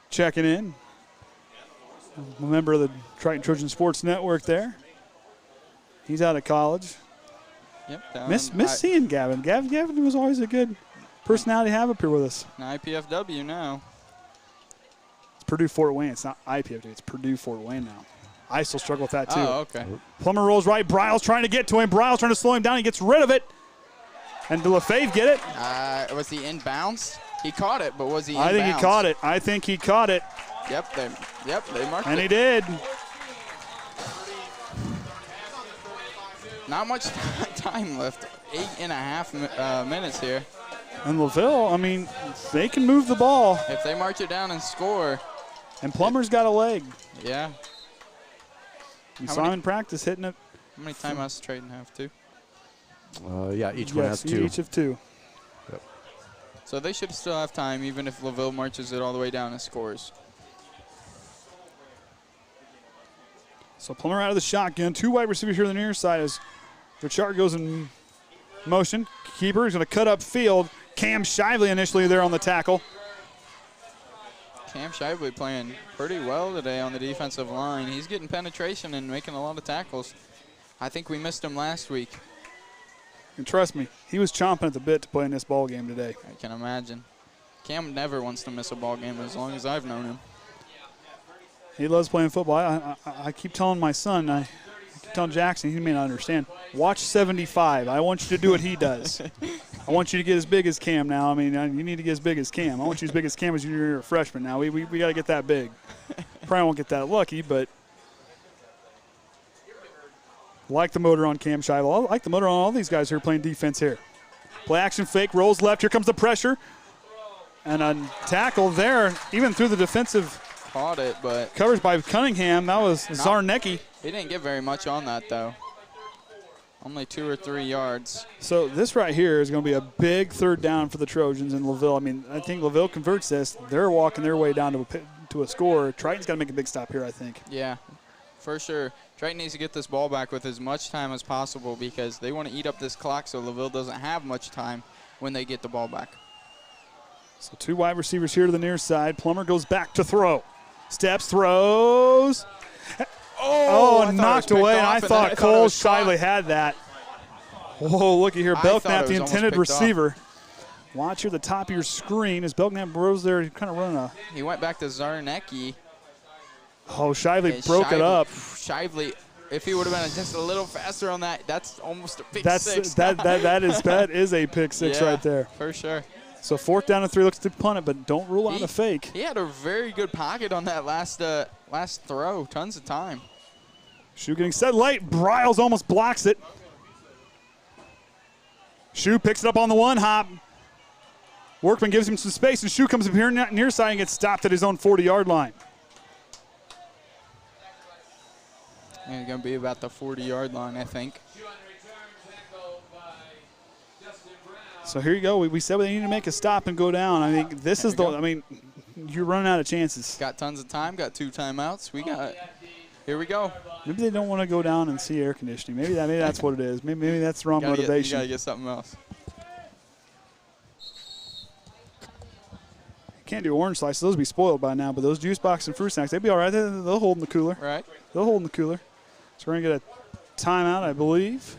checking in. a member of the Triton Trojan Sports Network there. He's out of college. Yep. Miss seeing Gavin. Gavin was always a good personality to have up here with us. An IPFW now. It's Purdue Fort Wayne. It's not IPFW. It's Purdue Fort Wayne now. I still struggle with that too. Oh, okay. Plummer rolls right. Bryles trying to get to him. Bryles trying to slow him down. He gets rid of it. And did LaFave get it? Was he inbounds? He caught it, but was he inbounds? I think he caught it. I think he caught it. Yep, they marked it. And he did. Not much time left. 8.5 minutes here. And LaVille, I mean, they can move the ball. If they march it down and score. And Plummer's got a leg. Yeah. You saw him in practice hitting it. How many timeouts does Triton have? 2? Yeah, each one has 2. Each of 2. Yep. So they should still have time, even if LaVille marches it all the way down and scores. So Plummer out of the shotgun. 2 wide receivers here on the near side as Richard goes in motion. Keeper is going to cut up field. Cam Shively initially there on the tackle. Cam Shively playing pretty well today on the defensive line. He's getting penetration and making a lot of tackles. I think we missed him last week. And trust me, he was chomping at the bit to play in this ball game today. I can imagine. Cam never wants to miss a ball game as long as I've known him. He loves playing football. I keep telling my son, I keep telling Jackson, he may not understand, watch 75. I want you to do what he does. I want you to get as big as Cam now. I mean, you need to get as big as Cam. I want you as big as Cam as you're a freshman now. We got to get that big. Probably won't get that lucky, but like the motor on Cam Shively. I like the motor on all these guys who are playing defense here. Play action fake, rolls left. Here comes the pressure. And a tackle there, even through the defensive. Caught it, but coverage by Cunningham. That was Zarnecki. He didn't get very much on that, though. Only 2 or 3 yards. So this right here is going to be a big third down for the Trojans in LaVille. I mean, I think LaVille converts this. They're walking their way down to a score. Triton's got to make a big stop here, I think. Yeah, for sure. Triton needs to get this ball back with as much time as possible because they want to eat up this clock so LaVille doesn't have much time when they get the ball back. So 2 wide receivers here to the near side. Plummer goes back to throw. Steps, throws. Oh, knocked away, and I thought Cole Shively had that. Whoa, looky here. Belknap, the intended receiver. Watch here the top of your screen as Belknap rose there. He's kind of running a. He went back to Zarnecki. Oh, Shively broke it up. Shively, if he would have been just a little faster on that, that's almost a pick six. That is a pick six right there. For sure. So 4th down and 3, looks to punt it, but don't rule out a fake. He had a very good pocket on that last throw. Tons of time. Shoe getting set late. Bryles almost blocks it. Shoe picks it up on the 1 hop. Workman gives him some space, and Shoe comes up here near side and gets stopped at his own 40-yard line. And it's going to be about the 40-yard line, I think. So here you go. We said they need to make a stop and go down. I think this is I mean, you're running out of chances. Got tons of time. Got 2 timeouts. Here we go. Maybe they don't want to go down and see air conditioning. Maybe that's what it is. Maybe that's the wrong motivation. You got to get something else. Can't do orange slices. Those would be spoiled by now. But those juice box and fruit snacks, they'd be all right. They'll hold in the cooler. Right. They'll hold in the cooler. So we're going to get a timeout, I believe.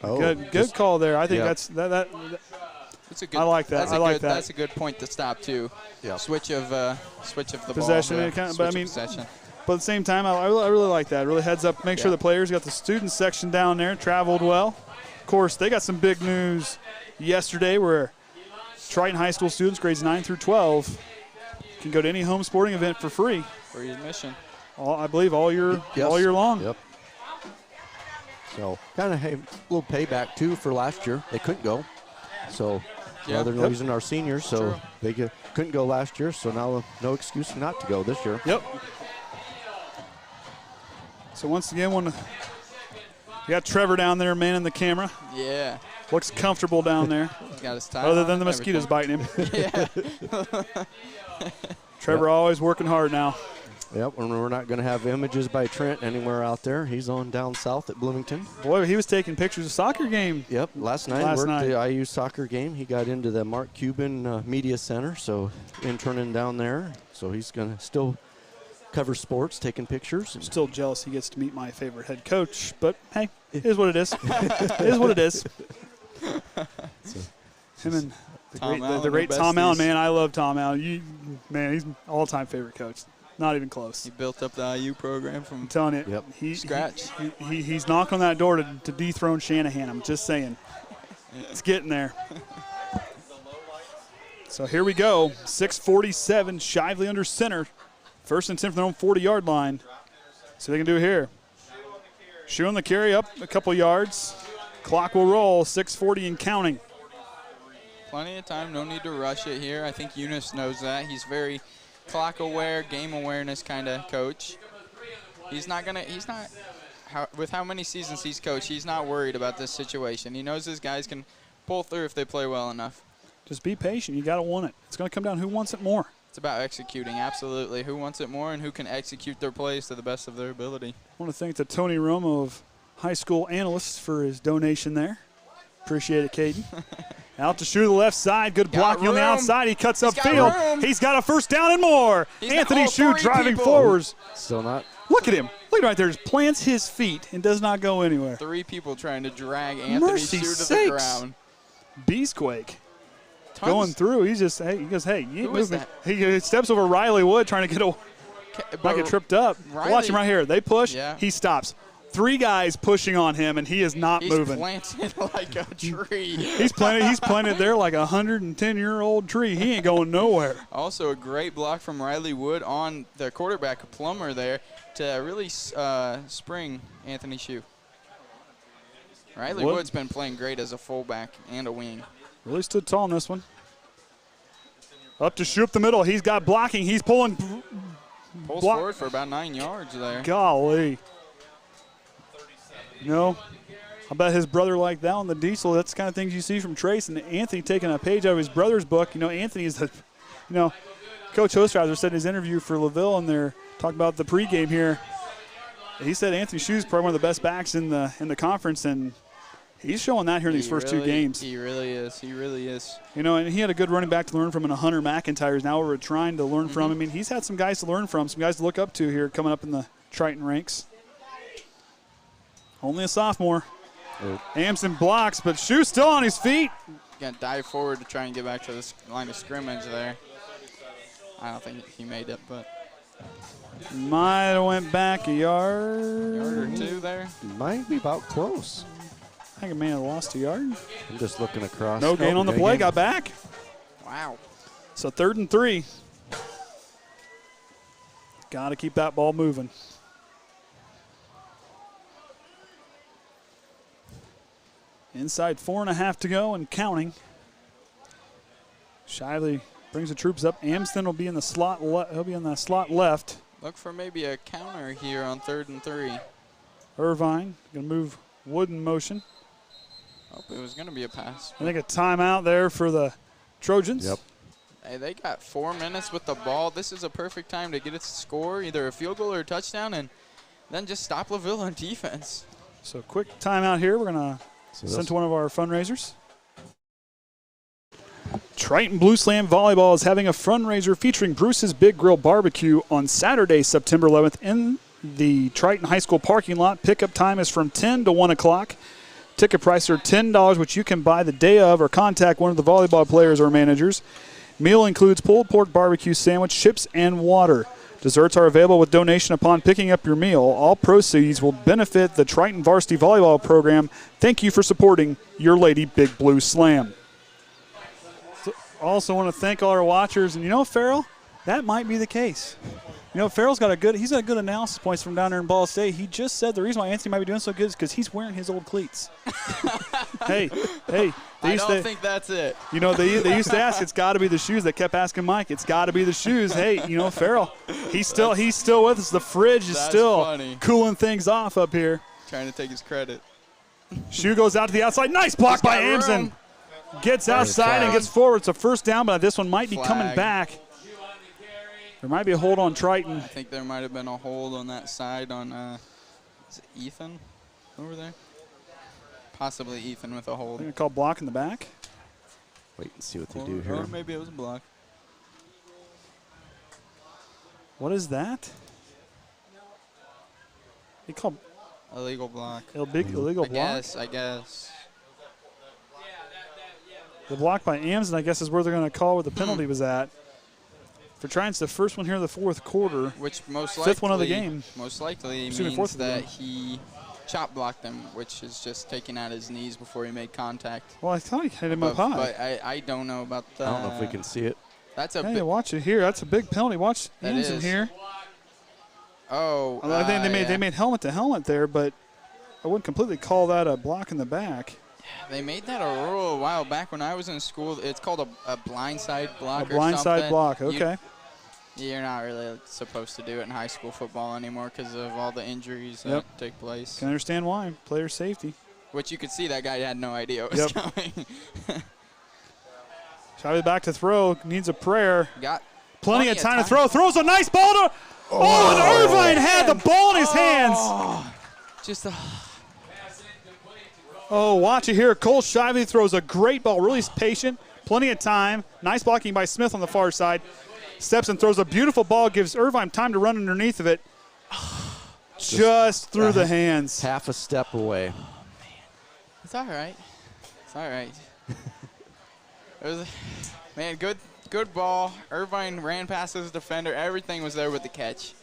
Oh, good call there. I think that's that. I like that. That's a good point to stop too. Yeah. Switch of the possession. ball. But at the same time, I really like that. Really heads up. Make sure the players got the student section down there. Traveled well. Of course, they got some big news yesterday where Triton High School students, grades 9 through 12, can go to any home sporting event for free. Free admission. I believe all year long. Yep. So kind of a little payback too for last year. They couldn't go, so they're losing our seniors, so they couldn't go last year. So now no excuse not to go this year. Yep. So once again, you got Trevor down there manning the camera. Yeah. Looks comfortable down there. He's got his tie other than the mosquitoes biting him. Yeah. Trevor always working hard now. Yep, and we're not going to have images by Trent anywhere out there. He's on down south at Bloomington. Boy, he was taking pictures of soccer game. Yep, last night the IU soccer game. He got into the Mark Cuban Media Center, so interning down there. So he's going to still cover sports, taking pictures. I'm still jealous he gets to meet my favorite head coach, but hey, it is what it is. It is what it is. Him and the great Tom Allen, man. I love Tom Allen. Man, he's all-time favorite coach. Not even close. He built up the IU program from I'm telling you, scratch. He's knocking on that door to dethrone Shanahan. I'm just saying. It's getting there. So here we go. 6:47, Shively under center. First and 10 from their own 40-yard line. See what they can do here. Shoe on the carry up a couple yards. Clock will roll, 6:40 and counting. Plenty of time, no need to rush it here. I think Eunice knows that. He's very clock aware, game awareness kind of coach. With how many seasons he's coached, he's not worried about this situation. He knows his guys can pull through if they play well enough. Just be patient. You got to want it. It's going to come down to who wants it more. It's about executing, absolutely. Who wants it more and who can execute their plays to the best of their ability. I want to thank the Tony Romo of high school analysts for his donation there. Appreciate it, Kaden. Out to shoot the left side. Good blocking on the outside. He cuts upfield. He's got a first down and more. Anthony Shue driving forwards. Still not. Look at him. Look right there. Just plants his feet and does not go anywhere. 3 people trying to drag Anthony Shue to the ground. Beastquake. Going through. He goes, hey, you ain't moving. He steps over Riley Wood trying to not get tripped up. Watch him right here. They push. Yeah. He stops. 3 guys pushing on him, and he is not moving. He's planted like a tree. He's planted there like a 110-year-old tree. He ain't going nowhere. Also a great block from Riley Wood on the quarterback, Plummer, there to really spring Anthony Shue. Riley Wood's been playing great as a fullback and a wing. Really stood tall in this one. Up to Shue up the middle. He's got blocking. He's pulling. Pulls forward for about 9 yards there. Golly. I bet his brother liked that on the diesel. That's the kind of things you see from Trace. And Anthony taking a page out of his brother's book. Anthony is Coach Osterhauser said in his interview for LaVille, and they're talking about the pregame here. He said Anthony Shue is probably one of the best backs in the conference, and he's showing that here in these first 2 games. He really is. He really is. And he had a good running back to learn from, and a Hunter McIntyre is now we're trying to learn from. I mean, he's had some guys to learn from, some guys to look up to here coming up in the Triton ranks. Only a sophomore. Amson blocks, but Shue still on his feet. Going to dive forward to try and get back to the line of scrimmage there. I don't think he made it, but. Might have went back a yard or 2 there. Might be about close. I think a man lost a yard. I'm just looking across. No gain on the play, got back. Wow. So 3rd and 3. Got to keep that ball moving. Inside 4.5 to go and counting. Shively brings the troops up. Amston will be in the slot. He'll be in the slot left. Look for maybe a counter here on 3rd and 3. Irvine going to move Wood in motion. It was going to be a pass. I think a timeout there for the Trojans. Yep. Hey, they got 4 minutes with the ball. This is a perfect time to get it to score, either a field goal or a touchdown, and then just stop LaVille on defense. So quick timeout here. We're going to send to one of our fundraisers. Triton Blue Slam Volleyball is having a fundraiser featuring Bruce's Big Grill Barbecue on Saturday, September 11th in the Triton High School parking lot. Pickup time is from 10 to 1 o'clock. Ticket prices are $10, which you can buy the day of or contact one of the volleyball players or managers. Meal includes pulled pork barbecue sandwich, chips, and water. Desserts are available with donation upon picking up your meal. All proceeds will benefit the Triton Varsity Volleyball program. Thank you for supporting your Lady Big Blue Slam. Also want to thank all our watchers. And Farrell, that might be the case. Farrell's got he's got good analysis points from down there in Ball State. He just said the reason why Anthony might be doing so good is because he's wearing his old cleats. hey. I don't think that's it. They used to ask, it's got to be the shoes. They kept asking Mike, it's got to be the shoes. Hey, Farrell, he's still with us. The fridge is still cooling things off up here. Trying to take his credit. Shue goes out to the outside. Nice block by Amson. Gets outside and gets forward. It's a first down, but this one might be coming back. There might be a hold on Triton. I think there might have been a hold on that side on is it Ethan over there? Possibly Ethan with a hold. They're going to call block in the back. Wait and see what they do here. Or maybe it was a block. What is that? He called illegal block. Illegal block? I guess. The block by Amson, I guess, is where they're going to call where the penalty was at. For Triton's the first one here in the fourth quarter. Which most likely, fifth one of the game. Most likely Excuse means that he chop blocked him, which is just taking out his knees before he made contact. Well, I thought he hit him up high. But I don't know about that. I don't know if we can see it. That's a hey, watch it here. That's a big penalty. Watch Amson here. Oh, I think they made helmet to helmet there, but I wouldn't completely call that a block in the back. They made that a rule a while back when I was in school. It's called a blindside block. A blindside block. Okay. You're not really supposed to do it in high school football anymore because of all the injuries that take place. Can understand why. Player safety. Which you could see that guy had no idea what was coming. Shively back to throw. Needs a prayer. Got plenty of time to throw. Throws a nice ball to. Oh, and Irvine had the ball in his hands. Just a. Oh, watch it here. Cole Shively throws a great ball. Really patient. Plenty of time. Nice blocking by Smith on the far side. Steps and throws a beautiful ball. Gives Irvine time to run underneath of it. Just through the hands. Half a step away. It's all right. It's all right. It was, man, good ball. Irvine ran past his defender. Everything was there with the catch.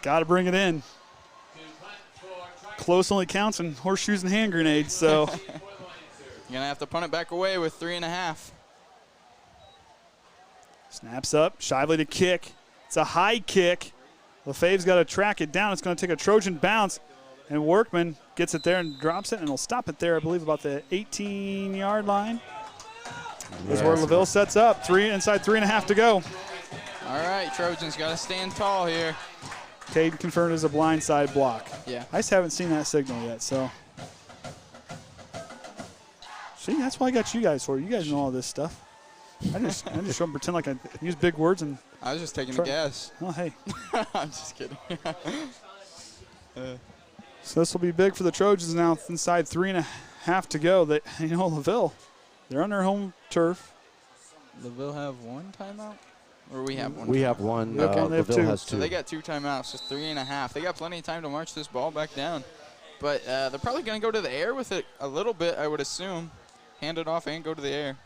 Got to bring it in. Close only counts in horseshoes and hand grenades, so. You're going to have to punt it back away with 3.5. Snaps up. Shively to kick. It's a high kick. LaFave's got to track it down. It's going to take a Trojan bounce. And Workman gets it there and drops it, and he'll stop it there, I believe, about the 18-yard line. That's where LaVille sets up. Inside 3.5 to go. All right, Trojans got to stand tall here. Kaden confirmed as a blindside block. Yeah. I just haven't seen that signal yet, so. See, that's why I got you guys for. You guys know all this stuff. I just show them, pretend like I use big words and. I was just taking a guess. Oh, hey. I'm just kidding. So this will be big for the Trojans now. Inside 3.5 to go. LaVille, they're on their home turf. LaVille have one timeout? Or we have one? We have one. They have LaVille two. has two. So they got 2 timeouts, just 3.5. They got plenty of time to march this ball back down. But they're probably going to go to the air with it a little bit, I would assume. Hand it off and go to the air.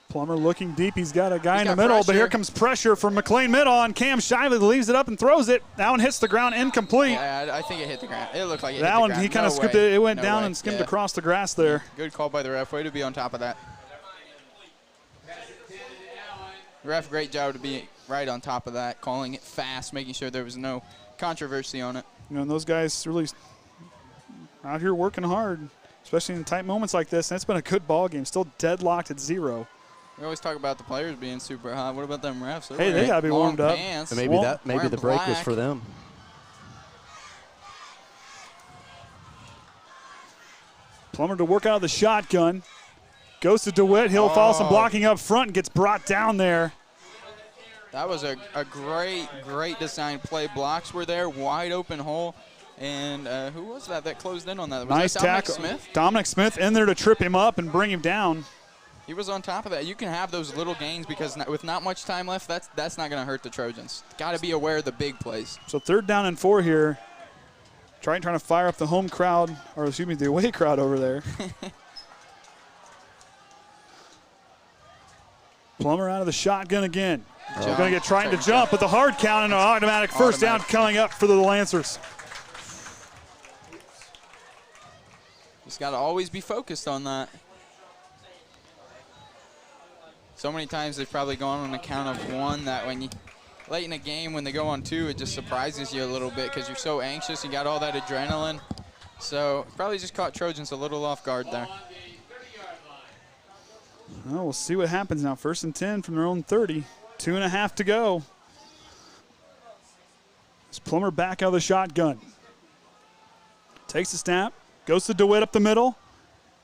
Plummer looking deep. He's got a guy in the middle, pressure. but here comes pressure from McLean middle on Cam Shively. Leaves it up and throws it. That one hits the ground incomplete. Yeah, I think it hit the ground. It looked like it hit that the one, ground. he kind of scooped it. It went down and skimmed across the grass there. Good call by the ref. Way to be on top of that. Ref, great job to be right on top of that, calling it fast, making sure there was no controversy on it. And those guys really out here working hard, especially in tight moments like this. And it's been a good ball game. Still deadlocked at 0. We always talk about the players being super hot. What about them refs? Hey, they got to be warmed up. Pants, and maybe the break was for them. Plummer to work out of the shotgun. Goes to DeWitt. He'll follow some blocking up front and gets brought down there. That was a great design play. Blocks were there, wide open hole. And who was that closed in on that? Was nice that Dominic tackle. Smith? Dominic Smith in there to trip him up and bring him down. He was on top of that. You can have those little gains because with not much time left, that's not going to hurt the Trojans. Got to be aware of the big plays. So 3rd down and 4 here. Trying to fire up the home crowd, or excuse me, the away crowd over there. Plummer out of the shotgun again. We're going to get Triton to jump with the hard count and an automatic first down coming up for the Lancers. Just got to always be focused on that. So many times they've probably gone on the count of 1 that when you late in a game when they go on 2, it just surprises you a little bit because you're so anxious. You got all that adrenaline. So probably just caught Trojans a little off guard there. Well, we'll see what happens now. 1st and 10 from their own 30. 2.5 to go. It's Plummer back out of the shotgun. Takes the snap. Goes to DeWitt up the middle.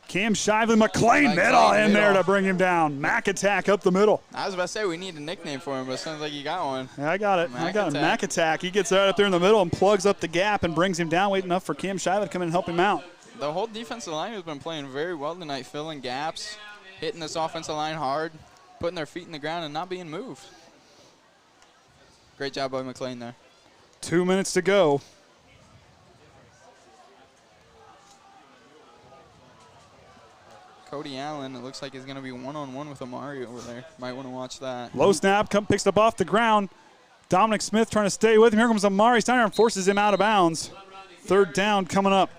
Cam Shively, McLean middle in there to bring him down. Mac attack up the middle. I was about to say we need a nickname for him, but it sounds like you got one. Yeah, I got it. Mac attack. He gets right up there in the middle and plugs up the gap and brings him down, waiting enough for Cam Shively to come in and help him out. The whole defensive line has been playing very well tonight, filling gaps, hitting this offensive line hard, putting their feet in the ground and not being moved. Great job by McLean there. 2 minutes to go. Cody Allen, it looks like he's going to be one-on-one with Amari over there. Might want to watch that. Low snap, picks up off the ground. Dominic Smith trying to stay with him. Here comes Amari Steiner and forces him out of bounds. Third down coming up.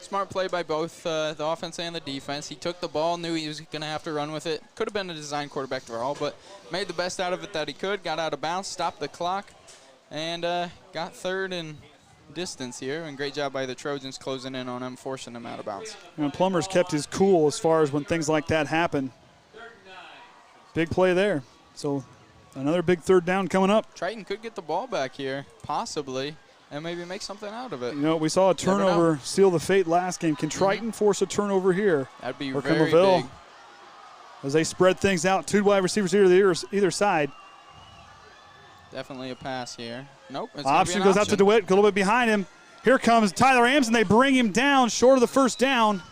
Smart play by both the offense and the defense. He took the ball, knew he was going to have to run with it. Could have been a design quarterback draw, but made the best out of it that he could. Got out of bounds, stopped the clock, and got third and distance here, and great job by the Trojans closing in on him, forcing him out of bounds. And Plummer's kept his cool as far as when things like that happen. Big play there. So another big third down coming up. Triton could get the ball back here, possibly, and maybe make something out of it. You know, we saw a turnover seal the fate last game. Can Triton force a turnover here? That'd be or very LaVille, big. as they spread things out. 2 wide receivers here to either side. Definitely a pass here. Nope. It's Option goes out to DeWitt, a little bit behind him. Here comes Tyler Ames, and they bring him down short of the first down.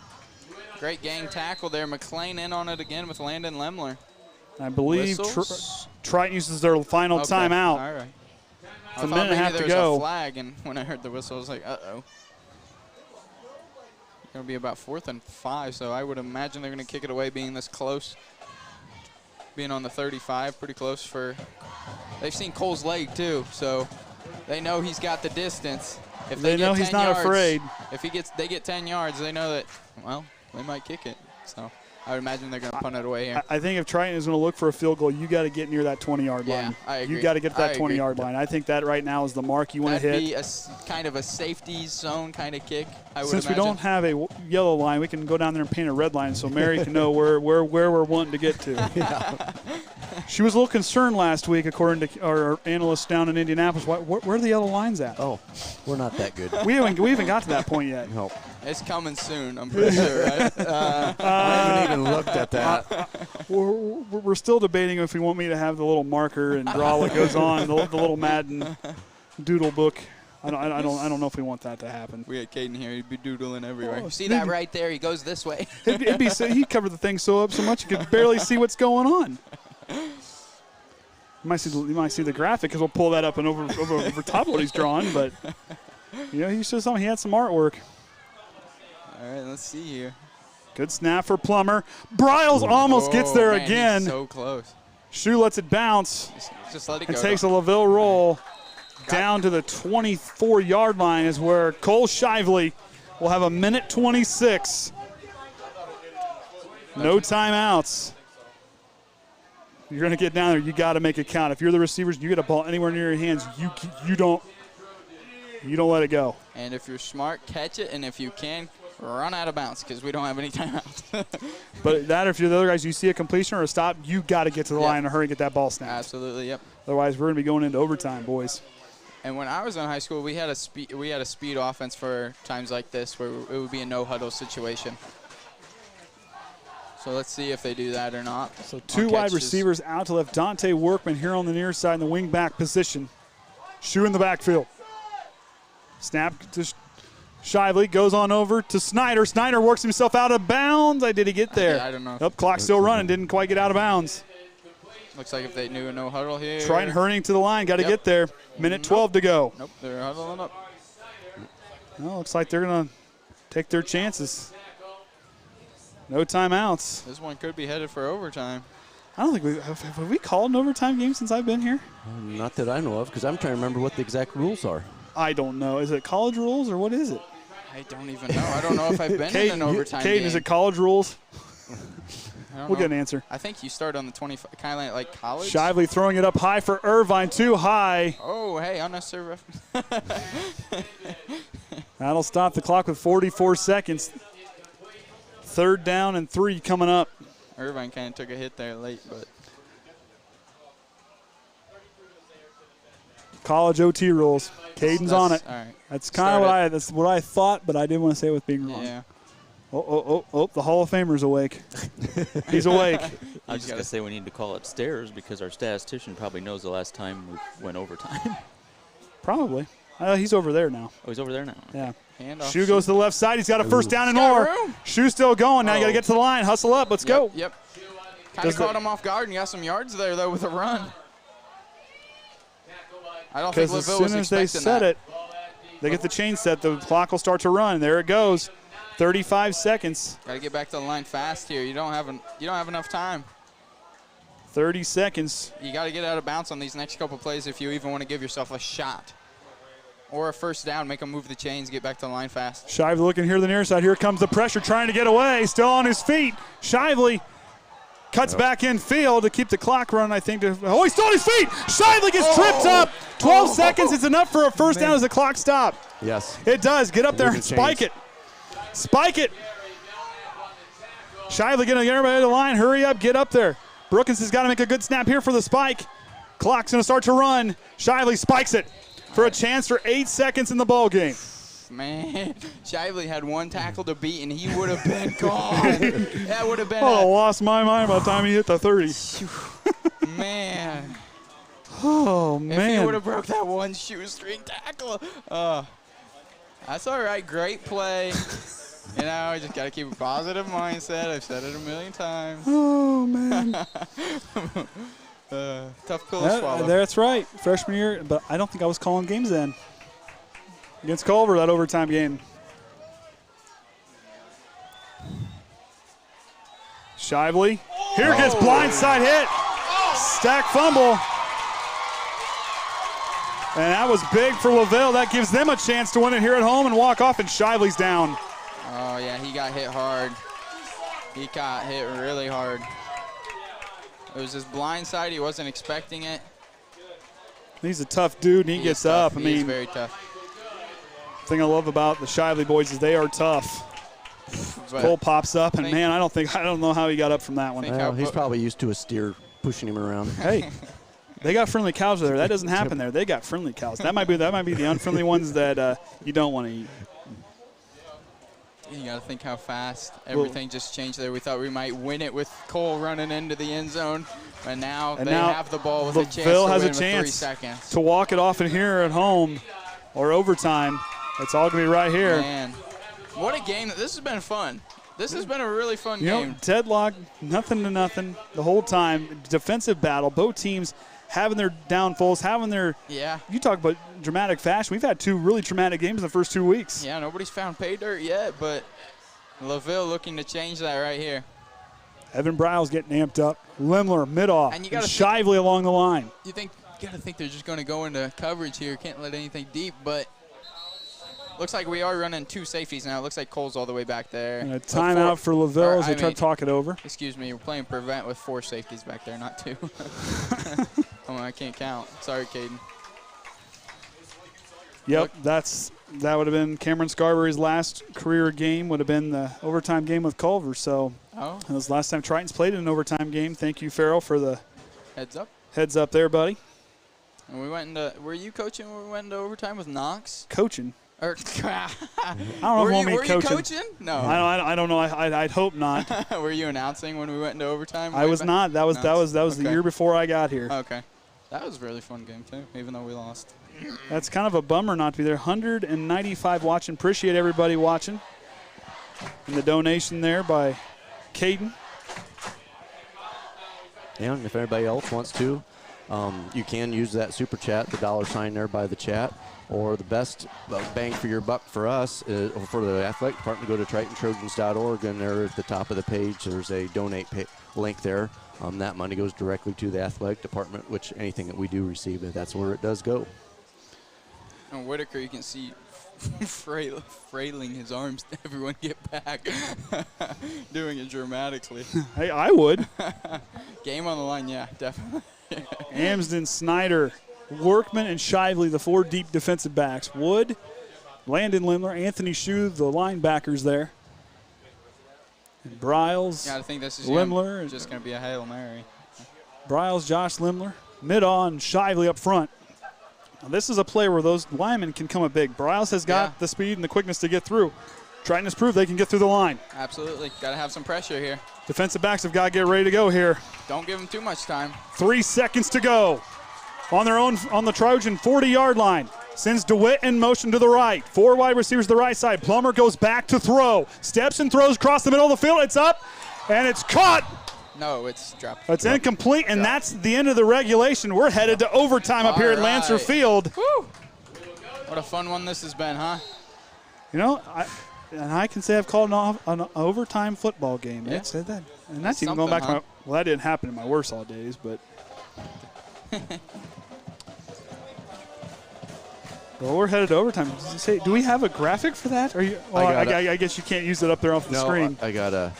Great gang tackle there. McLean in on it again with Landon Lemler. I believe Triton uses their final timeout. All right. It's a minute and a half to go. There was a flag, and when I heard the whistle, I was like, uh-oh. Going to be about 4th and 5, so I would imagine they're going to kick it away being this close. Being on the 35, pretty close for – they've seen Cole's leg too, so they know he's got the distance. If they know he's not afraid. If they get 10 yards, they know that, well, they might kick it. So I would imagine they're going to punt it away here. I think if Triton is going to look for a field goal, you got to get near that 20-yard line. I agree. You got to get to that 20-yard line. I think that right now is the mark you want to hit. That'd be a kind of a safety zone kind of kick, I would Since imagine. we don't have a yellow line, we can go down there and paint a red line so Mary can know where we're wanting to get to. She was a little concerned last week, according to our analysts down in Indianapolis. Where are the yellow lines at? Oh, we're not that good. we haven't got to that point yet. No. It's coming soon, I'm pretty sure, right? I haven't even looked at that. We're still debating if we want me to have the little marker and draw what goes on, the little Madden doodle book. I don't know if we want that to happen. We had Kaden here. He'd be doodling everywhere. See that right there? He goes this way. It'd be he covered the thing so much you could barely see what's going on. You might see the graphic because we'll pull that up and over top of what he's drawing. But you know, he had some artwork. All right, let's see here. Good snap for Plummer. Bryles almost gets there again. He's so close. Shu lets it bounce. Just let it go. And takes a LaVille roll. Down to the 24-yard line is where Cole Shively will have 1:26. No timeouts. You're going to get down there. You got to make it count. If you're the receivers, you get a ball anywhere near your hands, you don't let it go. And if you're smart, catch it. And if you can, run out of bounds because we don't have any timeouts. But that, if you're the other guys, you see a completion or a stop, you got to get to the line in a hurry and get that ball snapped. Absolutely, yep. Otherwise, we're going to be going into overtime, boys. And when I was in high school, we had a speed offense for times like this where it would be a no huddle situation. So let's see if they do that or not. So 2 wide receivers out to left. Dante Workman here on the near side in the wing back position. Shoe in the backfield. Snap to Shively, goes on over to Snyder. Snyder works himself out of bounds. Did he get there? I don't know. Nope, clock still running. Didn't quite get out of bounds. Looks like if they knew a no huddle here. Triton hurrying to the line. Got to get there. Minute 12 to go. Nope, they're huddling up. Well, looks like they're going to take their chances. No timeouts. This one could be headed for overtime. I don't think have we called an overtime game since I've been here? Not that I know of, because I'm trying to remember what the exact rules are. I don't know. Is it college rules or what is it? I don't even know. I don't know if I've been in an overtime game. Kaden, is it college rules? We'll get an answer. I think you start on the 25, kind of like college. Shively throwing it up high for Irvine, too high. Oh, hey, unnecessary reference. That'll stop the clock with 44 seconds. 3rd down and 3 coming up. Irvine kind of took a hit there late, but. College OT rules. Caden's on it. All right. That's kind of what I thought, but I didn't want to say it with being wrong. Yeah. Oh, the Hall of Famer's awake. He's awake. I was just going to say we need to call upstairs because our statistician probably knows the last time we went overtime. Probably. He's over there now. Oh, he's over there now. Yeah. Handoff. Shoe goes to the left side. He's got a first down and more. Shoe's still going. Now you got to get to the line. Hustle up. Let's go. Yep. Kind of caught him off guard and got some yards there, though, with a run. I don't think LaVille was expecting that. As soon as they set it, they get the chain set. The clock will start to run. There it goes. 35 seconds. Got to get back to the line fast here. You don't have enough time. 30 seconds. You got to get out of bounds on these next couple plays if you even want to give yourself a shot. Or a first down, make them move the chains, get back to the line fast. Shively looking here to the near side. Here comes the pressure, trying to get away. Still on his feet. Shively cuts back in field to keep the clock running, I think. Oh, he's still on his feet. Shively gets tripped up. 12 seconds is enough for a first down as the clock stops. Yes. It does. Get up there and spike it. Spike it. Shively getting everybody to the line. Hurry up, get up there. Brookins has got to make a good snap here for the spike. Clock's going to start to run. Shively spikes it for a chance for 8 seconds in the ball game. Man, Shively had one tackle to beat, and he would have been gone. That would have been I lost my mind by the time he hit the 30. Man. Oh, man. If he would have broke that one shoestring tackle. That's all right. Great play. You know, just got to keep a positive mindset. I've said it a million times. Oh, man. Tough pill to swallow. That's right. Freshman year, but I don't think I was calling games then. Against Culver, that overtime game. Shively. Here gets blindside hit. Stack fumble. And that was big for LaVille. That gives them a chance to win it here at home and walk off, and Shively's down. Oh, yeah, he got hit hard. He got hit really hard. It was his blind side. He wasn't expecting it. He's a tough dude, and he gets up. He's very tough. The thing I love about the Shively boys is they are tough. Cole pops up, and man, I don't know how he got up from that one. Well, he's probably used to a steer pushing him around. Hey, they got friendly cows there. That doesn't happen there. They got friendly cows. That might be the unfriendly ones that you don't want to eat. You got to think how fast everything just changed there. We thought we might win it with Cole running into the end zone, but now they have the ball with a chance to win with 3 seconds. To walk it off in here at home or overtime. It's all going to be right here. Man, what a game. This has been fun. This has been a really fun game. Deadlock, nothing to nothing the whole time. Defensive battle. Both teams having their downfalls, having their – you talk about dramatic fashion. We've had 2 really traumatic games in the first 2 weeks. Yeah, nobody's found pay dirt yet, but LaVille looking to change that right here. Evan Bryles getting amped up. Lemler, mid-off, and Shively along the line. You got to think they're just going to go into coverage here. Can't let anything deep, but looks like we are running 2 safeties now. It looks like Cole's all the way back there. And a timeout for LaVille as they try to talk it over. Excuse me, we're playing prevent with 4 safeties back there, not 2. Oh, I can't count. Sorry, Kaden. Yep, that would have been Cameron Scarberry's last career game, would have been the overtime game with Culver. So that was the last time Triton's played in an overtime game. Thank you, Farrell, for the heads up there, buddy. And we went into, were you coaching when we went into overtime with Knox? Coaching. Or, I don't know if were you coaching? No. I don't know. I'd hope not. Were you announcing when we went into overtime? I was not. That was the year before I got here. Okay. That was a really fun game, too, even though we lost. That's kind of a bummer not to be there. 195 watching. Appreciate everybody watching. And the donation there by Kaden. And if anybody else wants to, you can use that super chat, the $sign there by the chat. Or the best bang for your buck for us, for the athletic department, go to TritonTrojans.org, and there at the top of the page, there's a donate link there. That money goes directly to the athletic department, which anything that we do receive, that's where it does go. On Whitaker, you can see frailing his arms to everyone get back, doing it dramatically. Hey, I would. Game on the line, yeah, definitely. Amsden, Snyder, Workman, and Shively, the 4 deep defensive backs. Wood, Landon Lemler, Anthony Shue, the linebackers there. And Bryles, I think this is Lemler. Just going to be a Hail Mary. Bryles, Josh Lemler, mid-on, Shively up front. Now, this is a play where those linemen can come up big. Bryles has got the speed and the quickness to get through. Triton has proved they can get through the line. Absolutely. Got to have some pressure here. Defensive backs have got to get ready to go here. Don't give them too much time. 3 seconds to go. On their own, on the Trojan 40-yard line. Sends DeWitt in motion to the right. 4 wide receivers to the right side. Plummer goes back to throw. Steps and throws across the middle of the field. It's up, and it's caught. No, it's dropped. It's incomplete, and that's the end of the regulation. We're headed to overtime up here at Lancer Field. Woo. What a fun one this has been, huh? You know, And I can say I've called an overtime football game. Yeah. I'd say that. And that's even going back to my – well, that didn't happen in my Warsaw days, but – well, we're headed to overtime. Do we have a graphic for that? Are you? Well, I guess you can't use it up there off the screen. I got to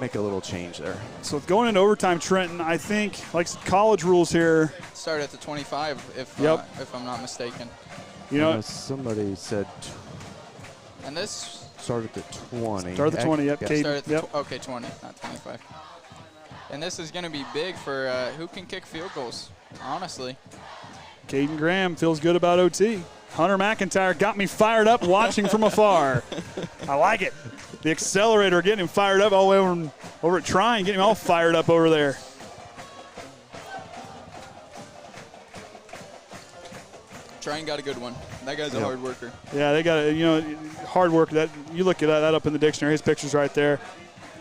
make a little change there. So going into overtime, Trenton, I think, like college rules here. Start at the 25, if I'm not mistaken. You know, somebody said and this start at the 20. Start at the 20, yep. Start at the okay, 20, not 25. And this is going to be big for who can kick field goals, honestly. Kaden Graham feels good about OT. Hunter McIntyre got me fired up watching from afar. I like it. The accelerator getting him fired up all the way over at Triton, getting him all fired up over there. Triton got a good one. That guy's a hard worker. Yeah, they got hard work. That you look at that up in the dictionary. His picture's right there.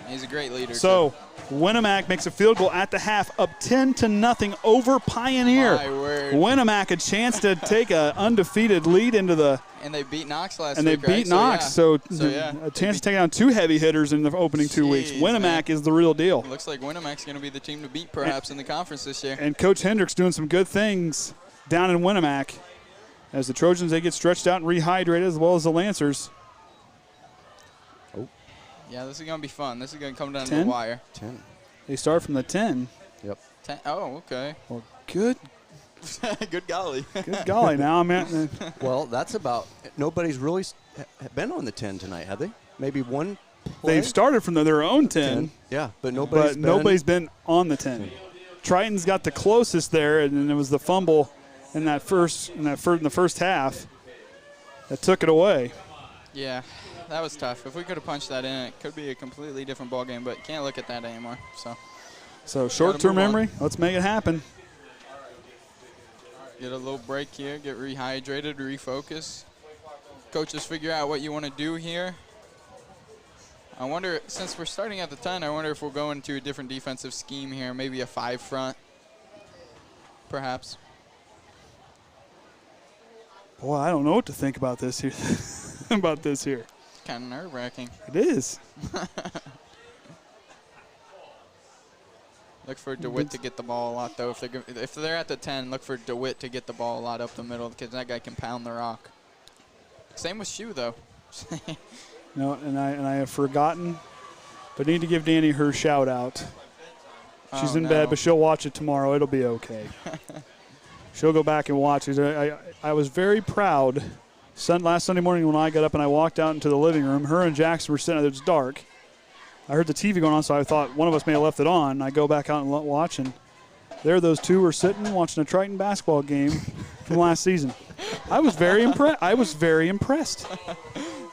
He's a great leader. So, Winnemac makes a field goal at the half, up 10-0 over Pioneer. My word. Winnemac a chance to take an undefeated lead into the. And they beat Knox last week. And they beat Knox, so a chance to take down 2 heavy hitters in the opening 2 weeks. Winnemac is the real deal. Looks like Winnemac's going to be the team to beat, perhaps, in the conference this year. And Coach Hendricks doing some good things down in Winnemac as the Trojans, they get stretched out and rehydrated, as well as the Lancers. Yeah, this is going to be fun. This is going to come down 10? to the wire. 10. They start from the 10. Yep. 10. Oh, okay. Well, good. Good golly. Good golly now, man. Well, that's about – nobody's really been on the 10 tonight, have they? Maybe one play? They've started from their own 10. Yeah, but nobody's been on the 10. Triton's got the closest there, and then it was the fumble in the first half that took it away. Yeah, that was tough. If we could have punched that in, it could be a completely different ball game, but you can't look at that anymore. So short-term memory, let's make it happen. Get a little break here, get rehydrated, refocus. Coaches figure out what you want to do here. I wonder, since we're starting at the 10, I wonder if we'll go into a different defensive scheme here, maybe a 5 front, perhaps. Boy, I don't know what to think about this here. Kind of nerve-wracking. It is. Look for DeWitt to get the ball a lot, though. If they're at the 10, look for DeWitt to get the ball a lot up the middle, because that guy can pound the rock. Same with Shu, though. No, and I have forgotten, but need to give Danny her shout-out. She's in bed, but she'll watch it tomorrow. It'll be okay. She'll go back and watch it. I was very proud last Sunday morning when I got up and I walked out into the living room. Her and Jackson were sitting there. It was dark. I heard the TV going on, so I thought one of us may have left it on. I go back out and watch, and there those two were sitting watching a Triton basketball game from last season. I was very impressed.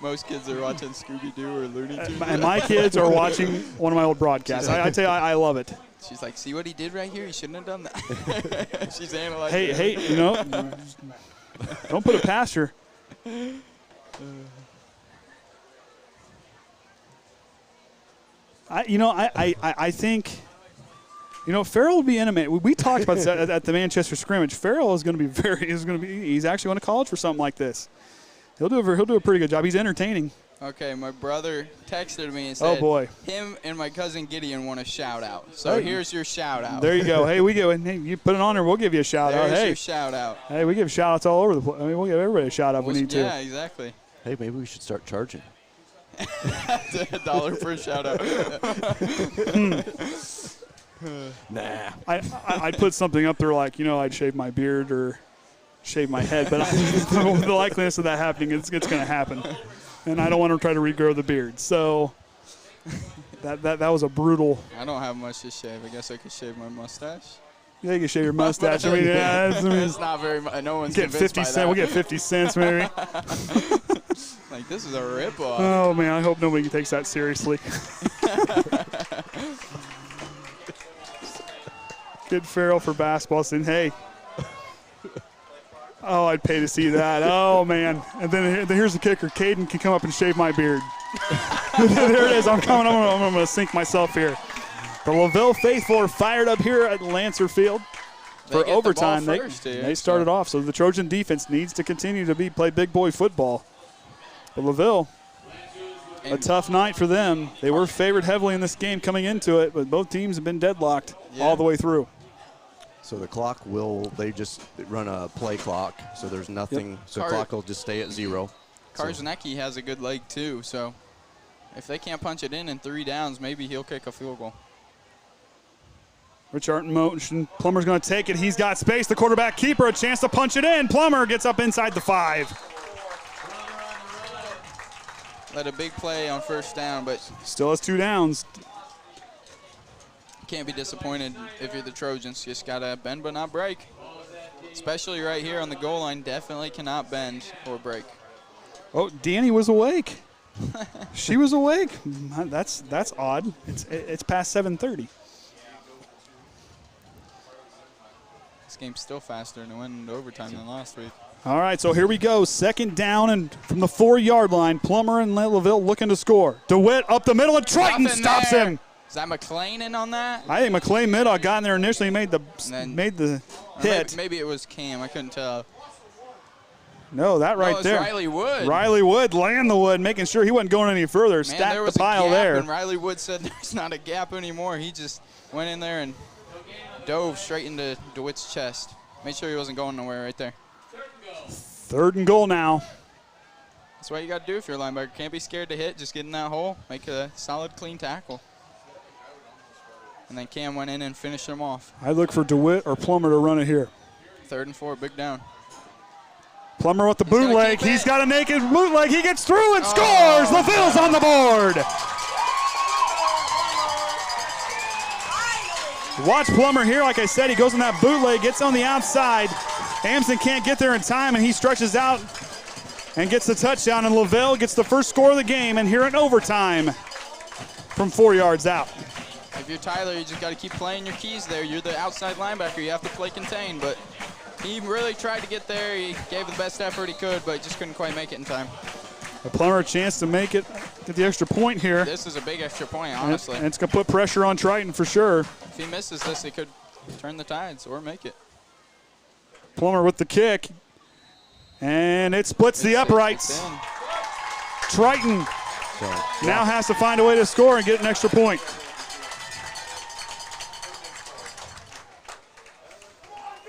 Most kids are watching Scooby-Doo or Looney Tunes. And my kids are watching one of my old broadcasts. I tell you, I love it. She's like, see what he did right here? He shouldn't have done that. She's analyzing it. Hey, don't put it past her. I think, Farrell will be intimate. We talked about this at the Manchester scrimmage. Farrell is going to be he's actually going to college for something like this. He'll do a pretty good job. He's entertaining. Okay, my brother texted me and said, oh boy, him and my cousin Gideon want a shout out. So here's your shout out. There you go. Hey, you put it on there, we'll give you a shout out. There's your shout out. Hey, we give shout outs all over the place. I mean, we'll give everybody a shout out if we need to. Yeah, exactly. Hey, maybe we should start charging. $1 per shout out. Nah. I'd put something up there like, I'd shave my beard or shave my head, but the likeliness of that happening, it's going to happen. And I don't want to try to regrow the beard. So that was a brutal. I don't have much to shave. I guess I could shave my mustache. Yeah, you can shave your mustache. It's not very much. No one's get 50 cents. We'll get 50 cents maybe. Like, this is a ripoff. Oh, man, I hope nobody takes that seriously. Good Farrell for basketball saying, hey. Oh, I'd pay to see that. Oh, man. And then here's the kicker. Kaden can come up and shave my beard. There it is. I'm coming. I'm going to sink myself here. The LaVille faithful are fired up here at Lancer Field for overtime. They started off, so the Trojan defense needs to continue to play big boy football. But LaVille, a tough night for them. They were favored heavily in this game coming into it, but both teams have been deadlocked all the way through. So the clock they just run a play clock, so there's nothing. Yep. So the clock will just stay at 0. Karzanecki has a good leg too, so if they can't punch it in 3 downs, maybe he'll kick a field goal. Richard in motion. Plummer's going to take it. He's got space. The quarterback keeper, a chance to punch it in. Plummer gets up inside the 5. Led a big play on first down, but still has 2 downs. Can't be disappointed if you're the Trojans. Just got to bend but not break. Especially right here on the goal line, definitely cannot bend or break. Oh, Danny was awake. She was awake. That's odd. It's past 7:30. This game's still faster and it went into overtime than last week. All right, so here we go. 2nd down and from the 4-yard line. Plummer and LaVille looking to score. DeWitt up the middle, and Triton stops him. Is that McLean in on that? I think McLean Middaugh got in there initially, made the hit. Maybe it was Cam. I couldn't tell. No, that right there. Riley Wood. Riley Wood laying the wood, making sure he wasn't going any further. Stacked the pile there. And Riley Wood said there's not a gap anymore. He just went in there and dove straight into DeWitt's chest. Made sure he wasn't going nowhere right there. 3rd and goal now. That's what you got to do if you're a linebacker. Can't be scared to hit. Just get in that hole. Make a solid, clean tackle. And then Cam went in and finished him off. I look for DeWitt or Plummer to run it here. 3rd and 4, big down. Plummer with the bootleg. He's got a naked bootleg. He gets through and scores. LaVille's on the board. Watch Plummer here. Like I said, he goes on that bootleg, gets on the outside. Amson can't get there in time, and he stretches out and gets the touchdown. And LaVille gets the first score of the game, and here in overtime from 4 yards out. If you're Tyler, you just got to keep playing your keys there. You're the outside linebacker. You have to play contain, but he really tried to get there. He gave the best effort he could, but just couldn't quite make it in time. Plummer a chance to make it, get the extra point here. This is a big extra point, honestly. And it's going to put pressure on Triton for sure. If he misses this, he could turn the tides or make it. Plummer with the kick. And it splits the uprights. Triton now has to find a way to score and get an extra point.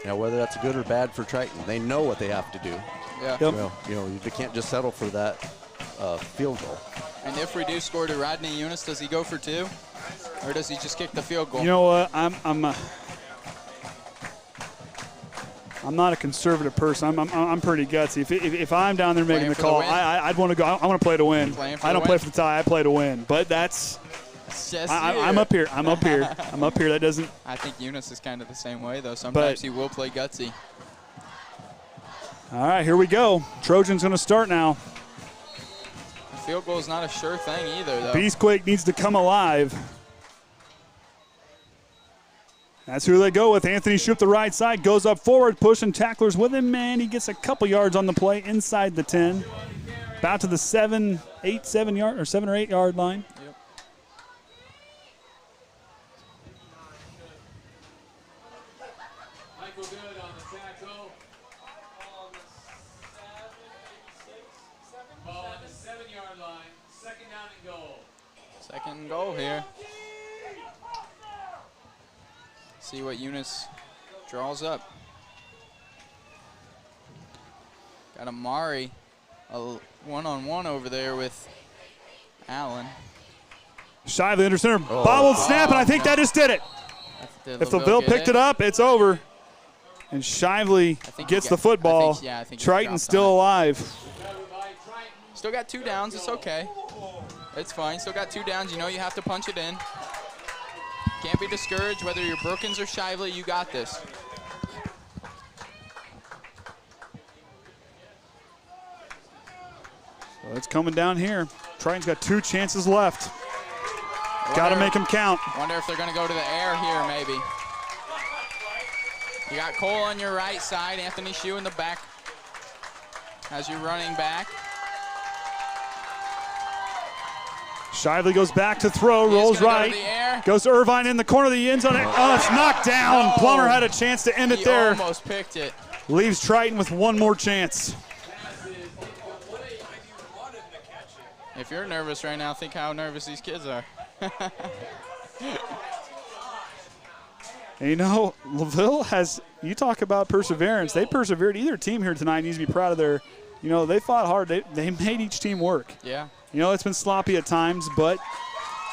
Now, whether that's good or bad for Triton, they know what they have to do. Yeah. Yep. Well, they can't just settle for that field goal. And if we do score to Rodney Eunice, does he go for 2? Or does he just kick the field goal? You know what? I'm not a conservative person. I'm pretty gutsy. If I'm down there making the call, I'd want to go. I want to play to win. I don't play for the tie. I play to win. But that's. I'm up here. I'm up here. That doesn't. I think Eunice is kind of the same way, though. Sometimes he will play gutsy. All right, here we go. Trojan's going to start now. The field goal is not a sure thing either, though. Beastquake needs to come alive. That's who they go with. Anthony Shoop the right side, goes up forward, pushing tacklers with him, and he gets a couple yards on the play inside the 10. About to the 7 or 8 yard line. Yep. On the 7-yard line, 2nd down and goal. 2nd and goal here. See what Eunice draws up. Got Amari, a one-on-one over there with Allen. Shively under center, bobbled snap, and I think that just did it. If LaVille picked it up, it's over. And Shively gets the football. I think Triton's still alive. Still got 2 downs. It's okay. It's fine. Still got 2 downs. You know you have to punch it in. Can't be discouraged. Whether you're Brookins or Shively, you got this. So it's coming down here. Triton's got 2 chances left. Got to make them count. Wonder if they're going to go to the air here, maybe. You got Cole on your right side. Anthony Shue in the back as your running back. Shively goes back to throw, rolls right. Goes to Irvine in the corner of the end zone. Oh, it's knocked down. Plummer had a chance to end it there. He almost picked it. Leaves Triton with one more chance. If you're nervous right now, think how nervous these kids are. And you know, LaVille has, you talk about perseverance. They persevered. Either team here tonight needs to be proud of their, you know, they fought hard. They made each team work. Yeah. You know, it's been sloppy at times, but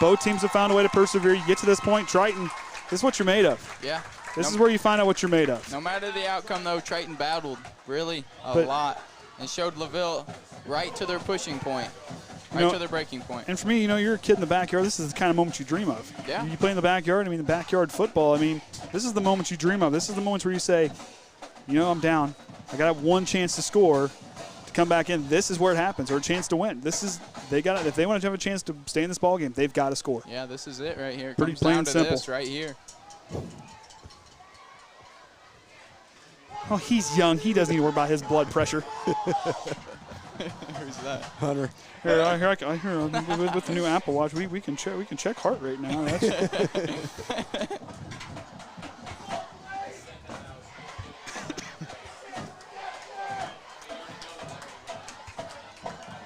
both teams have found a way to persevere. You get to this point, Triton, this is what you're made of. Yeah. This is where you find out what you're made of. No matter the outcome, though, Triton battled really a lot and showed LaVille right to their pushing point. Right to their breaking point. And for me, you know, you're a kid in the backyard. This is the kind of moment you dream of. Yeah. You play in the backyard. I mean, the backyard football. I mean, this is the moment you dream of. This is the moments where you say, you know, I'm down. I got one chance to score to come back in. This is where it happens, or a chance to win. This is, they got it. If they want to have a chance to stay in this ball game, they've got to score. Yeah, this is it right here. It Pretty comes plain down and to simple. this right here. Oh, he's young. He doesn't even worry about his blood pressure. Who's that? Hunter. Here, with the new Apple Watch, we can check heart rate now.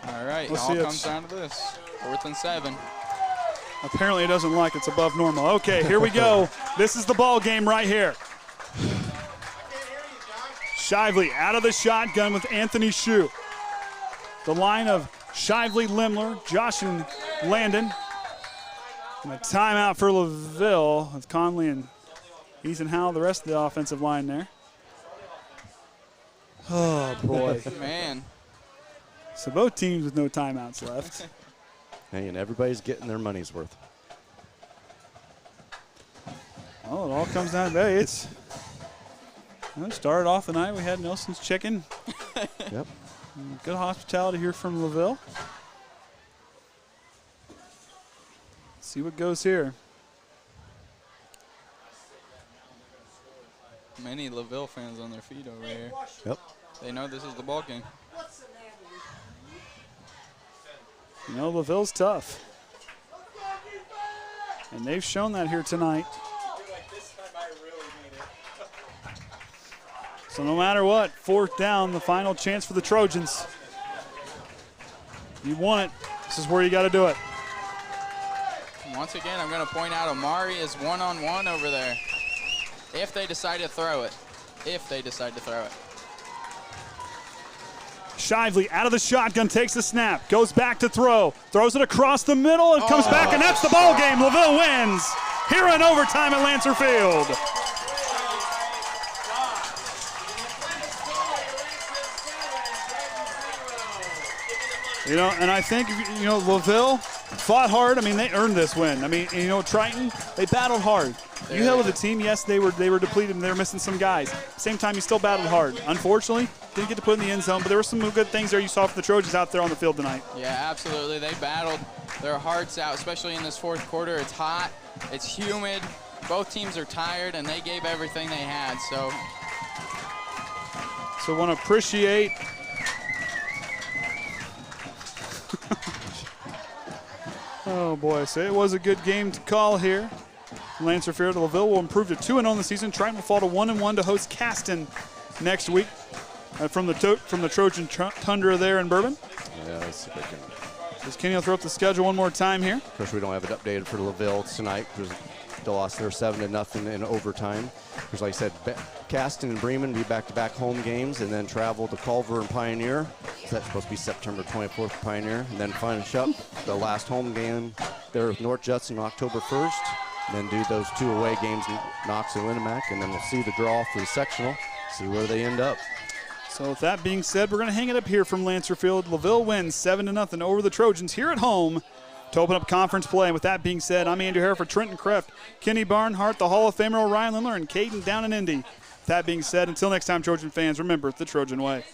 All right, Let's all see, comes down to this. 4th and 7. Apparently it doesn't like it's above normal. Okay, here we go. This is the ball game right here. Shively out of the shotgun with Anthony Shue. The line of Shively, Lemler, Josh, and Landon. And a timeout for LaVille with Conley and Ethan Howell, the rest of the offensive line there. Oh, boy. Man. So both teams with no timeouts left. Hey, and everybody's getting their money's worth. Oh, it all comes down to, hey, it's, started off the night, we had Nelson's Chicken. Yep. Good hospitality here from LaVille. See what goes here. Many LaVille fans on their feet over here. Yep. They know this is the ball game. You know, LaVille's tough. And they've shown that here tonight. So no matter what, 4th down, the final chance for the Trojans. You want it. This is where you got to do it. Once again, I'm going to point out Amari is one-on-one over there. If they decide to throw it. If they decide to throw it. Shively out of the shotgun, takes the snap, goes back to throw, throws it across the middle, and comes back, and that's the ball game. LaVille wins here in overtime at Lancer Field. You know, and I think, you know, LaVille fought hard. I mean, they earned this win. I mean, you know, Triton, they battled hard. You held with the team. Yes, they were depleted and they were missing some guys. Same time, you still battled hard. Unfortunately, didn't get to put in the end zone, but there were some good things there you saw for the Trojans out there on the field tonight. Yeah, absolutely. They battled their hearts out, especially in this 4th quarter. It's hot. It's humid. Both teams are tired, and they gave everything they had. So I want to appreciate oh, boy. So it was a good game to call here. Lancer Field. LaVille will improve to 2-0 in the season. Triton will fall to 1-1 to host Caston next week from the Trojan Tundra there in Bourbon. Yeah, let's see if I can. Does Kenny will throw up the schedule one more time here? Of course, we don't have it updated for LaVille tonight because they lost their 7-0 in overtime. Because, like I said, Caston and Bremen be back-to-back home games, and then travel to Culver and Pioneer. So that's supposed to be September 24th for Pioneer. And then finish up the last home game there with North Judson October 1st. And then do those 2 away games in Knox and Winnemac. And then we'll see the draw for the sectional, see where they end up. So with that being said, we're going to hang it up here from Lancer Field. LaVille wins 7-0 over the Trojans here at home to open up conference play. And with that being said, I'm Andrew Hare for Trenton Kreft, Kenny Barnhart, the Hall of Famer Orion Lemler, and Kaden down in Indy. With that being said, until next time, Trojan fans, remember the Trojan way.